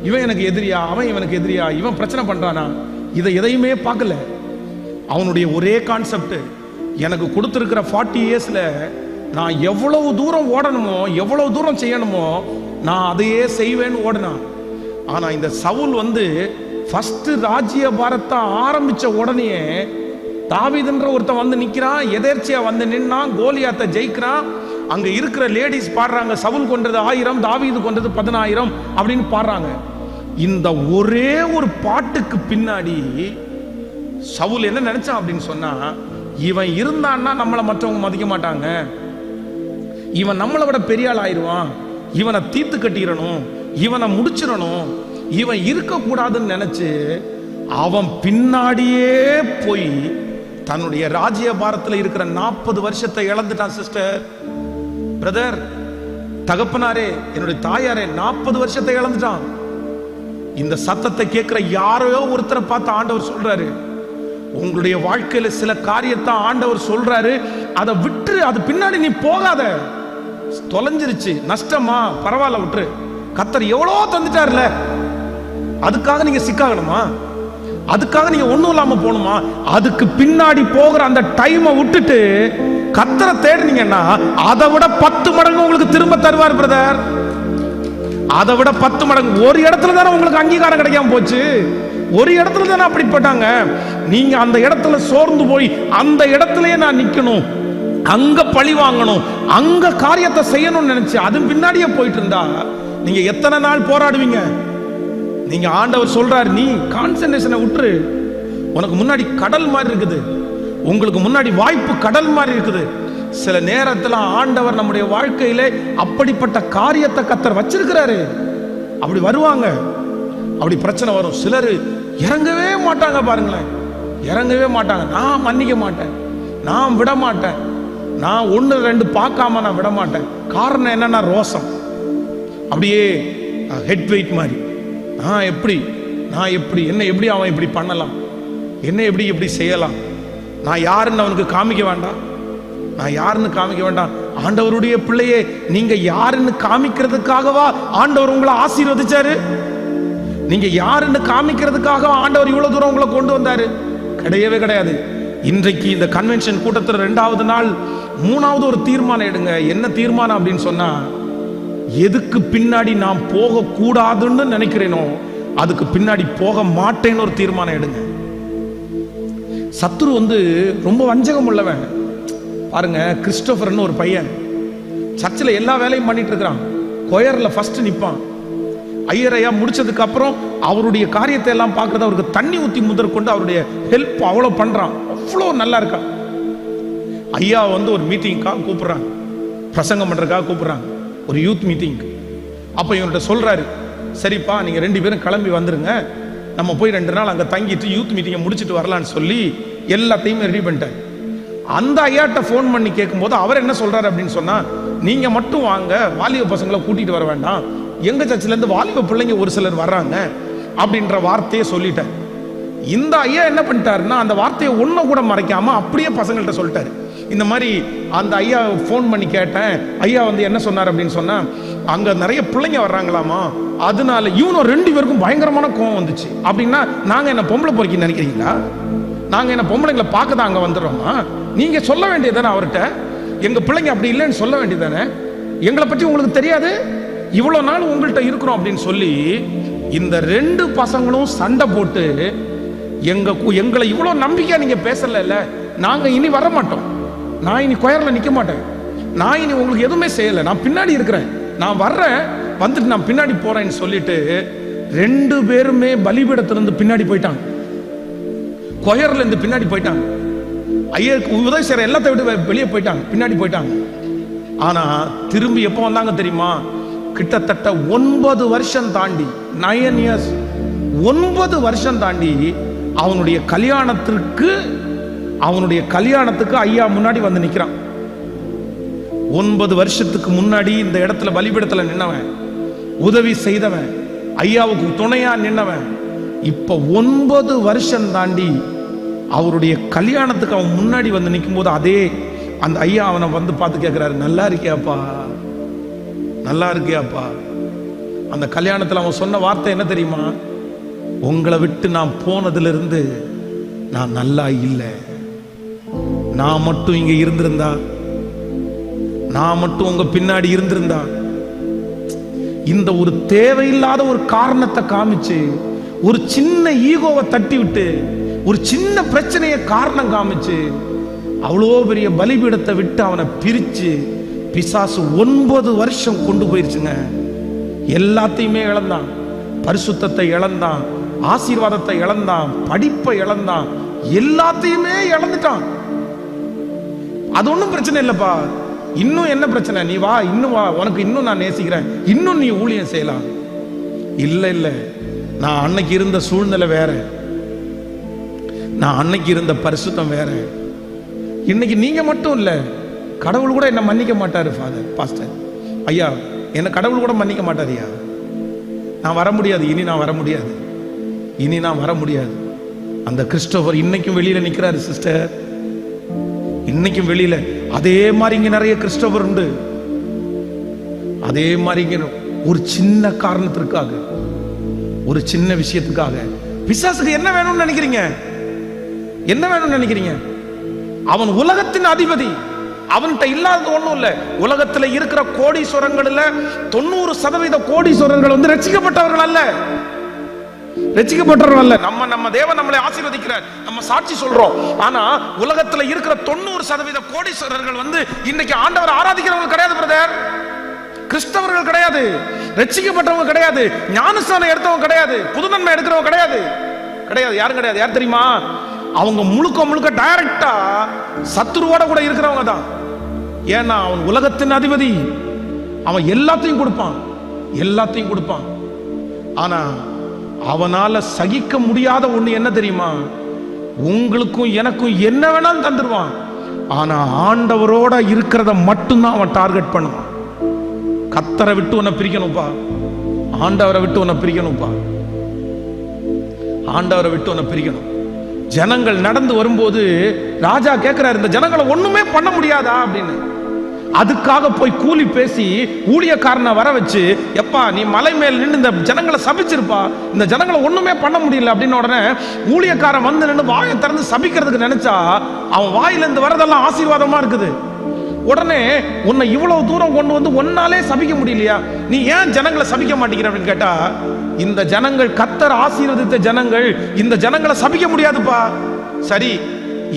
இவன் எனக்கு எதிரியா, அவன் இவனுக்கு எதிரியா, இவன் பிரச்சனை பண்றானா, இதை எதையுமே பார்க்கல. அவனுடைய ஒரே கான்செப்ட், எனக்கு கொடுத்திருக்கிற 40 இயர்ஸ்ல நான் எவ்வளவு தூரம் ஓடணுமோ, எவ்வளவு தூரம் செய்யணுமோ நான் அதையே செய்வேன்னு ஓடினான். ஆனா இந்த சவுல் ஃபர்ஸ்ட் ராஜ்ய பாரத்தை ஆரம்பிச்ச உடனே தாவீதுன்ற ஒருத்தன் நிக்கிறான், எதேர்ச்சியா நின்னான், கோலியாத்தை ஜெயிக்கிறான். அங்க இருக்கிற லேடிஸ் பாடுறாங்க, சவுல் கொன்றது 1000, தாவீது கொன்றது 10000 அப்படின்னு பாடுறாங்க. இந்த ஒரே ஒரு பாட்டுக்கு பின்னாடி சவுல் என்ன நினைச்சான் அப்படின்னு சொன்னா, இவன் இருந்தான்னா நம்மளை மற்றவங்க மதிக்க மாட்டாங்க, இவன் நம்மளை விட பெரிய ஆள் ஆயிடுவான், இவனை தீர்த்து கட்டிடணும், இவனை முடிச்சிடணும், இவன் இருக்கக்கூடாதுன்னு நினைச்சு அவன் பின்னாடியே போய் தன்னுடைய ராஜ்ய பாரத்தில் இருக்கிற 40 வருஷத்தை இழந்துட்டான். சிஸ்டர், பிரதர், தகப்பனாரே, என்னுடைய தாயாரே, 40 வருஷத்தை இழந்துட்டான். இந்த சத்தத்தை கேட்கிற யாரையோ ஒருத்தரை பார்த்து ஆண்டவர் சொல்றாரு, உங்களுடைய வாழ்க்கையில சில காரியத்தை ஆண்டவர் சொல்றாரு, அதை விட்டு அது பின்னாடி நீ போகாத. தொலைஞ்சிருச்சு, நஷ்டமா, பரவாயில்ல விட்டுரு. கர்த்தர் எவ்வளோ தந்துட்டார்ல, அதுக்காக நீங்க சிக்காகணுமா? அதுக்காக நீங்க ஒண்ணும் இல்லாம போகணுமா? அதுக்கு பின்னாடி போகிற அந்த டைமை விட்டுட்டு கர்த்தரை தேடுனீங்கன்னா அதை விட 10 மடங்கு உங்களுக்கு திரும்ப தருவார் பிரதர். அதை விட 10 மடங்கு. ஒரு இடத்துல தானே உங்களுக்கு அங்கீகாரம் கிடைக்காம போச்சு, ஒரு இடத்துல தானே அப்படிப்பட்டாங்க. நீங்க அந்த இடத்துல சோர்ந்து போய் அந்த இடத்துலயே நான் நிக்கணும், அங்க பழி வாங்கணும், அங்க காரியத்தை செய்யணும்னு நினைச்சு அது பின்னாடியே போயிட்டு இருந்தா நீங்க எத்தனை நாள் போராடுவீங்க? நீங்க ஆண்டவர் சொல்றாரு, நீ கான்சென்ட்ரேஷனை விட்டுரு. உனக்கு முன்னாடி கடல் மாதிரி இருக்குது, உங்களுக்கு முன்னாடி வாய்ப்பு கடல் மாதிரி இருக்குது. சில நேரத்தில் ஆண்டவர் நம்முடைய வாழ்க்கையிலே அப்படிப்பட்ட காரியத்தை கர்த்தர் வச்சிருக்கிறாரு. அப்படி வருவாங்க, அப்படி பிரச்சனை வரும். சிலர் இறங்கவே மாட்டாங்க பாருங்களேன், இறங்கவே மாட்டாங்க. நான் மன்னிக்க மாட்டேன், நான் விட மாட்டேன், நான் 1 2 பார்க்காம நான் விட மாட்டேன். காரணம் என்னன்னா ரோசம். அப்படியே ஹெட் வெயிட் மாதிரி, நான் எப்படி என்ன எப்படி அவன் இப்படி பண்ணலாம், என்ன எப்படி செய்யலாம், நான் யாருன்னு அவனுக்கு காமிக்க வேண்டாம், நான் யாருன்னு காமிக்க வேண்டாம். ஆண்டவருடைய பிள்ளையே, நீங்க யாருன்னு காமிக்கிறதுக்காகவா ஆண்டவர் உங்களை ஆசீர்வதிச்சாரு? நீங்க யாருன்னு காமிக்கிறதுக்காக ஆண்டவர் இவ்வளவு தூரம் உங்களை கொண்டு வந்தாரு? கிடையவே கிடையாது. இன்றைக்கு இந்த கன்வென்ஷன் கூட்டத்தில் 2வது நாள் 3வது ஒரு தீர்மானம் எடுங்க. என்ன தீர்மானம் அப்படின்னு சொன்னா, எதுக்கு பின்னாடி நான் போக கூடாதுன்னு நினைக்கிறேனோ அதுக்கு பின்னாடி போக மாட்டேன்னு ஒரு தீர்மானம் எடுங்க. சத்துரு ரொம்ப வஞ்சகம் உள்ளவன் பாருங்க. கிறிஸ்டோபர்னு ஒரு பையன் சர்ச்சில் எல்லா வேலையும் பண்ணிட்டு இருக்கிறான். கொயர்ல ஃபர்ஸ்ட் நிற்பான். ஐயா முடிச்சதுக்கு அப்புறம் அவருடைய காரியத்தை எல்லாம் பார்க்கறது, அவருக்கு தண்ணி ஊற்றி முதற்கொண்டு அவருடைய ஹெல்ப் அவ்வளோ பண்றான். அவ்வளோ நல்லா இருக்கான். ஐயா ஒரு மீட்டிங்காக கூப்பிடுறாங்க, பிரசங்கம் பண்றதுக்காக கூப்பிடுறாங்க, ஒரு யூத் மீட்டிங். அப்போ இவர்கிட்ட சொல்றாரு, சரிப்பா நீங்க 2 பேரும் கிளம்பி வந்துருங்க, நம்ம போய் 2 நாள் அங்கே தங்கிட்டு யூத் மீட்டிங்கை முடிச்சுட்டு வரலான்னு சொல்லி எல்லாத்தையுமே ரெடி பண்ணிட்டார். அந்த ஐயாட்ட ஃபோன் பண்ணி கேட்கும்போது அவர் என்ன சொல்றாரு அப்படின்னு சொன்னா, நீங்க மட்டும் வாங்க, வாலிப பசங்களை கூட்டிட்டு வர வேண்டாம், எங்க சர்ச்சிலேருந்து வாலிப பிள்ளைங்க ஒரு சிலர் வர்றாங்க அப்படின்ற வார்த்தையை சொல்லிட்டார். இந்த ஐயா என்ன பண்ணிட்டாருன்னா, அந்த வார்த்தையை ஒன்றை கூட மறைக்காம அப்படியே பசங்கள்கிட்ட சொல்லிட்டாரு. இந்த மாதிரி அந்த ஐயா ஃபோன் பண்ணி கேட்டேன், ஐயா என்ன சொன்னார் அப்படின்னு சொன்னா, அங்க நிறைய பிள்ளைங்க வர்றாங்களாமா, அதனால இவனும் 2 பேருக்கும் பயங்கரமான கோவம் வந்துச்சு. அப்படின்னா நாங்க என்ன பொம்பளை பொறுக்கின்னு நினைக்கிறீங்களா? நாங்க என்ன பொம்பளைங்களை பார்க்க தான் அங்க வந்துடுறோமா? நீங்க சொல்ல வேண்டியதானே அவர்கிட்ட, எங்க பிள்ளைங்க அப்படி இல்லைன்னு சொல்ல வேண்டியதானே, எங்களை பற்றி உங்களுக்கு தெரியாது, இவ்வளவு நாள் உங்கள்கிட்ட இருக்கிறோம் அப்படின்னு சொல்லி இந்த 2 பசங்களும் சண்டை போட்டு, எங்களை இவ்வளவு நம்பிக்கையா நீங்க பேசல, நாங்க இனி வர மாட்டோம், நான் இனி கொயர்ல நிக்க மாட்டேன், நான் இனி உங்களுக்கு எதுவுமே செய்யல, நான் பின்னாடி இருக்கிறேன், நான் வர்றேன், வந்துட்டு நான் பின்னாடி போறேன்னு சொல்லிட்டு 2 பேருமே பலிபீடத்திலிருந்து பின்னாடி போயிட்டாங்க, கொயர்ல இருந்து பின்னாடி போயிட்டாங்க. ஐயருக்கு உதவி செய்யற எல்லாத்தை விட்டு வெளியே போயிட்டாங்க, பின்னாடி போயிட்டாங்க. ஆனா திரும்பி எப்போ வந்தாங்க தெரியுமா? கிட்டத்தட்ட 9 வருஷம் தாண்டி, 9 இயர்ஸ், 9 வருஷம் தாண்டி அவனுடைய கல்யாணத்துக்கு ஐயா முன்னாடி வந்து நிக்கிறான். 9 வருஷத்துக்கு முன்னாடி இந்த இடத்துல பலிபீடத்துல நின்னவன், உதவி செய்தவன், ஐயாவுக்கு துணையா நின்னவன், இப்ப 9 வருஷம் தாண்டி அவருடைய கல்யாணத்துக்கு அவன் முன்னாடி வந்து நிற்கும் போது அதே அந்த ஐயா அவனை வந்து பார்த்து கேட்கிறாரு, நல்லா இருக்கியாப்பா, நல்லா இருக்கியாப்பா? அந்த கல்யாணத்தில் அவன் சொன்ன வார்த்தை என்ன தெரியுமா? உங்களை விட்டு நான் போனதிலிருந்து நான் நல்லா இல்லை, நான் மட்டும் இங்க இருந்திருந்தா, நான் மட்டும் உங்க பின்னாடி இருந்திருந்தா, இந்த ஒரு தேவையில்லாத ஒரு காரணத்தை காமிச்சு, ஒரு சின்ன ஈகோவை தட்டி விட்டு, ஒரு சின்ன பிரச்சனையை காரணம் காமிச்சு அவ்வளோ பெரிய பலிபீடத்தை விட்டு அவனை பிரிச்சு பிசாசு 9 வருஷம் கொண்டு போயிருச்சுங்க. எல்லாத்தையுமே இழந்தான், பரிசுத்தத்தை இழந்தான், ஆசீர்வாதத்தை இழந்தான், படிப்பை இழந்தான், எல்லாத்தையுமே இழந்துட்டான். அது ஒன்றும் பிரச்சனை இல்லைப்பா, இன்னும் என்ன பிரச்சனை, நீ வா, இன்னும் வா, உனக்கு இன்னும் நான் நேசிக்கிறேன், இன்னும் நீ ஊழியம் செய்யலாம். இல்லை இல்லை, நான் அன்னைக்கு இருந்த சூழ்நிலை வேற, நான் அன்னைக்கு இருந்த பரிசுத்தம் வேற. இன்னைக்கு நீங்க மட்டும் இல்லை, கடவுள் கூட என்ன மன்னிக்க மாட்டாரு. ஃபாதர் பாஸ்டர் ஐயா, என்ன கடவுள் கூட மன்னிக்க மாட்டாரியா? நான் வர முடியாது, இனி நான் வர முடியாது, இனி நான் வர முடியாது. அந்த கிறிஸ்டோபர் இன்னைக்கும் வெளியில நிக்கிறாரு சிஸ்டர், இன்னைக்கும் வெளியில. அதே மாதிரி இங்க நிறைய கிறிஸ்டோபர் உண்டு. அதே மாதிரி இங்க ஒரு சின்ன காரணத்திற்காக, ஒரு சின்ன விஷயத்துக்காக பிசாசுக்கு என்ன வேணும்னு நினைக்கிறீங்க? என்ன வேணும்னு நினைக்கிறீங்க? அவன் உலகத்தின் அதிபதி. அவன்கிட்ட இல்லாதது ஒண்ணும் இல்ல. உலகத்துல இருக்கிற கோடீஸ்வரங்கள்ல 90% கோடீஸ்வரர்கள் வந்து ரட்சிக்கப்பட்டவர்கள் அல்ல. ரட்சிக்கப்பட்டவர்கள் அல்ல. நம்ம தேவன் நம்மளை ஆசீர்வதிக்கிறார், நம்ம சாட்சி சொல்றோம். ஆனா உலகத்துல இருக்கிற 90% கோடீஸ்வரர்கள் வந்து இன்னைக்கு ஆண்டவரை ஆராதிக்கிறவங்க கிடையாது பிரதர். கிறிஸ்தவர்கள் கிடையாது, ரட்சிக்கப்பட்டவங்க கிடையாது, ஞானஸ்தானம் எடுத்தவங்க கிடையாது, புது நன்மை எடுக்கிறவங்க கிடையாது. யாரும் கிடையாது. யார் தெரியுமா? அவங்க முழுக்க டைரக்டா சத்துருவோட கூட இருக்கிறவங்க தான். ஏன்னா அவன் உலகத்தின் அதிபதி. அவன் எல்லாத்தையும் கொடுப்பான். ஆனா அவனால சகிக்க முடியாத ஒண்ணு என்ன தெரியுமா? உங்களுக்கும் எனக்கும் என்ன வேணாலும் தந்துருவான். ஆனா ஆண்டவரோட இருக்கிறத மட்டும்தான் அவன் டார்கெட் பண்ணுவான். கர்த்தரை விட்டு உன்னை பிரிக்கணும்பா, ஆண்டவரை விட்டு உன்னை பிரிக்கணும்பா, ஆண்டவரை விட்டு உன்னை பிரிக்கணும். ஜனங்கள் நடந்து வரும்போது ராஜா கேட்கிறார், இந்த ஜனங்களை ஒண்ணுமே பண்ண முடியாதா அப்படின்னு. அதுக்காக போய் கூலி பேசி ஊழியக்காரனை வர வச்சு, எப்பா நீ மலை மேல் நின்று இந்த ஜனங்களை சபிச்சிருப்பா, இந்த ஜனங்களை ஒண்ணுமே பண்ண முடியல அப்படின்னு உடனே ஊழியக்காரன் வந்து நின்று வாயை திறந்து சபிக்கிறதுக்கு நினைச்சா அவன் வாயிலிருந்து வரதெல்லாம் ஆசீர்வாதமா இருக்குது. உடனே உன்னை இவ்வளவு தூரம் கொண்டு வந்து ஒன்னாலே சபிக்க முடியலையா, நீ ஏன் ஜனங்களை சபிக்க மாட்டேங்கிற அப்படின்னு கேட்டா, இந்த ஜனங்கள் கர்த்தர் ஆசீர்வதித்த ஜனங்கள், இந்த ஜனங்களை சபிக்க முடியாதுப்பா. சரி,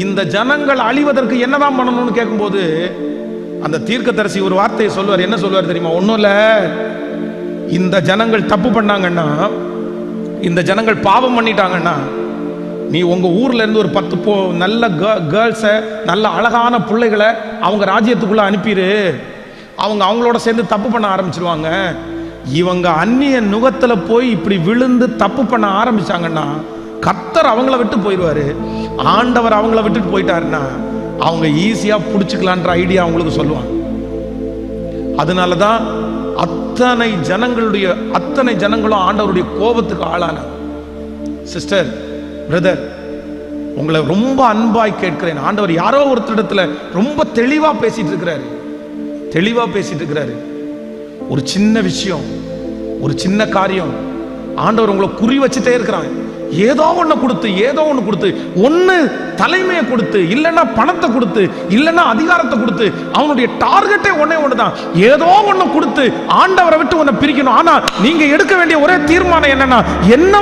இந்த ஜனங்கள் அழிவதற்கு என்னதான் பண்ணணும்னு கேட்கும்போது அந்த தீர்க்கதரிசி ஒரு வார்த்தையை சொல்லுவார். என்ன சொல்லுவார் தெரியுமா? ஒன்றும் இல்லை, இந்த ஜனங்கள் தப்பு பண்ணாங்கன்னா, இந்த ஜனங்கள் பாவம் பண்ணிட்டாங்கன்னா, நீ உங்க ஊர்ல இருந்து ஒரு 10 நல்ல கேர்ள்ஸை, நல்ல அழகான பிள்ளைகளை அவங்க ராஜ்யத்துக்குள்ள அனுப்பிடு. அவங்களோட சேர்ந்து தப்பு பண்ண ஆரம்பிச்சிருவாங்க. இவங்க அந்நிய நுகத்துல போய் இப்படி விழுந்து தப்பு பண்ண ஆரம்பிச்சாங்கன்னா கர்த்தர் அவங்கள விட்டு போயிடுவாரு. ஆண்டவர் அவங்கள விட்டுட்டு போயிட்டாருன்னா அவங்க ஈஸியா பிடிச்சிக்கலான்ற ஐடியா அவங்களுக்கு சொல்லுவாங்க. அதனாலதான் அத்தனை ஜனங்களும் ஆண்டவருடைய கோபத்துக்கு ஆளான. சிஸ்டர், பிரதர், உங்களை ரொம்ப அன்பாய் கேட்கிறேன். ஆண்டவர் யாரோ ஒருத்தரிடத்துல ரொம்ப தெளிவா பேசிட்டு இருக்கிறாரு. ஒரு சின்ன விஷயம், ஒரு சின்ன காரியம், ஆண்டவர் உங்களை குறி வச்சுட்டே இருக்கிறாங்க. ஏதோ ஒண்ணு கொடுத்து, ஒண்ணு தலைமையை கொடுத்து, இல்லைன்னா பணத்தை கொடுத்து, இல்லைன்னா அதிகாரத்தை கொடுத்து, அவனுடைய டார்கெட்டே ஒண்ணுதான், ஏதோ ஒண்ணு கொடுத்து ஆண்டவரை விட்டு உன்னை பிரிக்கணும். ஆனா நீங்க எடுக்க வேண்டிய ஒரே தீர்மானம் என்னன்னா, என்ன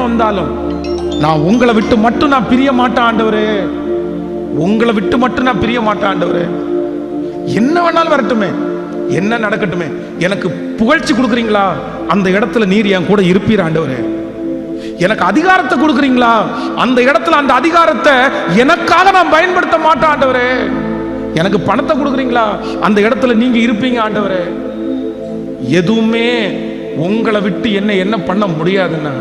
வந்தாலும் நான் உங்களை விட்டு மட்டும் நான் பிரிய மாட்டேன் ஆண்டவரே, உங்களை விட்டு மட்டும் நான் பிரிய மாட்டேன் ஆண்டவரே. என்ன வேணாலும் வரட்டுமே, என்ன நடக்கட்டுமே, எனக்கு புகழ்ச்சி கொடுக்குறீங்களா, அந்த இடத்துல நீர் என் கூட இருப்பீர் ஆண்டவரே. எனக்கு அதிகாரத்தை கொடுக்குறீங்களா, அந்த இடத்துல அந்த அதிகாரத்தை எனக்காக நான் பயன்படுத்த மாட்டேன் ஆண்டவரே. எனக்கு பணத்தை கொடுக்குறீங்களா, அந்த இடத்துல நீங்க இருப்பீங்க ஆண்டவரே. எதுவுமே உங்களை விட்டு என்ன பண்ண முடியாதுன்னா,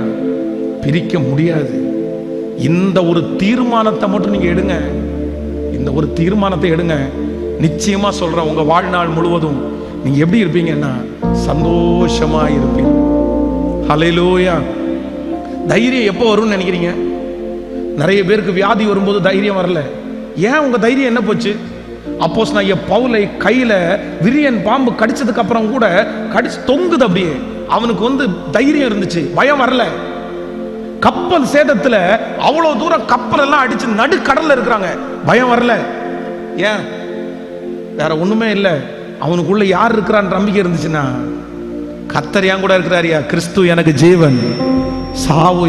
பிரிக்க முடியாது. இந்த ஒரு தீர்மானத்தை மட்டும் நீங்க எடுங்க, இந்த ஒரு தீர்மானத்தை எடுங்க. நிச்சயமா சொல்றேன், உங்க வாழ்நாள் முழுவதும் நீங்க எப்படி இருப்பீங்கன்னா சந்தோஷமா இருப்பீங்க. ஹல்லேலூயா. தைரியம் எப்போ வரும்னு நினைக்கிறீங்க? நிறைய பேருக்கு வியாதி வரும்போது தைரியம் வரல. ஏன் உங்க தைரியம் என்ன போச்சு? அப்போஸ்தலனாகிய பவுலை கையில விரியன் பாம்பு கடிச்சதுக்கு அப்புறம் கூட கடிச்சு தொங்குது அப்படியே. அவனுக்கு வந்து தைரியம் இருந்துச்சு, பயம் வரல. கப்பல் சேதத்துல அவ்வளவு தூரம் கப்பல் எல்லாம் அடிச்சு நடுக்கடல்ல இருக்கிறாங்க, பயம் வரல. ஏன்? வேற ஒண்ணுமே இல்லை, அவனுக்குள்ள யார் இருக்கிறான்னு நம்பிக்கை இருந்துச்சுன்னா, கர்த்தர் என் கூட இருக்கிறாரியா, கிறிஸ்து எனக்கு ஜீவன், சாவு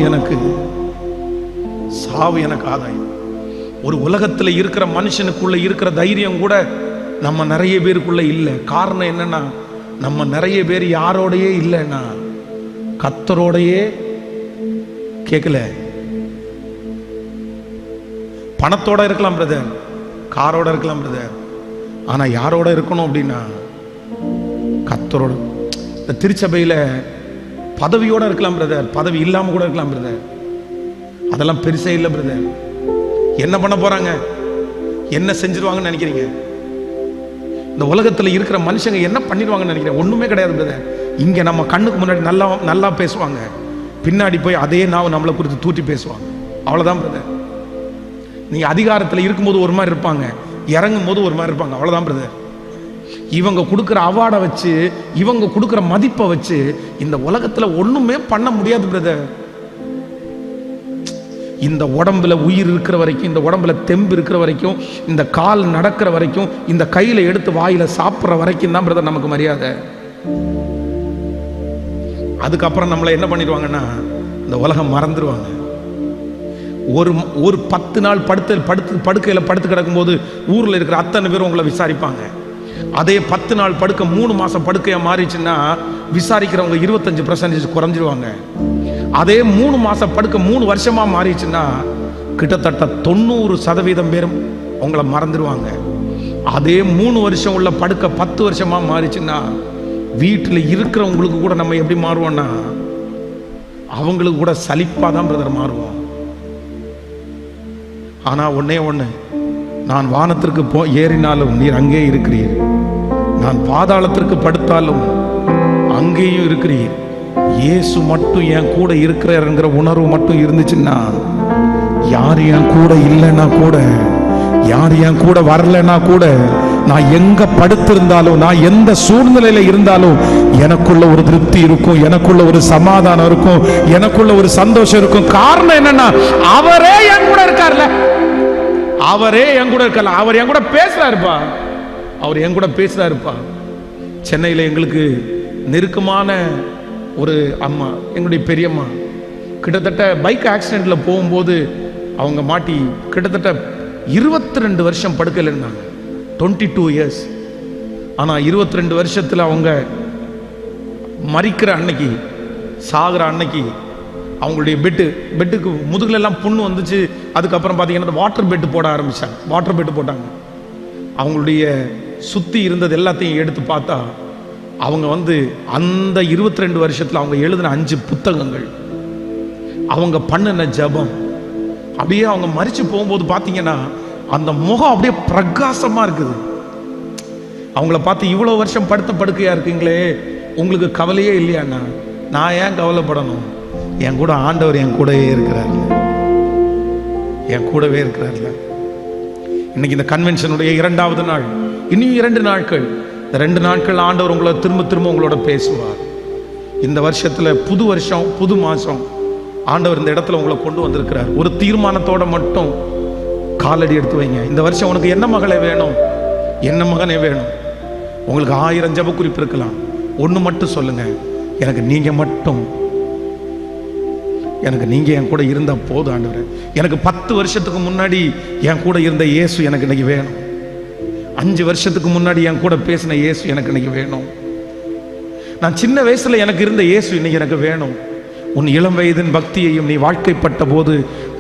எனக்கு ஆதாயம். ஒரு உலகத்துல இருக்கிற மனுஷனுக்குள்ள இருக்கிற தைரியம் கூட நம்ம நிறைய பேருக்குள்ள இல்லை. காரணம் என்னன்னா, நம்ம நிறைய பேர் யாரோடையே இல்லைன்னா கர்த்தரோடையே. கேட்கல, பணத்தோட இருக்கலாம் பிரதர், காரோட இருக்கலாம் பிரதர், ஆனா யாரோட இருக்கணும் அப்படின்னா கர்த்தரோட. இந்த திருச்சபையில பதவியோட இருக்கலாம் பிரதர், பதவி இல்லாம கூட இருக்கலாம் பிரதர், அதெல்லாம் பெருசே இல்லை பிரதர். என்ன பண்ண போறாங்க, என்ன செஞ்சிருவாங்கன்னு நினைக்கிறீங்க? இந்த உலகத்துல இருக்கிற மனுஷங்க என்ன பண்ணிடுவாங்கன்னு நினைக்கிறேன்? ஒண்ணுமே கிடையாது பிரதர். இங்க நம்ம கண்ணுக்கு முன்னாடி நல்லா பேசுவாங்க, பின்னாடி போய் அதே நாவு நம்மளை குறித்து தூட்டி பேசுவாங்க. அவ்வளவுதான் பிரதர். நீங்க அதிகாரத்துல இருக்கும்போது ஒரு மாதிரி இருப்பாங்க, இறங்கும் போது ஒரு மாதிரி இருப்பாங்க, அவ்வளவுதான் பிரதர். இவங்க கொடுக்குற அவார்டை வச்சு, இவங்க கொடுக்குற மதிப்பை வச்சு இந்த உலகத்துல ஒண்ணுமே பண்ண முடியாது பிரதர். இந்த உடம்புல உயிர் இருக்கிற வரைக்கும், இந்த உடம்புல தெம்பு இருக்கிற வரைக்கும், இந்த கால் நடக்கிற வரைக்கும், இந்த கையில எடுத்து வாயில சாப்பிட்ற வரைக்கும் தான் பிரதர் நமக்கு மரியாதை. அதுக்கப்புறம் நம்மளை என்ன பண்ணிடுவாங்கன்னா இந்த உலகம் மறந்துடுவாங்க. ஒரு 10 நாள் படுக்கையில படுத்து கிடக்கும்போது ஊர்ல இருக்கிற அத்தனை பேரும் உங்களை விசாரிப்பாங்க. அதே 10 நாள் படுக்க 3 மாசம் படுக்கையா மாறிச்சுன்னா விசாரிக்கிறவங்க 25% குறைஞ்சிருவாங்க. அதே 3 மாசம் படுக்க 3 வருஷமா மாறிச்சுன்னா கிட்டத்தட்ட 90% பேரும் உங்களை மறந்துடுவாங்க. அதே 3 வருஷம் உள்ள படுக்க 10 வருஷமா மாறிச்சுன்னா வீட்டில் இருக்கிறவங்களுக்கு கூட நம்ம எப்படி மாறுவோம்னா அவங்களுக்கு கூட சலிப்பா தான் பிரதர் மாறுவோம். ஆனா ஒன்னே ஒண்ணு, நான் வானத்திற்கு ஏறினாலும் நீர் அங்கே இருக்கிறீர், நான் பாதாளத்திற்கு படுத்தாலும் அங்கேயும் இருக்கிறீர். இயேசு மட்டும் என் கூட இருக்கிறாருங்கிற உணர்வு மட்டும் இருந்துச்சுன்னா, யார் என் கூட இல்லைன்னா கூட, யார் என் கூட வரலைன்னா கூட, நான் எங்க படுத்திருந்தாலும், நான் எந்த சூழ்நிலையில இருந்தாலும் எனக்குள்ள ஒரு திருப்தி இருக்கும், எனக்குள்ள ஒரு சமாதானம் இருக்கும், எனக்குள்ள ஒரு சந்தோஷம் இருக்கும். காரணம் என்னன்னா அவரே என் கூட இருக்கார்ல, அவரே என் கூட இருக்கல, அவர் என் கூட பேசுறாருப்பா, அவர் என் கூட பேசுறாருப்பா. சென்னையில எங்களுக்கு நெருக்கமான ஒரு அம்மா, எங்களுடைய பெரியம்மா, கிட்டத்தட்ட பைக் ஆக்சிடென்ட்ல போகும்போது அவங்க மாட்டி கிட்டத்தட்ட 22 வருஷம் படுக்கையில் இருந்தாங்க. 22 இயர்ஸ். ஆனா 22 வருஷத்துல அவங்க மரிக்கிற அன்னைக்கு, சாகிற அன்னைக்கு அவங்களுடைய பெட்டுக்கு முதுகுல எல்லாம் புண்ணு வந்துச்சு. அதுக்கப்புறம் பார்த்தீங்கன்னா வாட்டர் பெட்டு போட ஆரம்பிச்சாங்க. வாட்டர் பெட்டு போட்டாங்க. அவங்களுடைய சுத்தி இருந்தது எல்லாத்தையும் எடுத்து பார்த்தா அவங்க அந்த 22 வருஷத்துல அவங்க எழுதின 5 புத்தகங்கள், அவங்க பண்ணின ஜபம், அப்படியே அவங்க மரிச்சு போகும்போது பார்த்தீங்கன்னா அந்த முகம் அப்படியே பிரகாசமா இருக்குது. அவங்கள பார்த்து இவ்வளவு வருஷம் படுத்த படுக்கையா இருக்கீங்களே, உங்களுக்கு கவலையே இல்லையாண்ணா? நான் ஏன் கவலைப்படணும்? என் கூட ஆண்டவர் என் கூடவே இருக்கிறார்ல, என் கூடவே இருக்கிறார்ல. இன்னைக்கு இந்த கன்வென்ஷனுடைய 2வது நாள், இன்னும் 2 நாட்கள், இந்த 2 நாட்கள் ஆண்டவர் உங்களை திரும்ப திரும்ப உங்களோட பேசுவார். இந்த வருஷத்துல புது வருஷம், புது மாசம் ஆண்டவர் இந்த இடத்துல உங்களை கொண்டு வந்திருக்கிறார். ஒரு தீர்மானத்தோட மட்டும் காலடி எடுத்து வைங்க. இந்த வருஷம் உனக்கு என்ன மகளே வேணும், என்ன மகனே வேணும்? உங்களுக்கு 1000 ஜெப குறிப்பு இருக்கலாம். ஒன்று மட்டும் சொல்லுங்க, எனக்கு நீங்க மட்டும், எனக்கு நீங்க என் கூட இருந்தா போதும் ஆண்டவரே. எனக்கு 10 வருஷத்துக்கு முன்னாடி என் கூட இருந்த இயேசு எனக்கு இன்னைக்கு வேணும். 5 வருஷத்துக்கு முன்னாடி என் கூட பேசின இயேசு எனக்கு இன்னைக்கு வேணும். நான் சின்ன வயசுல எனக்கு இருந்த இயேசு இன்னைக்கு எனக்கு வேணும். உன் இளம் வயதின் பக்தியையும் நீ வாழ்க்கைப்பட்ட போது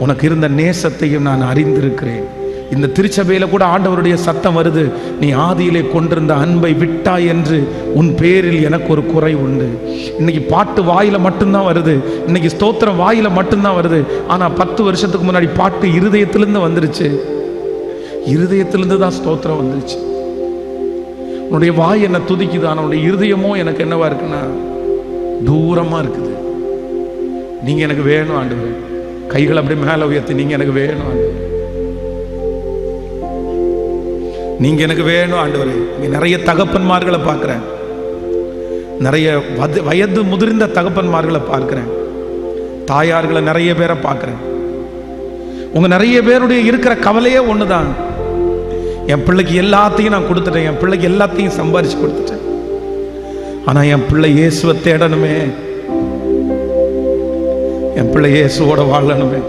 உனக்கு இருந்த நேசத்தையும் நான் அறிந்திருக்கிறேன். இந்த திருச்சபையில கூட ஆண்டவருடைய சத்தம் வருது, நீ ஆதியிலே கொண்டிருந்த அன்பை விட்டாய் என்று உன் பேரில் எனக்கு ஒரு குறை உண்டு. இன்னைக்கு பாட்டு வாயில மட்டும்தான் வருது, இன்னைக்கு ஸ்தோத்திரம் வாயில மட்டும்தான் வருது. ஆனா 10 வருஷத்துக்கு முன்னாடி பாட்டு இருதயத்திலிருந்து வந்துருச்சு, இருதயத்திலிருந்து தான் ஸ்தோத்திரம் வந்துருச்சு. உன்னுடைய வாய் என்ன துதிக்குது, ஆனா உன்னுடைய இருதயமோ எனக்கு என்னவா இருக்குன்னா தூரமா இருக்குது. நீங்க எனக்கு வேணும் ஆண்டவரே. கைகள் அப்படியே மேல உயர்த்தி, நீங்க எனக்கு வேணும் ஆண்டவரே, நீங்க எனக்கு வேணும் ஆண்டவரே. இங்க நிறைய தகப்பன்மார்களை பார்க்கிறேன், நிறைய வயது முதிர்ந்த தகப்பன்மார்களை பார்க்கிறேன், தாயார்களை நிறைய பேரை பார்க்கிறேன். உங்க நிறைய பேருடைய இருக்கிற கவலையே ஒண்ணுதான், என் பிள்ளைக்கு எல்லாத்தையும் நான் கொடுத்துட்டேன், என் பிள்ளைக்கு எல்லாத்தையும் சம்பாரிச்சு கொடுத்துட்டேன், ஆனா என் பிள்ளை இயேசுவை தேடணுமே, என் பிள்ளை இயேசுவோட வாழணுமே.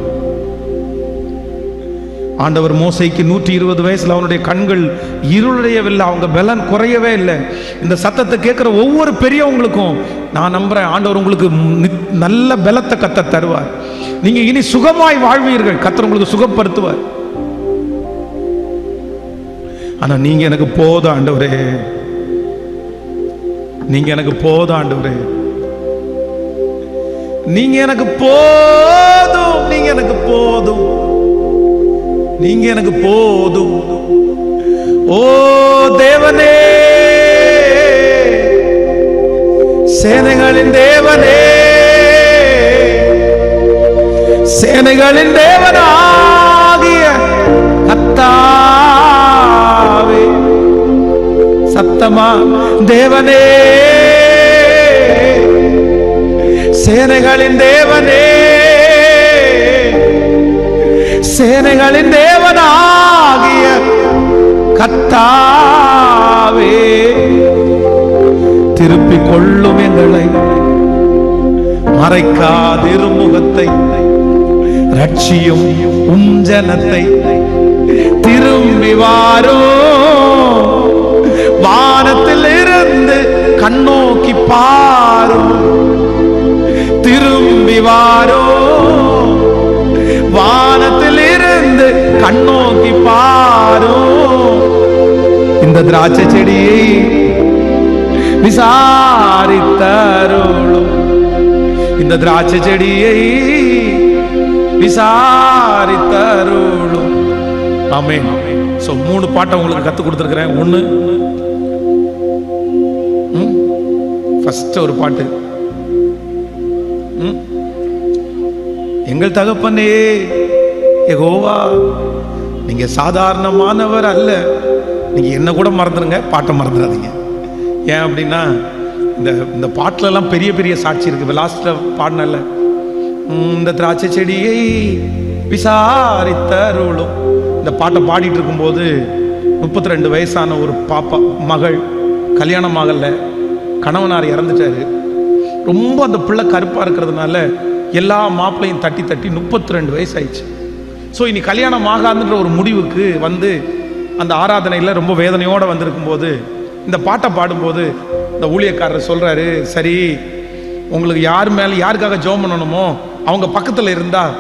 ஆண்டவர் மோசைக்கு 120 வயசுல அவனுடைய கண்கள் இருளடையவில்லை, அவங்க பலன் குறையவே இல்லை. இந்த சத்தத்தை கேட்கிற ஒவ்வொரு பெரியவங்களுக்கும் நான் நம்புறேன், ஆண்டவர் உங்களுக்கு நல்ல பலத்தை கத்த தருவார். நீங்க இனி சுகமாய் வாழ்வீர்கள், கர்த்தர் உங்களுக்கு சுகப்படுத்துவார். ஆனா நீங்க எனக்கு போதும் ஆண்டவரே, நீங்க எனக்கு போதும் ஆண்டவரே, நீங்க எனக்கு போதும், நீங்க எனக்கு போதும், நீங்க எனக்கு போதும். ஓ தேவனே, சேனைகளின் தேவனே, சேனைகளின் தேவனாகிய கர்த்தாவே, சத்தமா தேவனே, சேனைகளின் தேவனே, சேனைகளின் தேவனாகிய கர்த்தாவே, திருப்பிக் கொள்ளும் எங்களை, மறைக்காதிரும் முகத்தை, ரட்சியும் உம் ஜனத்தை, திரும்பி வாரோ, வானத்தில் இருந்து கண்ணோக்கி பாரோ, திரும்பி வாரோ, வானத்தில் இருந்து கண்ணோக்கி பாரோ. இந்த திராட்சை செடியை விசாரித்தருளும், இந்த திராட்சை செடியை விசாரித்தருளும். ஆமென். சோ 3 பாட்டை உங்களுக்கு கத்து கொடுத்திருக்கிறேன். ஒண்ணு, ஃபர்ஸ்ட் ஒரு பாட்டு, எங்கள் தகப்பனே யெகோவா, நீங்க சாதாரணமானவர் அல்ல. நீங்க என்ன கூட மறந்துடுங்க, பாட்டை மறந்துடாதீங்க. ஏன் அப்படின்னா இந்த பாட்டுல எல்லாம் பெரிய பெரிய சாட்சி இருக்கு. லாஸ்ட்ல பாடினல, இந்த திராட்சை செடியை விசாரித்தருளும். இந்த பாட்டை பாடிட்டு இருக்கும்போது 32 வயசான ஒரு பாப்பா மகள், கல்யாணம் ஆகல, கணவனார் இறந்துட்டாரு. ரொம்ப அந்த பிள்ளை கருப்பா இருக்கிறதுனால எல்லா மாப்பிள்ளையும் தட்டி தட்டி 32 வயசு ஆயிடுச்சு. ஸோ இனி கல்யாணம் ஆகாதுன்ற ஒரு முடிவுக்கு வந்து அந்த ஆராதனையில் ரொம்ப வேதனையோடு வந்திருக்கும் போது இந்த பாட்டை பாடும்போது இந்த ஊழியக்காரர் சொல்கிறாரு, சரி உங்களுக்கு யார் மேலே யாருக்காக ஜெபம் பண்ணணுமோ அவங்க பக்கத்தில் இருந்தால்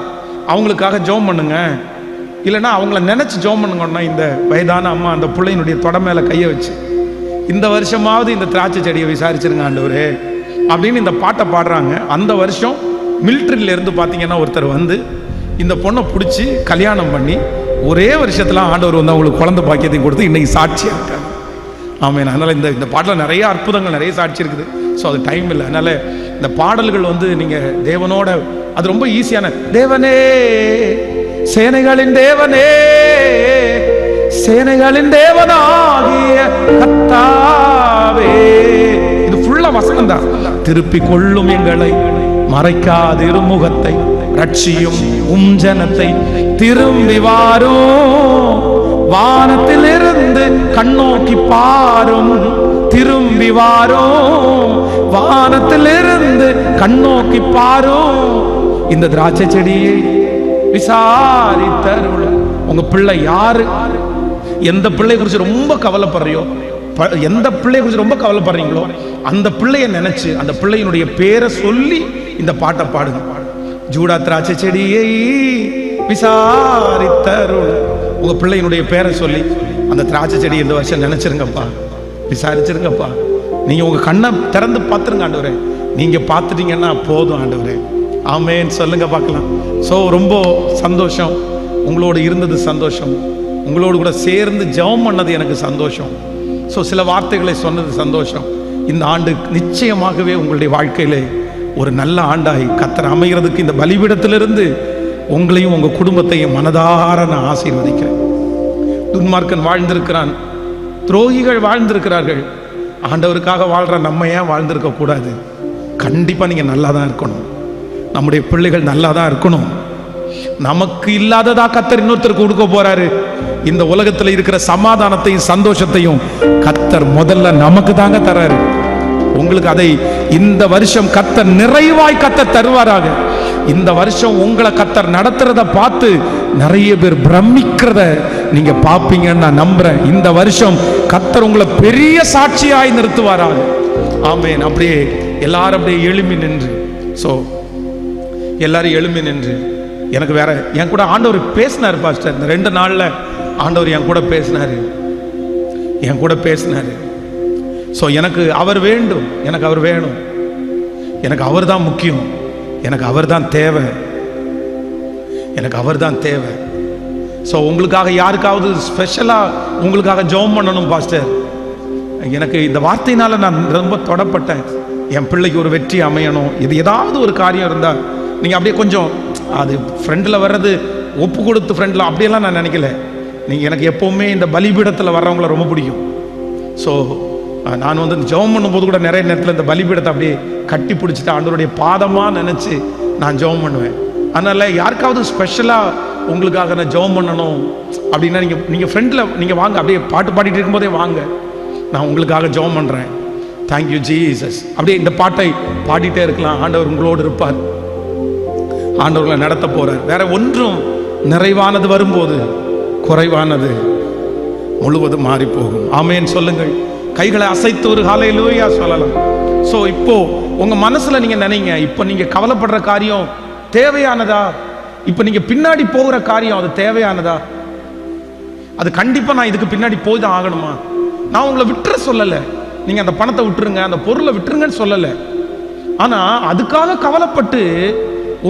அவங்களுக்காக ஜெபம் பண்ணுங்க, இல்லைன்னா அவங்கள நினச்சி ஜெபம் பண்ணுங்கன்னா இந்த வயதான அம்மா அந்த பிள்ளையினுடைய தொட மேலே கையை வச்சு இந்த வருஷமாவது இந்த திராட்சை செடியை விசாரிச்சிருங்க ஆண்டவரே அப்படின்னு இந்த பாட்டை பாடுறாங்க. அந்த வருஷம் மிலிட்ரியிலேருந்து பார்த்தீங்கன்னா ஒருத்தர் வந்து இந்த பொண்ணை பிடிச்சி கல்யாணம் பண்ணி ஒரே வருஷத்துல ஆண்டவர் வந்து அவங்களுக்கு குழந்தை பாக்கியத்தையும் கொடுத்து இன்னைக்கு சாட்சியாக இருக்காங்க. ஆமென். அதனால் இந்த பாட்டில் நிறைய அற்புதங்கள், நிறைய சாட்சி இருக்குது. ஸோ அது டைம் இல்லை. அதனால் இந்த பாடல்கள் வந்து நீங்கள் தேவனோட அது ரொம்ப ஈஸியான, தேவனே சேனைகளின் தேவனே, சேனைகளின் தேவனாகிய கர்த்தாவே, இது ஃபுல்லா வசனம் தான். திருப்பிக் கொள்ளும் எங்களை, மறைக்காதிரும் முகத்தை, ரட்சியும் உம் ஜனத்தை, திரும்பி வாரும், வானத்தில் இருந்து கண்ணோக்கி பாரும், திரும்பி வாரும், வானத்தில் இருந்து கண்ணோக்கி பாரும். இந்த திராட்சை செடியை விசாரித்தருளும். உங்க பிள்ளை யாரு, எந்த பிள்ளை குறித்து ரொம்ப கவலைப்படுறியோ, எந்த பிள்ளையை குறித்து ரொம்ப கவலைப்படுறீங்களோ அந்த பிள்ளைய நினைச்சு அந்த பிள்ளையினுடைய பேரை சொல்லி இந்த பாட்டை பாடுங்க. ஜூடா திராட்சை செடியை விசாரித்தருளும். உங்க பிள்ளையினுடைய பேரை சொல்லி அந்த திராட்சை செடி இந்த வருஷம் நினைச்சிருங்கப்பா, விசாரிச்சிருங்கப்பா. நீங்க உங்க கண்ணை திறந்து பார்த்துருங்க ஆண்டவரே. நீங்க பார்த்துட்டீங்கன்னா போதும் ஆண்டவரே. ஆமென் சொல்லுங்க பார்க்கலாம். ஸோ ரொம்ப சந்தோஷம், உங்களோடு இருந்தது சந்தோஷம், உங்களோடு கூட சேர்ந்து ஜெபம் பண்ணது எனக்கு சந்தோஷம். ஸோ சில வார்த்தைகளை சொன்னது சந்தோஷம். இந்த ஆண்டு நிச்சயமாகவே உங்களுடைய வாழ்க்கையிலே ஒரு நல்ல ஆண்டாய் கர்த்தர் அமைகிறதுக்கு இந்த பலிபீடத்திலிருந்து உங்களையும் உங்கள் குடும்பத்தையும் மனதார நான் ஆசீர்வதிக்கிறேன். துன்மார்க்கன் வாழ்ந்திருக்கிறான், துரோகிகள் வாழ்ந்திருக்கிறார்கள். ஆண்டவருக்காக வாழ்கிற நம்ம ஏன் வாழ்ந்திருக்க கூடாது? கண்டிப்பாக நீங்கள் நல்லா தான் இருக்கணும், நம்முடைய பிள்ளைகள் நல்லா தான் இருக்கணும். நமக்கு இல்லாததா கர்த்தர் இன்னொருத்தருக்கு கொடுக்க போறாரு. இந்த உலகத்தில் இருக்கிற சமாதானத்தையும் சந்தோஷத்தையும் கர்த்தர் முதல்ல நமக்கு தாங்க தராரு. உங்களுக்கு அதை இந்த வருஷம் கர்த்தர் நிறைவாய் கர்த்தர் தருவாராக. இந்த வருஷம் உங்களை கர்த்தர் நடத்துறத பார்த்து நிறைய பேர் பிரமிக்கிறத நீங்க பாப்பீங்கன்னு நான் நம்புறேன். இந்த வருஷம் கர்த்தர் உங்களை பெரிய சாட்சியாய் நிறுத்துவாராக. ஆமென். அப்படியே எல்லாரும் அப்படியே எழும்பி நின்று, ஸோ எல்லாரும் எழும்பி நின்று, எனக்கு வேற என் கூட ஆண்டவர் பேசினார் பாஸ்டர். இந்த 2 நாள்ல ஆண்டவர் என் கூட பேசினாரு. ஸோ எனக்கு அவர் வேண்டும், எனக்கு அவர் வேணும், எனக்கு அவர் தான் முக்கியம், எனக்கு அவர் தான் தேவை, எனக்கு அவர் தான் தேவை. ஸோ உங்களுக்காக யாருக்காவது ஸ்பெஷலாக உங்களுக்காக ஜெபம் பண்ணணும் பாஸ்டர். எனக்கு இந்த வார்த்தையினால நான் ரொம்ப தொடப்பட்டேன். என் பிள்ளைக்கு ஒரு வெற்றி அமையணும், இது ஏதாவது ஒரு காரியம் இருந்தால் நீங்கள் அப்படியே கொஞ்சம் அது ஃப்ரெண்டில் வர்றது ஒப்பு கொடுத்து ஃப்ரெண்டில் அப்படியெல்லாம் நான் நினைக்கல. நீங்கள் எனக்கு எப்போவுமே இந்த பலிபீடத்தில் வர்றவங்கள ரொம்ப பிடிக்கும். ஸோ நான் வந்து ஜெபம் பண்ணும்போது கூட நிறைய நேரத்தில் இந்த பலிபீடத்தை அப்படியே கட்டி பிடிச்சிட்டு ஆண்டவருடைய பாதமாக நினச்சி நான் ஜெபம் பண்ணுவேன். அதனால் யாருக்காவது ஸ்பெஷலாக உங்களுக்காக நான் ஜெபம் பண்ணணும் அப்படின்னா நீங்கள் ஃப்ரெண்டில் நீங்கள் வாங்க, அப்படியே பாட்டு பாடிட்டு இருக்கும்போதே வாங்க, நான் உங்களுக்காக ஜெபம் பண்ணுறேன். Thank you Jesus. அப்படியே இந்த பாட்டை பாடிட்டே இருக்கலாம். ஆண்டவர் உங்களோடு இருப்பார். ஆண்டவர்களை நடத்த போறார். வேற ஒன்றும் நிறைவானது வரும்போது குறைவானது முழுவதும் மாறி போகும். ஆமேன் சொல்லுங்கள். கைகளை அசைத்து ஒரு ஹல்லேலூயா சொல்லலாம். ஸோ இப்போ உங்க மனசுல நீங்க நினைங்க, இப்போ நீங்க கவலைப்படுற காரியம் தேவையானதா? இப்போ நீங்க பின்னாடி போகிற காரியம் அது தேவையானதா? அது கண்டிப்பா நான் இதுக்கு பின்னாடி போய் தான் ஆகணுமா? நான் உங்களை விட்டுற சொல்லலை, நீங்க அந்த பணத்தை விட்டுருங்க, அந்த பொருளை விட்டுருங்கன்னு சொல்லலை. ஆனா அதுக்காக கவலைப்பட்டு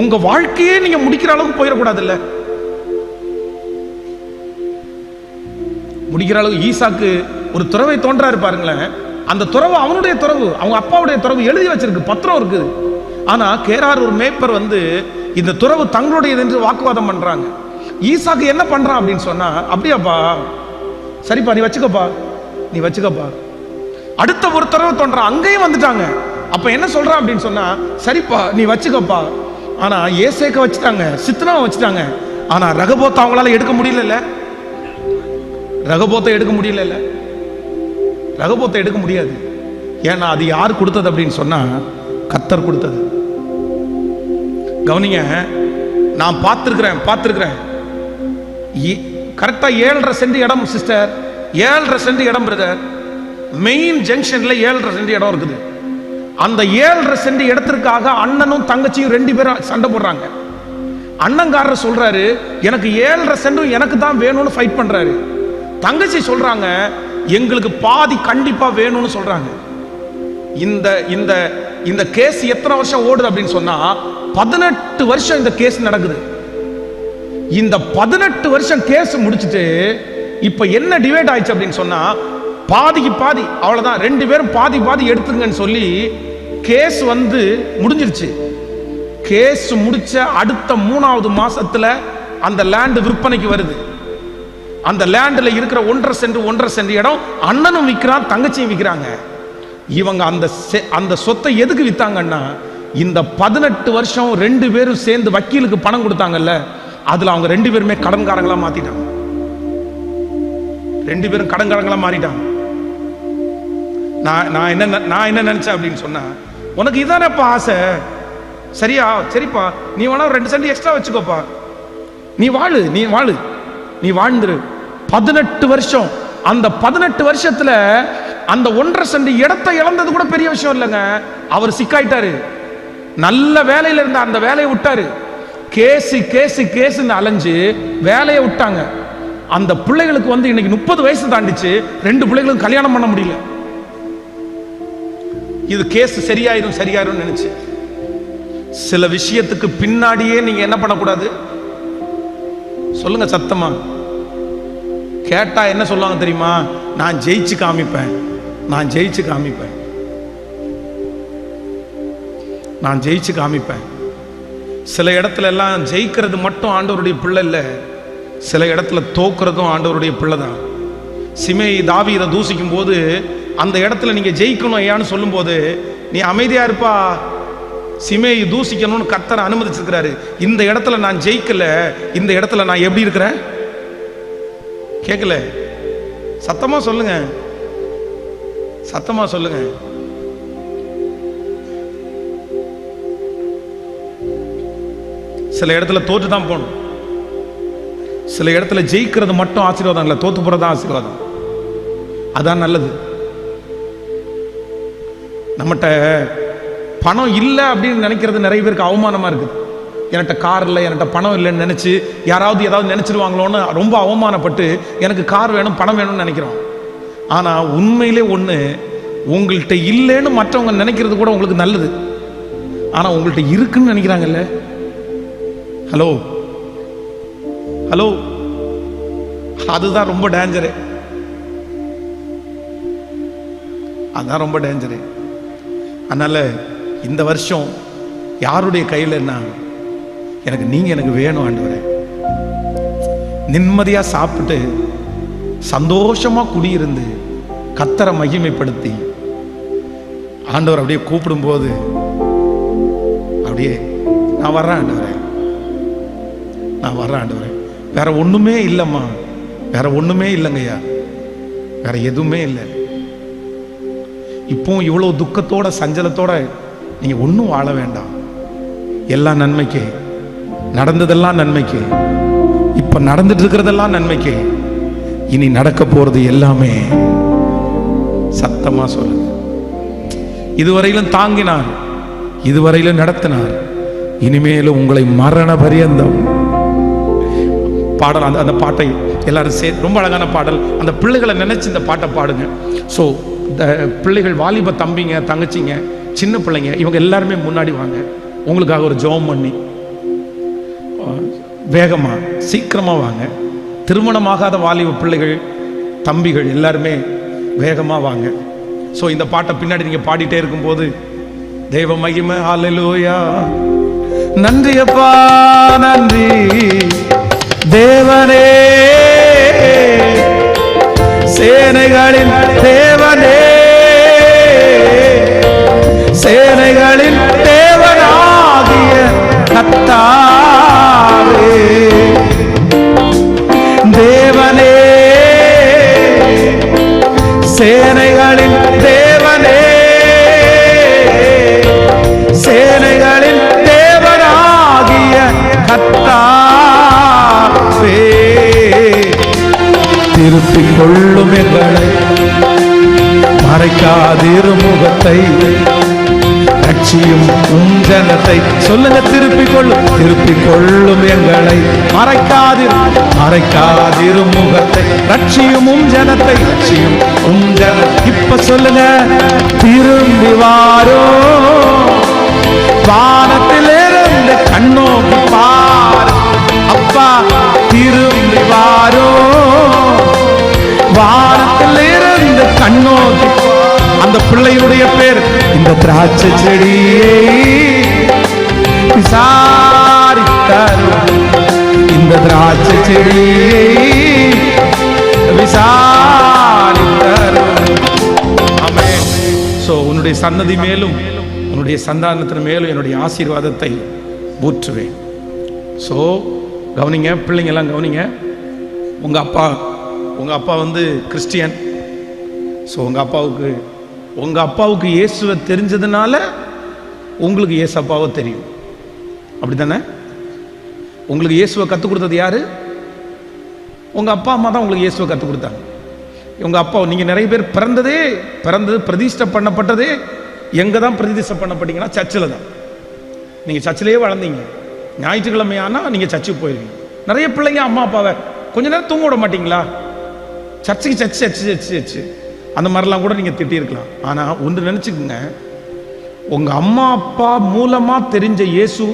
உங்க வாழ்க்கையே நீங்க முடிக்கிற அளவுக்கு போயிடக்கூடாது. இல்ல முடிக்கிற அளவுக்கு ஈசாக்கு ஒரு துறவை தோன்றாரு பாருங்களேன். அந்த துறவு அவனுடைய துறவு, அவங்க அப்பாவுடைய துறவு எழுதி வச்சிருக்கு, பத்திரம் இருக்குது. ஆனா கேரார் ஒரு மேய்ப்பர் வந்து இந்த துறவு தங்களுடையது என்று வாக்குவாதம் பண்றாங்க. ஈசாக்கு என்ன பண்றான் அப்படின்னு சொன்னா, அப்படியாப்பா, சரிப்பா, நீ வச்சுக்கப்பா, நீ வச்சுக்கப்பா. அடுத்த ஒரு துறவு தோன்றான், அங்கேயும் வந்துட்டாங்க. அப்ப என்ன சொல்றான் அப்படின்னு சொன்னா, சரிப்பா நீ வச்சுக்கப்பா. ஆனா ஏசேக்க வச்சுட்டாங்க, சித்னாவை வச்சுட்டாங்க. ஆனா ரகபோத்தை அவங்களால எடுக்க முடியல. ரகபோத்தை எடுக்க முடியல. ரகபோத்தை எடுக்க முடியாது. ஏன்னா அது யார் கொடுத்தது அப்படின்னு சொன்னா, கர்த்தர் கொடுத்தது. கவனிங்க, நான் பார்த்திருக்கிறேன். கரெக்டா 7.5 சென்ட் இடம் சிஸ்டர், 7.5 சென்ட் இடம் பிரதர். மெயின் ஜங்ஷன்ல 7.5 சென்ட் இடம் இருக்குது. அந்த 7.5 சென்ட் இடத்திற்காக அண்ணனும் தங்கச்சியும் 2 பேரும் சண்டை போடுறாங்க. அண்ணங்காரர் சொல்றாரு, எனக்கு 7.5 சென்டும் எனக்கு தான் வேணும்னு ஃபைட் பண்றாரு. தங்கச்சி சொல்றாங்க, எங்களுக்கு பாதி கண்டிப்பா வேணும்னு சொல்றாங்க. இந்த இந்த இந்த கேஸ் எத்தனை வருஷம் ஓடுது அப்படின்னு சொன்னா, 18 வருஷம் இந்த கேஸ் நடக்குது. இந்த 18 வருஷம் கேஸ் முடிச்சுட்டு இப்ப என்ன டிவைட் ஆயிடுச்சு அப்படின்னு சொன்னா, பாதிக்கு பாதி, அவ்வளவுதான். 2 பேரும் பாதி பாதி எடுத்துங்கன்னு சொல்லி கேஸ் வந்து முடிஞ்சிருச்சு. கேஸ் முடிச்ச அடுத்த 3வது மாசத்துல அந்த லேண்ட் விற்பனைக்கு வருது. அந்த லேண்ட்ல இருக்கிற 1.5 சென்ட் இடம் அண்ணனும் விற்கிறான், தங்கச்சியும் விற்கிறாங்க. இவங்க அந்த சொத்தை எதுக்கு வித்தாங்கன்னா, இந்த 18 வருஷம் 2 பேரும் சேர்ந்து வக்கீலுக்கு பணம் கொடுத்தாங்கல்ல, அதுல அவங்க 2 பேருமே கடன்காரங்களா மாத்திட்டாங்க. 2 பேரும் கடன்காரங்களா மாறிட்டாங்க. நான் என்ன நினைச்சேன் அப்படின்னு சொன்னா, உனக்கு இதானப்பா ஆசை, சரியா, சரிப்பா, நீ வேணா 2 சென்ட் எக்ஸ்ட்ரா வச்சுக்கோப்பா, நீ வாழ்ந்துரு. 18 வருஷம், அந்த 18 வருஷத்துல அந்த 1.5 சென்ட் இடத்தை இழந்தது கூட பெரிய விஷயம் இல்லைங்க. அவர் சிக்காயிட்டாரு, நல்ல வேலையில இருந்த அந்த வேலையை விட்டாரு. கேஸ் அலைஞ்சு வேலையை விட்டாங்க. அந்த பிள்ளைகளுக்கு வந்து இன்னைக்கு 30 வயசு தாண்டிச்சு, 2 பிள்ளைகளுக்கு கல்யாணம் பண்ண முடியல. இது கேஸ் சரியாயிரும் நினைச்சு. சில விஷயத்துக்கு பின்னாடியே நீங்க என்ன பண்ணக்கூடாது சொல்லுங்க சத்தமா. கேட்டா என்ன சொல்லுவாங்க தெரியுமா? நான் ஜெயிச்சு காமிப்பேன். சில இடத்துல எல்லாம் ஜெயிக்கிறது மட்டும் ஆண்டவருடைய பிள்ளை இல்லை, சில இடத்துல தோக்குறதும் ஆண்டவருடைய பிள்ளை தான். சிமேயி தாவீதை தூசிக்கும் போது அந்த இடத்துல நீங்க ஜெயிக்கணும் ஐயான்னு சொல்லும் போது, நீ அமைதியா இருப்பா, சிமேயி தூசிக்கணும்னு கர்த்தர் அனுமதிச்சிருக்கிறாரு. இந்த இடத்துல நான் ஜெயிக்கல, இந்த இடத்துல நான் எப்படி இருக்கிறேன்? கேட்கல? சத்தமா சொல்லுங்க. சில இடத்துல தோற்று தான் போகணும். சில இடத்துல ஜெயிக்கிறது மட்டும் ஆசீர்வாதம் இல்லை, தோத்து போறதான் ஆசீர்வாதம். அதான் நல்லது. நம்மகிட்ட பணம் இல்லை அப்படின்னு நினைக்கிறது நிறைய பேருக்கு அவமானமா இருக்குது. என்கிட்ட கார் இல்லை, என்கிட்ட பணம் இல்லைன்னு நினைச்சு யாராவது ஏதாவது நினைச்சிருவாங்களோன்னு ரொம்ப அவமானப்பட்டு எனக்கு கார் வேணும், பணம் வேணும்னு நினைக்கிறோம். ஆனா உண்மையிலே ஒண்ணு, உங்கள்கிட்ட இல்லைன்னு மற்றவங்க நினைக்கிறது கூட உங்களுக்கு நல்லது. ஆனா உங்கள்கிட்ட இருக்குன்னு நினைக்கிறாங்கல்ல. ஹலோ, அதுதான் ரொம்ப டேஞ்சரு. அதனால இந்த வருஷம் யாருடைய கையில் என்ன, எனக்கு வேணும் ஆண்டவரே. நிம்மதியா சாப்பிட்டு சந்தோஷமா குடியிருந்து கர்த்தரை மகிமைப்படுத்தி ஆண்டவர் அப்படியே கூப்பிடும்போது அப்படியே நான் வர்றேன் ஆண்டவரே. வேற ஒண்ணுமே இல்லைம்மா, வேற ஒண்ணுமே இல்லைங்கய்யா, வேற எதுவுமே இல்லை. இப்போ இவ்வளவு துக்கத்தோட சஞ்சலத்தோட நீங்க ஒன்றும் வாழ வேண்டாம். எல்லாம் நன்மைக்கே, நடந்ததெல்லாம் நன்மைக்கே, இப்ப நடந்துட்டு இருக்கிறதெல்லாம் நன்மைக்கே, இனி நடக்க போறது எல்லாமே. சத்தமா சொல்லுங்க. இதுவரையிலும் தாங்கினார், இதுவரையிலும் நடத்தினார், இனிமேலும் உங்களை மரண பரியந்தம். பாடல், அந்த பாட்டை எல்லாரும் சேர்த்து, ரொம்ப அழகான பாடல். அந்த பிள்ளைகளை நினைச்சு இந்த பாட்டை பாடுங்க. ஸோ பிள்ளைகள், வாலிப தம்பிங்க, தங்கச்சிங்க, சின்ன பிள்ளைங்க, இவங்க எல்லாருமே முன்னாடி வாங்க. உங்களுக்காக ஒரு ஜெபம் பண்ணி வேகமா சீக்கிரமா வாங்க. திருமணமாகாத வாலிப பிள்ளைகள், தம்பிகள் எல்லாருமே வேகமா வாங்க. ஸோ இந்த பாட்டை பின்னாடி நீங்க பாடிட்டே இருக்கும்போது தேவ மகிமை. ஹல்லேலூயா. நன்றி அப்பா, நன்றி தேவனே, சேனைகளின் தேவனே, சேனைகளின் தேவனாகிய கர்த்தாவே, தேவனே, சேனைகளின் தேவனே, சேனைகளின் தேவனாகிய கர்த்தாவே, திருப்பிக் கொள்ளும் எங்களை, மறைக்காதிரு முகத்தை, ரட்சியும் உம் ஜனத்தை. சொல்லுங்க, திருப்பிக் கொள்ளும், திருப்பிக் கொள்ளும் எங்களை, மறைக்காதிரு முகத்தை, ரட்சியும் உம் ஜனத்தை, ரட்சியும் உம் ஜனத்தை. இப்ப சொல்லுங்க, திரும்பி வாரோ, வானத்திலிருந்து கண்ணோக்கி பார். அப்பா திரும்பி வாரோ, வானத்திலிருந்து கண்ணோக்கி. அந்த பிள்ளையுடைய பேர், இந்த திராட்சை செடியை விசாரித்தார், இந்த திராட்சை செடியை விசாரித்தார். ஆமென். சோ உன்னுடைய சன்னதி மேலும் உன்னுடைய சந்தானத்தின் மேலும் என்னுடைய ஆசீர்வாதத்தை ஊற்றுவேன். ஸோ கவனிங்க, பிள்ளைங்க எல்லாம் கவனிங்க. உங்க அப்பா வந்து கிறிஸ்டியன். ஸோ உங்க அப்பாவுக்கு இயேசுவை தெரிஞ்சதுனால உங்களுக்கு இயேசப்பாவை தெரியும். அப்படித்தானே? உங்களுக்கு இயேசுவை கற்றுக் கொடுத்தது யாரு? உங்க அப்பா அம்மா தான் உங்களுக்கு இயேசுவை கற்றுக் கொடுத்தாங்க. உங்க அப்பா, நீங்க நிறைய பேர் பிறந்தது பிரதிஷ்டை பண்ணப்பட்டதே எங்க தான் பிரதிஷ்டை பண்ணப்பட்டீங்கன்னா சர்ச்சில் தான். நீங்க சர்ச்சிலேயே வளர்ந்தீங்க. ஞாயிற்றுக்கிழமையானா நீங்க சர்ச்சுக்கு போயிருவீங்க. நிறைய பிள்ளைங்க அம்மா அப்பாவை கொஞ்ச நேரம் தூங்க விட மாட்டீங்களா? சர்ச்சுக்கு அந்த மாதிரிலாம் கூட நீங்க திட்டிருக்கலாம். ஆனா ஒன்று நினைச்சுக்குங்க, உங்க அம்மா அப்பா மூலமா தெரிஞ்ச இயேசு,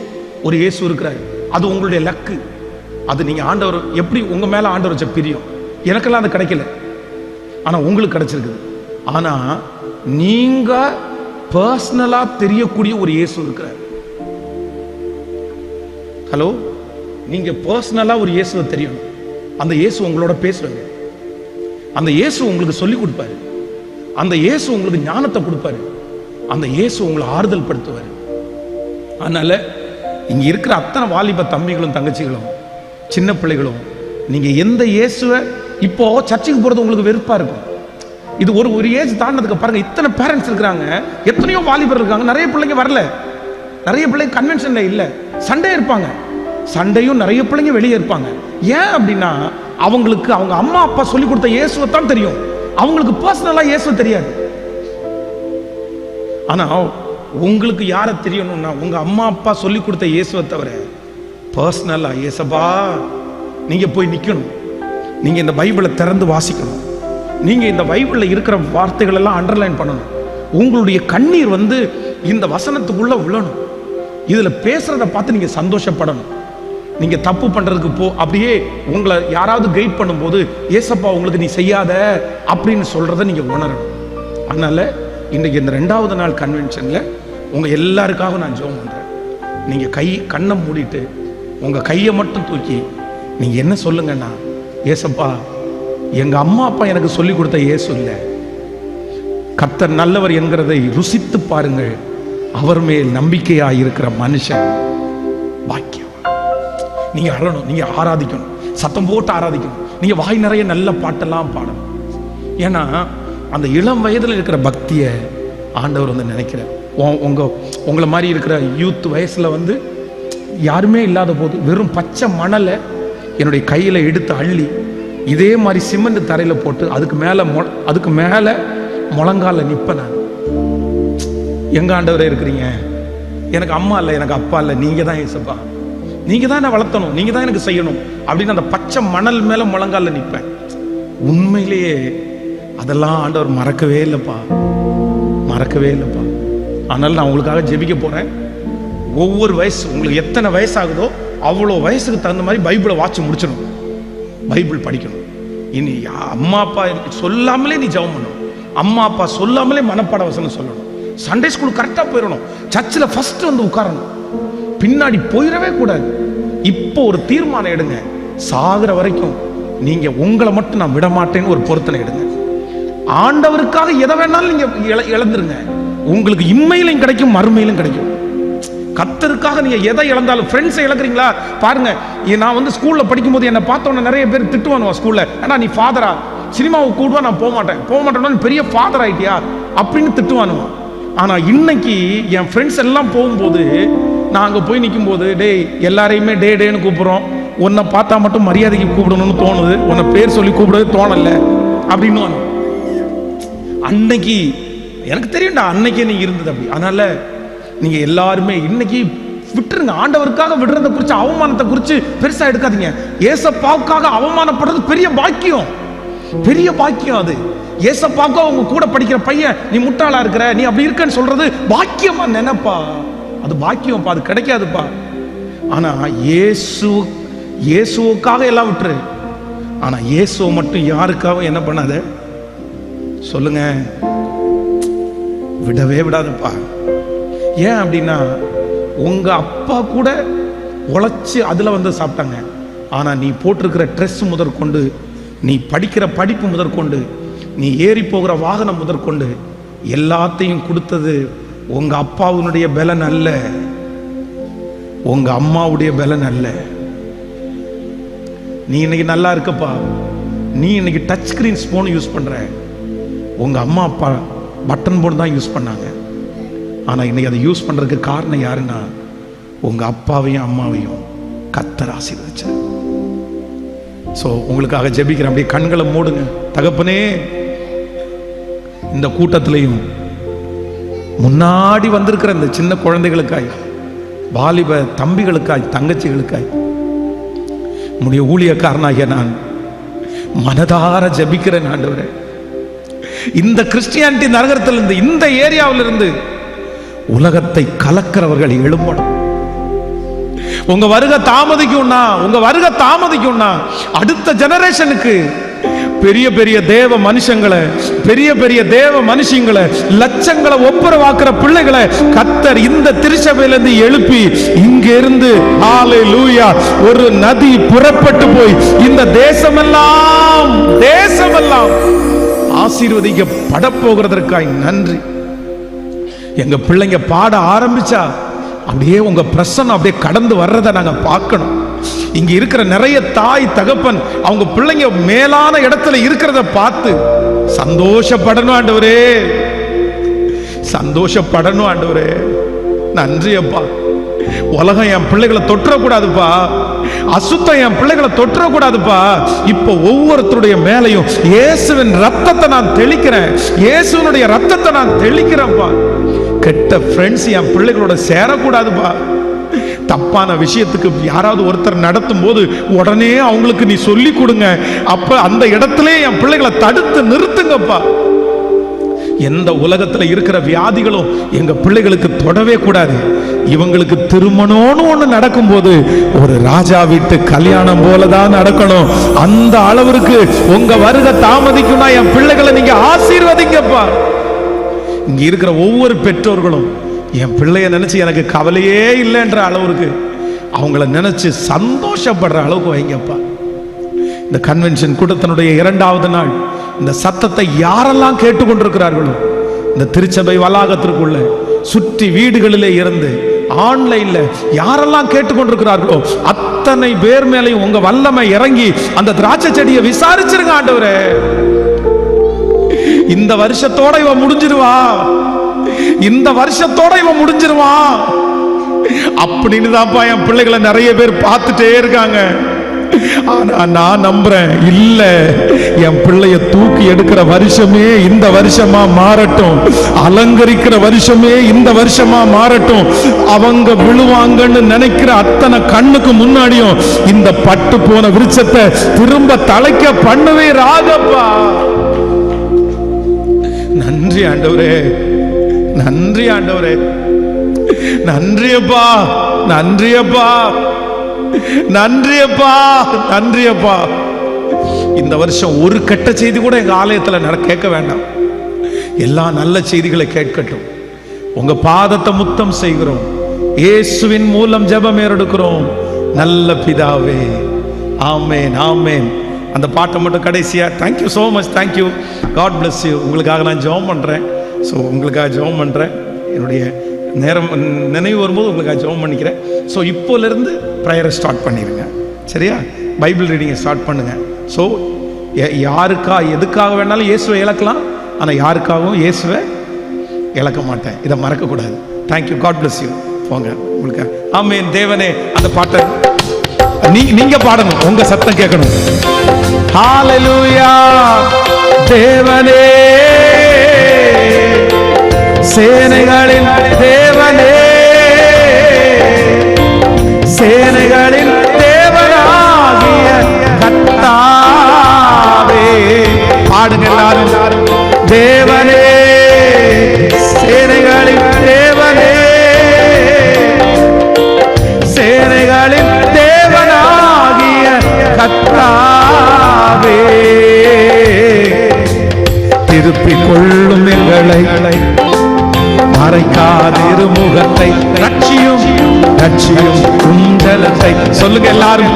ஒரு இயேசு இருக்கிறாரு. அது உங்களுடைய லக்கு. அது நீங்க ஆண்டவர் எப்படி உங்க மேல ஆண்டவர் வச்ச பிரியம். எனக்கெல்லாம் அது கிடைக்கல, ஆனா உங்களுக்கு கிடைச்சிருக்குது. ஆனா நீங்க பர்சனலா தெரியக்கூடிய ஒரு இயேசு இருக்கிறார். ஹலோ, நீங்க பர்சனலா ஒரு இயேசுவை தெரியணும். அந்த இயேசு உங்களோட பேசுவாங்க. அந்த இயேசு உங்களுக்கு சொல்லி கொடுப்பாரு. அந்த இயேசு உங்களுக்கு ஞானத்தை கொடுப்பாரு. அந்த இயேசு உங்களை ஆறுதல் படுத்துவார். அதனால இங்க இருக்கிற அத்தனை வாலிப தம்பிகளும் தங்கச்சிகளும் சின்ன பிள்ளைகளும், நீங்க எந்த இயேசுவை, இப்போ சர்ச்சுக்கு போறது உங்களுக்கு வெறுப்பா இருக்கும். இது ஒரு ஏஜ் தாண்டதுக்கு பாருங்க, இத்தனை பேரண்ட்ஸ் இருக்கிறாங்க, எத்தனையோ வாலிபர் இருக்காங்க, நிறைய பிள்ளைங்க வரல, நிறைய பிள்ளைங்க கன்வென்ஷன்ல இல்ல, சண்டே இருப்பாங்க, சண்டையும் நிறைய பிள்ளைங்க வெளியே இருப்பாங்க. ஏன் அப்படின்னா அவங்களுக்கு அவங்க அம்மா அப்பா சொல்லி கொடுத்த இயேசுவை தான் தெரியும். அவங்களுக்கு பர்சனலா இயேசு தெரியாது. ஆனா உங்களுக்கு யாரை தெரியணும்னா உங்க அம்மா அப்பா சொல்லி கொடுத்த இயேசுவை தவிர பர்சனலா இயேசப்பா நீங்க போய் நிக்கணும். நீங்க இந்த பைபிளை திறந்து வாசிக்கணும். நீங்க இந்த பைபிள்ல இருக்கிற வார்த்தைகள் எல்லாம் அண்டர்லைன் பண்ணணும். உங்களுடைய கண்ணீர் வந்து இந்த வசனத்துக்குள்ள விழணும். இதுல பேசுறத பார்த்து நீங்க சந்தோஷப்படணும். நீங்க தப்பு பண்றதுக்கு அப்படியே உங்களை யாராவது கைட் பண்ணும்போது ஏசப்பா உங்களுக்கு நீ செய்யாத அப்படின்னு சொல்றத நீங்க உணரணும். அதனால இன்னைக்கு இந்த 2வது நாள் கன்வென்ஷன்ல உங்க எல்லாருக்காக நான் ஜெபம் பண்றேன். நீங்க கண்ணை மூடிட்டு உங்க கையை மட்டும் தூக்கி நீங்க என்ன சொல்லுங்கன்னா, ஏசப்பா எங்க அம்மா அப்பா எனக்கு சொல்லி கொடுத்த இயேசு இல்லை, கர்த்தர் நல்லவர் என்கிறதை ருசித்து பாருங்கள், அவர் மேல் நம்பிக்கையா இருக்கிற மனுஷன் பாக்கியம். நீங்க அறணும், நீங்க ஆராதிக்கணும். சத்தம் போட்டு ஆராதிக்கணும். நீங்க வாய் நிறைய நல்ல பாட்டெல்லாம் பாடணும். ஏன்னா அந்த இளம் வயதுல இருக்கிற பக்தியை ஆண்டவர் வந்து நினைக்கிறார். உங்களை மாதிரி இருக்கிற யூத் வயசுல வந்து யாருமே இல்லாத போது வெறும் பச்சை மணலை என்னுடைய கையில எடுத்து அள்ளி இதே மாதிரி சிமெண்ட் தரையில போட்டு அதுக்கு மேல முழங்கால நிப்ப நான். எங்க ஆண்டவரே இருக்கிறீங்க, எனக்கு அம்மா இல்லை, எனக்கு அப்பா இல்லை, நீங்க தான் ஏசப்பா, நீங்க தான் என்ன வளர்த்தணும், நீங்க தான் எனக்கு செய்யணும் அப்படின்னு அந்த பச்சை மணல் மேல முழங்கால நிற்பேன். உண்மையிலேயே அதெல்லாம் ஆண்டவர் மறக்கவே இல்லைப்பா, மறக்கவே இல்லைப்பா. அதனால நான் உங்களுக்காக ஜெபிக்க போறேன். ஒவ்வொரு வயசு, உங்களுக்கு எத்தனை வயசாகுதோ அவ்வளோ வயசுக்கு தகுந்த மாதிரி பைபிளை வாட்சி முடிச்சிடணும், பைபிள் படிக்கணும். இனி அம்மா அப்பா சொல்லாமலே நீ ஜெபம் பண்ணணும், அம்மா அப்பா சொல்லாமலே மனப்பாட வசனம் சொல்லணும், சண்டே ஸ்கூல் கரெக்டாக போயிடணும், சர்ச்சில் ஃபர்ஸ்ட் வந்து உட்காரணும், பின்னாடி போயிடவே கூடாது. இப்போ ஒரு தீர்மானம் எடுங்க, சாகிற வரைக்கும் நீங்க உங்களை மட்டும் நான் விட மாட்டேன்னு ஒரு பொருத்தனை எடுங்க. ஆண்டவருக்காக எதை வேணாலும் நீங்க இழந்துருங்க, உங்களுக்கு இம்மையிலும் கிடைக்கும் மறுமையிலும் கிடைக்கும். கர்த்தருக்காக நீங்க எதை இழந்தாலும், ஃப்ரெண்ட்ஸை இழக்கிறீங்களா பாருங்க. நான் வந்து ஸ்கூல்ல படிக்கும் போது என்னை பார்த்தோன்னு நிறைய பேர் திட்டுவானுவா ஸ்கூல்ல, ஏன்னா நீ ஃபாதரா, சினிமாவுக்கு கூடுவா நான் போக மாட்டேன் பெரிய ஃபாதர் ஆயிட்டியா அப்படின்னு திட்டுவானுவான். ஆனா இன்னைக்கு என் ஃப்ரெண்ட்ஸ் எல்லாம் போகும்போது நான் அங்க போய் நிற்கும் போது, டேய் எல்லாரையுமே டேன்னு கூப்பிடுறோம், உன்னை பார்த்தா மட்டும் மரியாதைக்கு கூப்பிடணும்னு தோணுது, உன்னை பேர் சொல்லி கூப்பிடவே தோணல அப்படின்னு. அன்னைக்கு எனக்கு தெரியும்டா, அன்னைக்கே நீங்க இருந்தது அப்படி. அதனால நீங்க எல்லாருமே இன்னைக்கு விட்டுருங்க. ஆண்டவருக்காக விடுறத குறித்து, அவமானத்தை குறித்து பெருசா எடுக்காதீங்க. ஏசப்பாவுக்காக அவமானப்படுறது பெரிய பாக்கியம், பெரிய பாக்கியம். அது ஏசப்பாவுக்கு அவங்க கூட படிக்கிற பையன் நீ முட்டாளா இருக்கிற, நீ அப்படி இருக்கன்னு சொல்றது பாக்கியமா நினைப்பா, அது பாக்கியம்ப்பா, அது கிடைக்காதுப்பா. ஆனா இயேசுவுக்காக எல்லாம் விட்டுரு. ஆனா இயேசுவை மட்டும் யாருக்காக என்ன பண்ணாத சொல்லுங்க, விடவே விடாதப்பா. ஏன் அப்படின்னா உங்க அப்பா கூட உழைச்சு அதுல வந்து சாப்பிட்டாங்க. ஆனா நீ போட்டிருக்கிற ட்ரெஸ் முதற்கொண்டு, நீ படிக்கிற படிப்பு முதற்கொண்டு, நீ ஏறி போகிற வாகனம் முதற்கொண்டு எல்லாத்தையும் கொடுத்தது உங்க அப்பாவுடைய பலன் அல்ல, உங்க அம்மாவுடைய பலன் அல்ல. நீ இன்னைக்கு நல்லா இருக்கப்பா, நீ இன்னைக்கு டச் ஸ்கிரீன் ஸ்போன் யூஸ் பண்ற, உங்க அம்மா அப்பா பட்டன் போன் தான் யூஸ் பண்ணாங்க. ஆனா இன்னைக்கு அதை யூஸ் பண்றதுக்கு காரணம் யாருன்னா உங்க அப்பாவையும் அம்மாவையும் கர்த்தர் ஆசீர்வதிச்சார். சோ உங்களுக்காக ஜெபிக்கிறேன். அப்படியே கண்களை மூடுங்க. தகப்பனே, இந்த கூட்டத்திலையும் முன்னாடி வந்திருக்கிற இந்த சின்ன குழந்தைகளுக்காய், வாலிப தம்பிகளுக்காய், தங்கச்சிகளுக்காய், உம்முடைய ஊழியக்காரனாகிய நான் மனதார ஜெபிக்கிறேன். ஆண்டவரே, இந்த கிறிஸ்டியானிட்டி நகரத்திலிருந்து, இந்த ஏரியாவிலிருந்து உலகத்தை கலக்கிறவர்கள் எழும்பணும். உங்க வருகை தாமதிக்கும்னா அடுத்த ஜெனரேஷனுக்கு பெரிய பெரிய தேவ மனுஷங்களை, பெரிய பெரிய தேவ மனுஷங்களை, லட்சங்களை ஒப்புரவாக்குற பிள்ளைகளை கர்த்தர் இந்த திருச்சபையிலிருந்து எழுப்பி இங்கிருந்து ஹல்லேலூயா ஒரு நதி புறப்பட்டு போய் இந்த தேசமெல்லாம் ஆசீர்வதிக்கப்பட போகிறதற்காய் நன்றி. எங்க பிள்ளைங்க பாட ஆரம்பிச்சா அப்படியே உங்க பிரசன்னம் அப்படியே கடந்து வர்றதை நாங்க பார்க்கணும். இங்க இருக்கிற நிறைய தாய் தகப்பன் அவங்க பிள்ளைங்க மேலான இடத்துல இருக்கிறத பார்த்து சந்தோஷப்படணும் ஆண்டவரே, சந்தோஷப்படணும் ஆண்டவரே. நன்றி அப்பா. உலகம் என் பிள்ளைகளை தொற்றக்கூடாதுப்பா, அசுத்தம் என் பிள்ளைகளை தொற்றக்கூடாதுப்பா. இப்போ ஒவ்வொருத்தருடைய மேலையும் இயேசுவின் ரத்தத்தை நான் தெளிக்கிறேன், இயேசுவினுடைய ரத்தத்தை நான் தெளிக்கிறேன்ப்பா. கெட்ட ஃப்ரெண்ட்ஸ் என் பிள்ளைகளோட சேரக்கூடாதுப்பா. தப்பான விஷயத்துக்கு யாராவது ஒருத்தர் நடத்தும் போது உடனே அவங்களுக்கு நீ சொல்லி கொடுங்க. அப்ப அந்த இடத்துல என் பிள்ளைகளை தடுத்து நிறுத்துங்கப்பா. எந்த உலகத்துல இருக்கிற வியாதிகளும் எங்க பிள்ளைகளுக்கு தொடவே கூடாது. இவங்களுக்கு திருமணம்னு ஒண்ணு நடக்கும் போது ஒரு ராஜா வீட்டு கல்யாணம் போலதான் நடக்கணும். அந்த அளவிற்கு உங்க வருகை தாமதிக்கும்னா என் பிள்ளைகளை நீங்க ஆசீர்வதிங்கப்பா. இங்க இருக்கிற ஒவ்வொரு பெற்றோர்களும் என் பிள்ளைய நினைச்சு எனக்கு கவலையே இல்லைன்ற அளவுக்கு அவங்கள நினைச்சு சந்தோஷப்படுற அளவுக்கு வைங்கப்பா. இந்த கன்வென்ஷன் கூட்டத்தினுடைய 2வது நாள் இந்த சத்தத்தை யாரெல்லாம் கேட்டுக்கொண்டிருக்கிறார்களோ இந்த திருச்சபை வளாகத்திற்குள்ள சுற்றி வீடுகளிலே இருந்து ஆன்லைன்ல யாரெல்லாம் கேட்டுக்கொண்டிருக்கிறார்களோ அத்தனை பேர் மேலையும் உங்க வல்லமை இறங்கி அந்த திராட்சை செடியை விசாரிச்சிருங்க ஆண்டவரே. இந்த வருஷத்தோட இவன் முடிஞ்சிருவா, இந்த வருஷத்தோட இவன் முடிஞ்சிருவா அப்படின்னு தான்ப்பா என் பிள்ளைகளை நிறைய பேர் பார்த்துட்டே இருக்காங்க. ஆனா நான் நம்புறேன், இல்ல, என் பிள்ளைய தூக்கி எடுக்கிற வருஷமே இந்த வருஷமா மாறட்டும், அலங்கரிக்கிற வருஷமே இந்த வருஷமா மாறட்டும். அவங்க விழுவாங்கன்னு நினைக்கிற அத்தனை கண்ணுக்கு முன்னாடியும் இந்த பட்டு போன விருட்சத்தை திரும்ப தலைக்க பண்ணுவே ராகப்பா. நன்றி ஆண்டவரே, நன்றி ஆண்டவரே, நன்றியப்பா, நன்றியப்பா, நன்றியப்பா, நன்றியப்பா. இந்த வருஷம் ஒரு கெட்ட செய்தி கூட எங்க ஆலயத்தில் கேட்க வேண்டாம், எல்லா நல்ல செய்திகளை கேட்கட்டும். உங்க பாதத்தை முத்தம் செய்கிறோம், இயேசுவின் மூலம் ஜெபம் ஏறெடுக்கிறோம் நல்ல பிதாவே, ஆமேன், ஆமேன். அந்த பாட்டை மட்டும் கடைசியா, thank you so much, thank you, God bless you. உங்களுக்காக நான் ஜெபம் பண்ணுறேன். ஸோ உங்களுக்காக ஜெபம் பண்ணுறேன், என்னுடைய நேரம் நினைவு வரும்போது உங்களுக்காக ஜெபம் பண்ணிக்கிறேன். ஸோ இப்போலேருந்து ப்ரேயரை ஸ்டார்ட் பண்ணிடுங்க, சரியா? பைபிள் ரீடிங்கை ஸ்டார்ட் பண்ணுங்க. ஸோ எதுக்காக வேணாலும் இயேசுவை இழக்கலாம், ஆனால் யாருக்காகவும் இயேசுவை இழக்க மாட்டேன், இதை மறக்கக்கூடாது. Thank you, God bless you. போங்க உங்களுக்கு. ஆமேன். தேவனே, அந்த பாட்டை நீங்க பாடணும், உங்க சத்தம் கேட்கணும். ஹல்லேலூயா. தேவனே, சேனைகளின் தேவனே, சேனைகளின் தேவனாகிய கர்த்தாவே. பாடுங்க எல்லாரும். தேவனே, சேனைகளின் தேவனே, சேனைகளின் தேவனாகிய கர்த்தாவே. திருப்பிக் கொள்ளும் எங்களை, மறைக்காதிரு முகத்தை, ரட்சியும் ரட்சியும் உஞ்சலத்தை. சொல்லுங்க எல்லாரும்,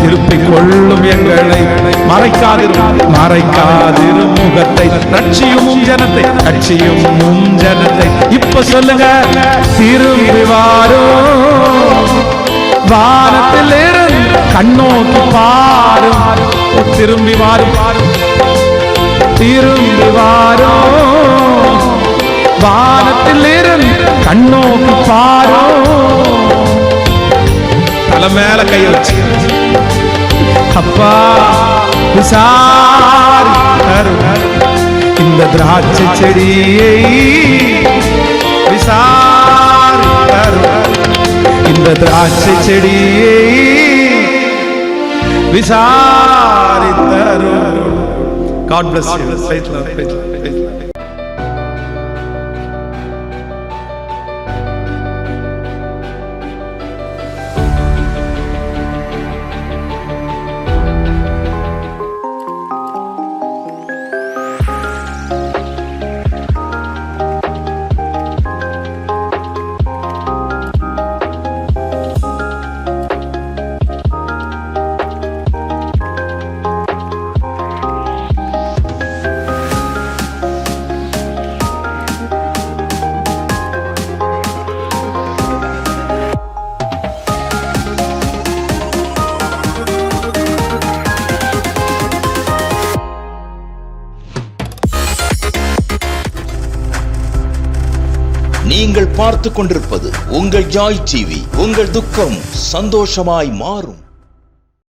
திருப்பிக் கொள்ளும் எங்களை, மறைக்காதிரு முகத்தை, ரட்சியும் ஜனத்தை, ரட்சியும் ஜனத்தை. இப்ப சொல்லுங்க, திரும்பி வாரும், வானத்தில் இருந்து கண்ணோக்கி பாரும். திரும்பி வாரும், திரும்பி வாரும், வானத்தில் இருந்து கண்ணோக்கி பாரும். தலை மேல கைய வச்சு, அப்பா விசாரி இந்த திராட்சை செடியை, விசாரி இந்த திராட்சை செடியை, விசாரித்தரும். God bless you. Faith, love, faith, love, faith, love. நீங்கள் பார்த்து கொண்டிருப்பது உங்கள் ஜாய் டிவி. உங்கள் துக்கம் சந்தோஷமாய் மாறும்.